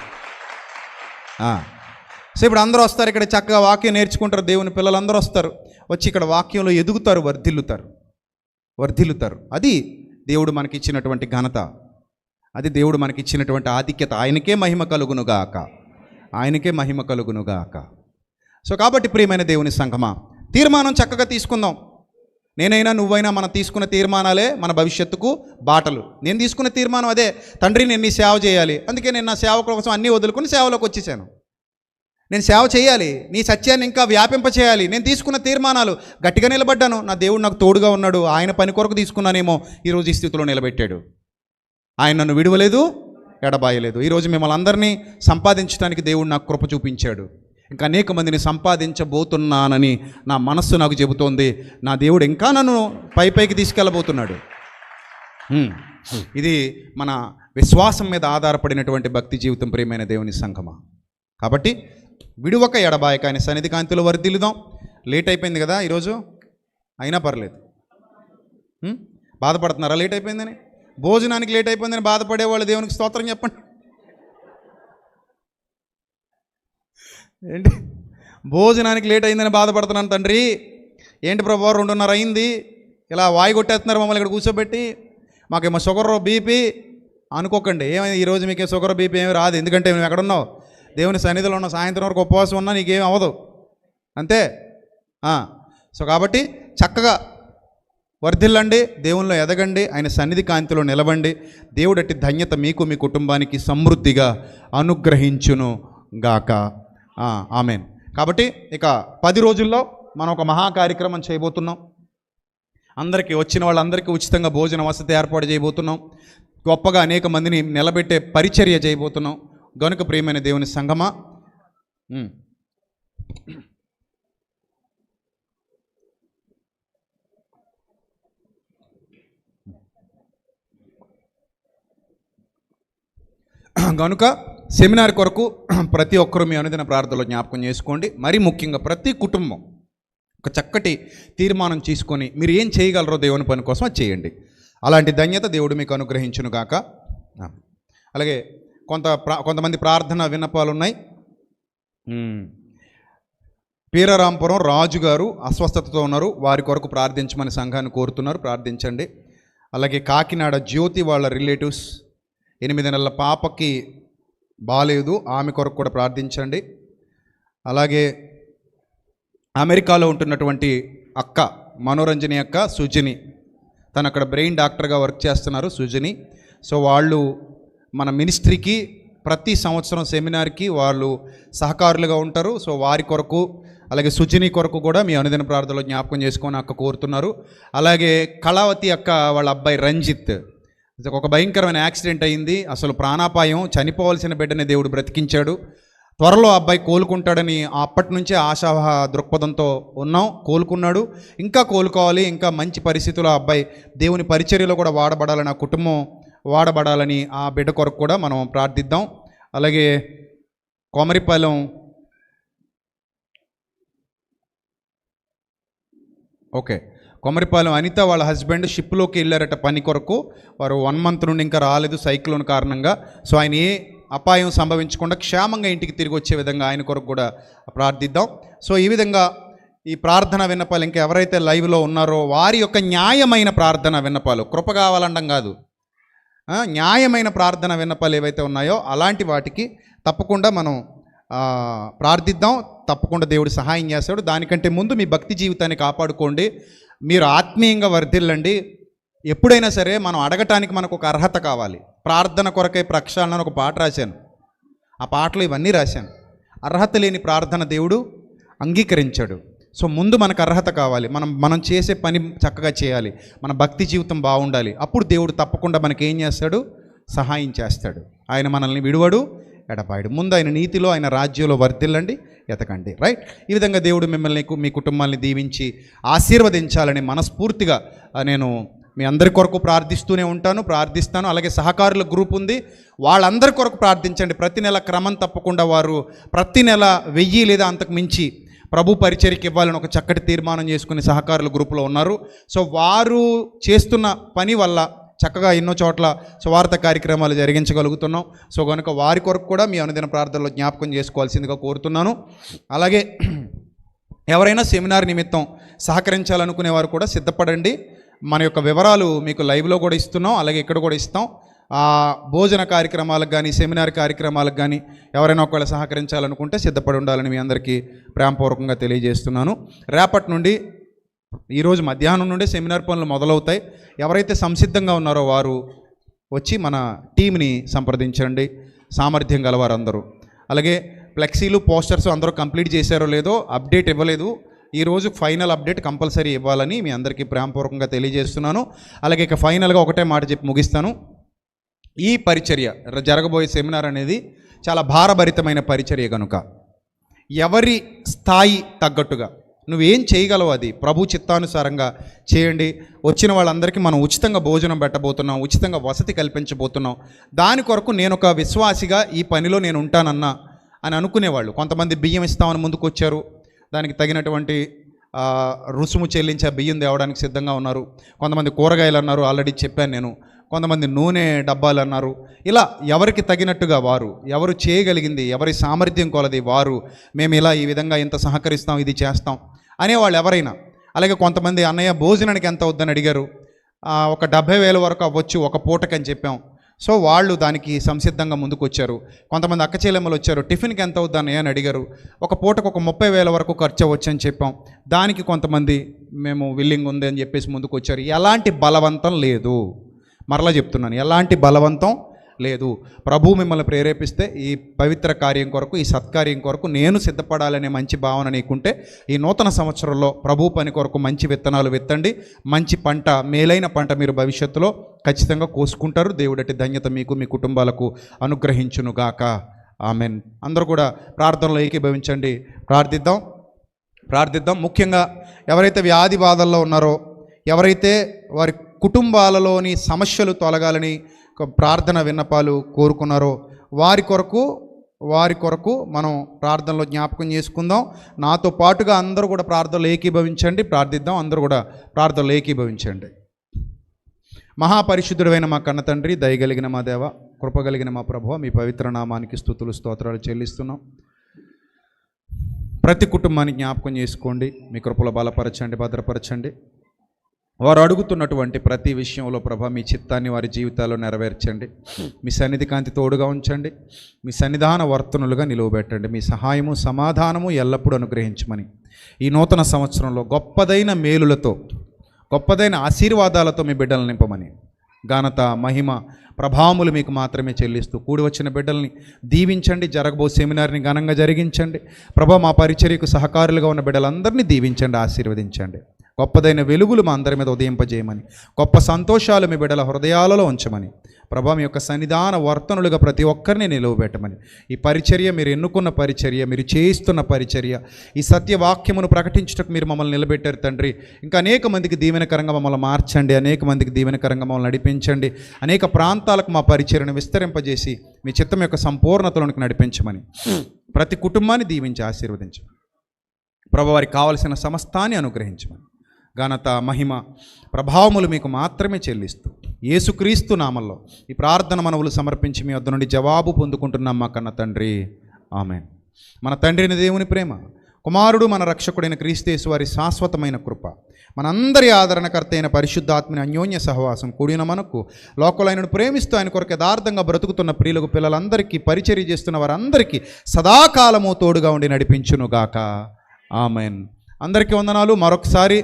సో ఇప్పుడు అందరూ వస్తారు, ఇక్కడ చక్కగా వాక్యం నేర్చుకుంటారు. దేవుని పిల్లలందరూ వస్తారు, వచ్చి ఇక్కడ వాక్యంలో ఎదుగుతారు, వర్ధిల్లుతారు. అది దేవుడు మనకిచ్చినటువంటి ఘనత, అది దేవుడు మనకిచ్చినటువంటి ఆధిక్యత. ఆయనకే మహిమ కలుగునుగాక, ఆయనకే మహిమ కలుగునుగాక. సో కాబట్టి ప్రియమైన దేవుని సంఘమా, తీర్మానం చక్కగా తీసుకుందాం. నేనైనా నువ్వైనా మనం తీసుకున్న తీర్మానాలే మన భవిష్యత్తుకు బాటలు. నేను తీసుకున్న తీర్మానం అదే, తండ్రి నేను నీ సేవ చేయాలి, అందుకే నేను నా సేవ కోసం అన్నీ వదులుకొని సేవలోకి వచ్చేసాను. నేను సేవ చేయాలి, నీ సత్యాన్ని ఇంకా వ్యాపింప చేయాలి. నేను తీసుకున్న తీర్మానాలు గట్టిగా నిలబడ్డాను. నా దేవుడు నాకు తోడుగా ఉన్నాడు. ఆయన పని కొరకు తీసుకున్నానేమో ఈరోజు ఈ స్థితిలో నిలబెట్టాడు. ఆయన నన్ను విడవలేదు, ఎడబాయలేదు. ఈరోజు మిమ్మల్ని అందరినీ సంపాదించడానికి దేవుడు నాకు కృప చూపించాడు. ఇంకా అనేక మందిని సంపాదించబోతున్నానని నా మనస్సు నాకు చెబుతోంది. నా దేవుడు ఇంకా నన్ను పైకి తీసుకెళ్ళబోతున్నాడు. ఇది మన విశ్వాసం మీద ఆధారపడినటువంటి భక్తి జీవితం, ప్రియమైన దేవుని సంఘమా. కాబట్టి విడువక ఎడబాయక ఆయన సన్నిధి కాంతిలో వర్ధిల్లుదాం. లేట్ అయిపోయింది కదా ఈరోజు, అయినా పర్లేదు. బాధపడుతున్నారా లేట్ అయిపోయిందని? భోజనానికి లేట్ అయిపోయిందని బాధపడేవాళ్ళు దేవునికి స్తోత్రం చెప్పండి. ఏంటి భోజనానికి లేట్ అయిందని బాధపడుతున్నాను తండ్రి, ఏంటి ప్రభు 2:30 అయింది, ఇలా వాయి కొట్టేస్తున్నారు మమ్మల్ని ఇక్కడ కూర్చోబెట్టి, మాకేమో షుగర్ బీపీ అనుకోకండి. ఏమైంది ఈరోజు మీకే షుగర్ బీపీ ఏమి రాదు, ఎందుకంటే మేము ఎక్కడున్నావు, దేవుని సన్నిధిలో ఉన్న, సాయంత్రం వరకు ఉపవాసం ఉన్నా నీకేం అవ్వదు, అంతే. సో కాబట్టి చక్కగా వర్ధిల్లండి, దేవునిలో ఎదగండి, ఆయన సన్నిధి కాంతిలో నిలవండి. దేవుడట్టి ధన్యత మీకు మీ కుటుంబానికి సమృద్ధిగా అనుగ్రహించును గాక. ఆమెన్. కాబట్టి ఇక 10 రోజుల్లో మనం ఒక మహా కార్యక్రమం చేయబోతున్నాం. అందరికీ వచ్చిన వాళ్ళందరికీ ఉచితంగా భోజన వసతి ఏర్పాటు చేయబోతున్నాం. గొప్పగా అనేక మందిని నిలబెట్టే పరిచర్య చేయబోతున్నాం. గనుక ప్రియమైన దేవుని సంఘమా, గనుక సెమినార్ కొరకు ప్రతి ఒక్కరూ మీ అనుదిన ప్రార్థనలో జ్ఞాపకం చేసుకోండి. మరీ ముఖ్యంగా ప్రతి కుటుంబం ఒక చక్కటి తీర్మానం తీసుకొని మీరు ఏం చేయగలరో దేవుని పని కోసం అది చేయండి. అలాంటి ధన్యత దేవుడు మీకు అనుగ్రహించును గాక. అలాగే కొంతమంది ప్రార్థన విన్నపాలు ఉన్నాయి. పీరరాంపురం రాజు గారు అస్వస్థతతో ఉన్నారు, వారి కొరకు ప్రార్థించమని సంఘాన్ని కోరుతున్నారు, ప్రార్థించండి. అలాగే కాకినాడ జ్యోతి వాళ్ళ రిలేటివ్స్ 8 నెలల పాపకి బాలేదు, ఆమె కొరకు కూడా ప్రార్థించండి. అలాగే అమెరికాలో ఉంటున్నటువంటి అక్క మనోరంజని అక్క సుజని, తను అక్కడ బ్రెయిన్ డాక్టర్గా వర్క్ చేస్తున్నారు సుజని. సో వాళ్ళు మన మినిస్ట్రీకి ప్రతి సంవత్సరం సెమినార్కి వాళ్ళు సహకారులుగా ఉంటారు. సో వారి కొరకు అలాగే సుజని కొరకు కూడా మీ అనుదిన ప్రార్థనలో జ్ఞాపకం చేసుకొని అక్క కోరుతున్నారు. అలాగే కళావతి అక్క వాళ్ళ అబ్బాయి రంజిత్, ఒక భయంకరమైన యాక్సిడెంట్ అయింది, అసలు ప్రాణాపాయం, చనిపోవాల్సిన బిడ్డని దేవుడు బ్రతికించాడు. త్వరలో అబ్బాయి కోలుకుంటాడని అప్పటి నుంచే ఆశావహ దృక్పథంతో ఉన్నాం. కోలుకున్నాడు, ఇంకా కోలుకోవాలి, ఇంకా మంచి పరిస్థితుల్లో అబ్బాయి దేవుని పరిచర్యలో కూడా వాడబడాలని, ఆ కుటుంబం వాడబడాలని ఆ బిడ్డ కొరకు కూడా మనం ప్రార్థిద్దాం. అలాగే కొమరిపాలెం కొమరిపాలెం అనిత వాళ్ళ హస్బెండ్ షిప్లోకి వెళ్ళారట పని కొరకు. వారు 1 month నుండి ఇంకా రాలేదు సైక్లోన్ కారణంగా. సో ఆయన ఏ అపాయం సంభవించకుండా క్షేమంగా ఇంటికి తిరిగి వచ్చే విధంగా ఆయన కొరకు కూడా ప్రార్థిద్దాం. సో ఈ విధంగా ఈ ప్రార్థన విన్నపాలు ఇంకా ఎవరైతే లైవ్లో ఉన్నారో వారి యొక్క న్యాయమైన ప్రార్థన విన్నపాలు, కృప కావాలండం కాదు, న్యాయమైన ప్రార్థన విన్నపాలు ఏవైతే ఉన్నాయో అలాంటి వాటికి తప్పకుండా మనం ప్రార్థిద్దాం. తప్పకుండా దేవుడు సహాయం చేస్తాడు. దానికంటే ముందు మీ భక్తి జీవితాన్ని కాపాడుకోండి, మీరు ఆత్మీయంగా వర్ధిల్లండి. ఎప్పుడైనా సరే మనం అడగటానికి మనకు ఒక అర్హత కావాలి. ప్రార్థన కొరకై ప్రక్షాళన అని ఒక పాట రాశాను, ఆ పాటలో ఇవన్నీ రాశాను. అర్హత లేని ప్రార్థన దేవుడు అంగీకరించాడు. సో ముందు మనకు అర్హత కావాలి, మనం చేసే పని చక్కగా చేయాలి, మన భక్తి జీవితం బాగుండాలి. అప్పుడు దేవుడు తప్పకుండా మనకి ఏం చేస్తాడు, సహాయం చేస్తాడు. ఆయన మనల్ని విడువడు, ఎడబాయడు. ముందు ఆయన నీతిలో, ఆయన రాజ్యంలో వర్ధిల్లండి, ఎతకండి. రైట్? ఈ విధంగా దేవుడు మిమ్మల్ని, మీ కుటుంబాన్ని దీవించి ఆశీర్వదించాలని మనస్ఫూర్తిగా నేను మీ అందరి కొరకు ప్రార్థిస్తాను. అలాగే సహకారుల గ్రూప్ ఉంది, వాళ్ళందరి కొరకు ప్రార్థించండి. ప్రతి నెల క్రమం తప్పకుండా వారు ప్రతి నెల 1000 లేదా అంతకు మించి ప్రభు పరిచర్యకి ఇవ్వాలని ఒక చక్కటి తీర్మానం చేసుకుని సహకారుల గ్రూపులో ఉన్నారు. సో వారు చేస్తున్న పని వల్ల చక్కగా ఎన్నో చోట్ల సువార్త కార్యక్రమాలు జరిగించగలుగుతున్నాం. సో కనుక వారి కొరకు కూడా మీ అనుదిన ప్రార్థనలో జ్ఞాపకం చేసుకోవాల్సిందిగా కోరుతున్నాను. అలాగే ఎవరైనా సెమినార్ నిమిత్తం సహకరించాలనుకునే వారు కూడా సిద్ధపడండి. మన యొక్క వివరాలు మీకు లైవ్లో కూడా ఇస్తున్నాం, అలాగే ఇక్కడ కూడా ఇస్తాం. భోజన కార్యక్రమాలకు కానీ సెమినార్ కార్యక్రమాలకు కానీ ఎవరైనా ఒకవేళ సహకరించాలనుకుంటే సిద్ధపడి ఉండాలని మీ అందరికీ ప్రేమపూర్వకంగా తెలియజేస్తున్నాను. రేపటి నుండి, ఈరోజు మధ్యాహ్నం నుండి సెమినార్ పనులు మొదలవుతాయి. ఎవరైతే సంసిద్ధంగా ఉన్నారో వారు వచ్చి మన టీంని సంప్రదించండి, సామర్థ్యం గలవారందరూ. అలాగే ఫ్లెక్సీలు, పోస్టర్స్ అందరూ కంప్లీట్ చేశారో లేదో అప్డేట్ ఇవ్వలేదు. ఈరోజు ఫైనల్ అప్డేట్ కంపల్సరీ ఇవ్వాలని మీ అందరికీ ప్రేమపూర్వకంగా తెలియజేస్తున్నాను. అలాగే ఇక ఫైనల్గా ఒకటే మాట చెప్పి ముగిస్తాను. ఈ పరిచర్య, జరగబోయే సెమినార్ అనేది చాలా భారభరితమైన పరిచర్య కనుక ఎవరి స్థాయి తగ్గట్టుగా నువ్వేం చేయగలవు అది ప్రభు చిత్తానుసారంగా చేయండి. వచ్చిన వాళ్ళందరికీ మనం ఉచితంగా భోజనం పెట్టబోతున్నాం, ఉచితంగా వసతి కల్పించబోతున్నాం. దాని కొరకు నేను ఒక విశ్వాసిగా ఈ పనిలో నేను ఉంటానన్నా అని అనుకునేవాళ్ళు కొంతమంది బియ్యం ఇస్తామని ముందుకు వచ్చారు. దానికి తగినటువంటి రుసుము చెల్లించే బియ్యం తేవడానికి సిద్ధంగా ఉన్నారు. కొంతమంది కూరగాయలు అన్నారు, ఆల్రెడీ చెప్పాను నేను. కొంతమంది నూనె డబ్బాలు అన్నారు. ఇలా ఎవరికి తగినట్టుగా వారు, ఎవరు చేయగలిగింది, ఎవరి సామర్థ్యం కొలది వారు, మేము ఇలా ఈ విధంగా ఇంత సహకరిస్తాం, ఇది చేస్తాం అనేవాళ్ళు ఎవరైనా. అలాగే కొంతమంది అన్నయ్య భోజనానికి ఎంత అవుద్దని అడిగారు. ఒక 70,000 వరకు అవ్వచ్చు ఒక పూటకని చెప్పాం. సో వాళ్ళు దానికి సంసిద్ధంగా ముందుకు వచ్చారు. కొంతమంది అక్క చెల్లెమ్మలు వచ్చారు, టిఫిన్కి ఎంత అవుద్దని అని అడిగారు. ఒక పూటకు ఒక 30,000 వరకు ఖర్చు అవ్వచ్చు అని చెప్పాం. దానికి కొంతమంది మేము విల్లింగ్ ఉంది అని చెప్పేసి ముందుకు వచ్చారు. ఎలాంటి బలవంతం లేదు, మరలా చెప్తున్నాను, ఎలాంటి బలవంతం లేదు. ప్రభు మిమ్మల్ని ప్రేరేపిస్తే ఈ పవిత్ర కార్యం కొరకు, ఈ సత్కార్యం కొరకు నేను సిద్ధపడాలనే మంచి భావన నీకుంటే ఈ నూతన సంవత్సరంలో ప్రభు పని కొరకు మంచి విత్తనాలు విత్తండి. మంచి పంట, మేలైన పంట మీరు భవిష్యత్తులో ఖచ్చితంగా కోసుకుంటారు. దేవుడటి ధన్యత మీకు, మీ కుటుంబాలకు అనుగ్రహించునుగాక. ఆమెన్. అందరూ కూడా ప్రార్థనలో ఏకీభవించండి. ప్రార్థిద్దాం. ముఖ్యంగా ఎవరైతే వ్యాధి బాధల్లో ఉన్నారో, ఎవరైతే వారి కుటుంబాలలోని సమస్యలు తొలగాలని ప్రార్థన విన్నపాలు కోరుకున్నారో వారి కొరకు మనం ప్రార్థనలో జ్ఞాపకం చేసుకుందాం. నాతో పాటుగా అందరూ కూడా ప్రార్థనలో ఏకీభవించండి. ప్రార్థిద్దాం. అందరూ కూడా ప్రార్థనలో ఏకీభవించండి. మహాపరిశుద్ధుడైన మా కన్న తండ్రి, దయగలిగిన మా దేవ, కృపగలిగిన మా ప్రభువ, మీ పవిత్ర నామానికి స్తుతులు స్తోత్రాలు చెల్లిస్తున్నాం. ప్రతి కుటుంబాన్ని జ్ఞాపకం చేసుకోండి, మీ కృపలో బలపరచండి, భద్రపరచండి. వారు అడుగుతున్నటువంటి ప్రతి విషయంలో ప్రభా మీ చిత్తాన్ని వారి జీవితాల్లో నెరవేర్చండి. మీ సన్నిధి కాంతి తోడుగా ఉంచండి. మీ సన్నిధాన వర్తనులుగా నిలువబెట్టండి. మీ సహాయము సమాధానము ఎల్లప్పుడూ అనుగ్రహించమని ఈ నూతన సంవత్సరంలో గొప్పదైన మేలులతో, గొప్పదైన ఆశీర్వాదాలతో మీ బిడ్డలను నింపమని ఘనత, మహిమ, ప్రభావములు మీకు మాత్రమే చెల్లిస్తూ కూడి వచ్చిన బిడ్డల్ని దీవించండి. జరగబో సెమినార్ని ఘనంగా జరిగించండి. ప్రభా మా పరిచర్యకు సహకారులుగా ఉన్న బిడ్డలందరినీ దీవించండి, ఆశీర్వదించండి. గొప్పదైన వెలుగులు మా అందరి మీద ఉదయింపజేయమని, గొప్ప సంతోషాలు మీ బిడ్డల హృదయాలలో ఉంచమని, ప్రభా మీ యొక్క సన్నిధాన వర్తనులుగా ప్రతి ఒక్కరిని నిలువబెట్టమని, ఈ పరిచర్య మీరు ఎన్నుకున్న పరిచర్య, మీరు చేయిస్తున్న పరిచర్య, ఈ సత్యవాక్యమును ప్రకటించుటకు మీరు మమ్మల్ని నిలబెట్టారు తండ్రి. ఇంకా అనేక మందికి దీవెనకరంగా మమ్మల్ని మార్చండి, అనేక మందికి దీవెనకరంగా మమ్మల్ని నడిపించండి. అనేక ప్రాంతాలకు మా పరిచర్యను విస్తరింపజేసి మీ చిత్తం యొక్క సంపూర్ణతలోనికి నడిపించమని, ప్రతి కుటుంబాన్ని దీవించి ఆశీర్వదించమని, ప్రభు వారికి కావలసిన సమస్తాన్ని అనుగ్రహించమని, ఘనత, మహిమ, ప్రభావములు మీకు మాత్రమే చెల్లిస్తూ యేసుక్రీస్తు నామల్లో ఈ ప్రార్థన మనవులు సమర్పించి మీ వద్ద నుండి జవాబు పొందుకుంటున్నాం మా కన్న తండ్రి. ఆమేన్. మన తండ్రిని దేవుని ప్రేమ, కుమారుడు మన రక్షకుడైన క్రీస్తు వారి శాశ్వతమైన కృప, మనందరి ఆదరణకర్త అయిన పరిశుద్ధాత్మని అన్యోన్య సహవాసం కూడిన మనకు, లోకలైనను ప్రేమిస్తూ ఆయన కొరకు యథార్థంగా బ్రతుకుతున్న ప్రియులకు పిల్లలందరికీ, పరిచర్య చేస్తున్న వారందరికీ సదాకాలము తోడుగా ఉండి నడిపించునుగాక. ఆమేన్. అందరికీ వందనాలు. మరొకసారి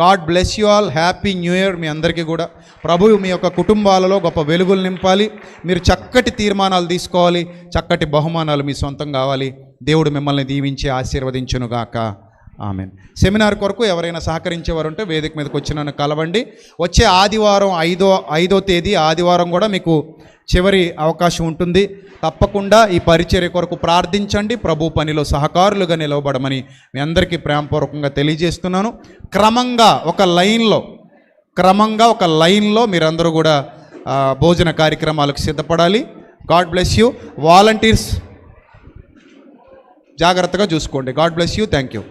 God bless you all. Happy new year మీ అందరికీ కూడా. ప్రభువు మీ యొక్క కుటుంబాలలో గొప్ప వెలుగులు నింపాలి. మీరు చక్కటి తీర్మానాలు తీసుకోవాలి. చక్కటి బహుమానాలు మీ సొంతం కావాలి. దేవుడు మిమ్మల్ని దీవించి ఆశీర్వదించునుగాక. ఆమేన్. సెమినార్ కొరకు ఎవరైనా సహకరించేవారు ఉంటే వేదిక మీదకి వచ్చి నన్ను కలవండి. వచ్చే ఆదివారం 5వ తేదీ ఆదివారం కూడా మీకు చివరి అవకాశం ఉంటుంది. తప్పకుండా ఈ పరిచర్య కొరకు ప్రార్థించండి. ప్రభు పనిలో సహకారులుగా నిలవబడమని మీ అందరికీ ప్రేమపూర్వకంగా తెలియజేస్తున్నాను. క్రమంగా ఒక లైన్లో మీరందరూ కూడా భోజన కార్యక్రమాలకు సిద్ధపడాలి. God bless you. వాలంటీర్స్ జాగ్రత్తగా చూసుకోండి. God bless you. Thank you.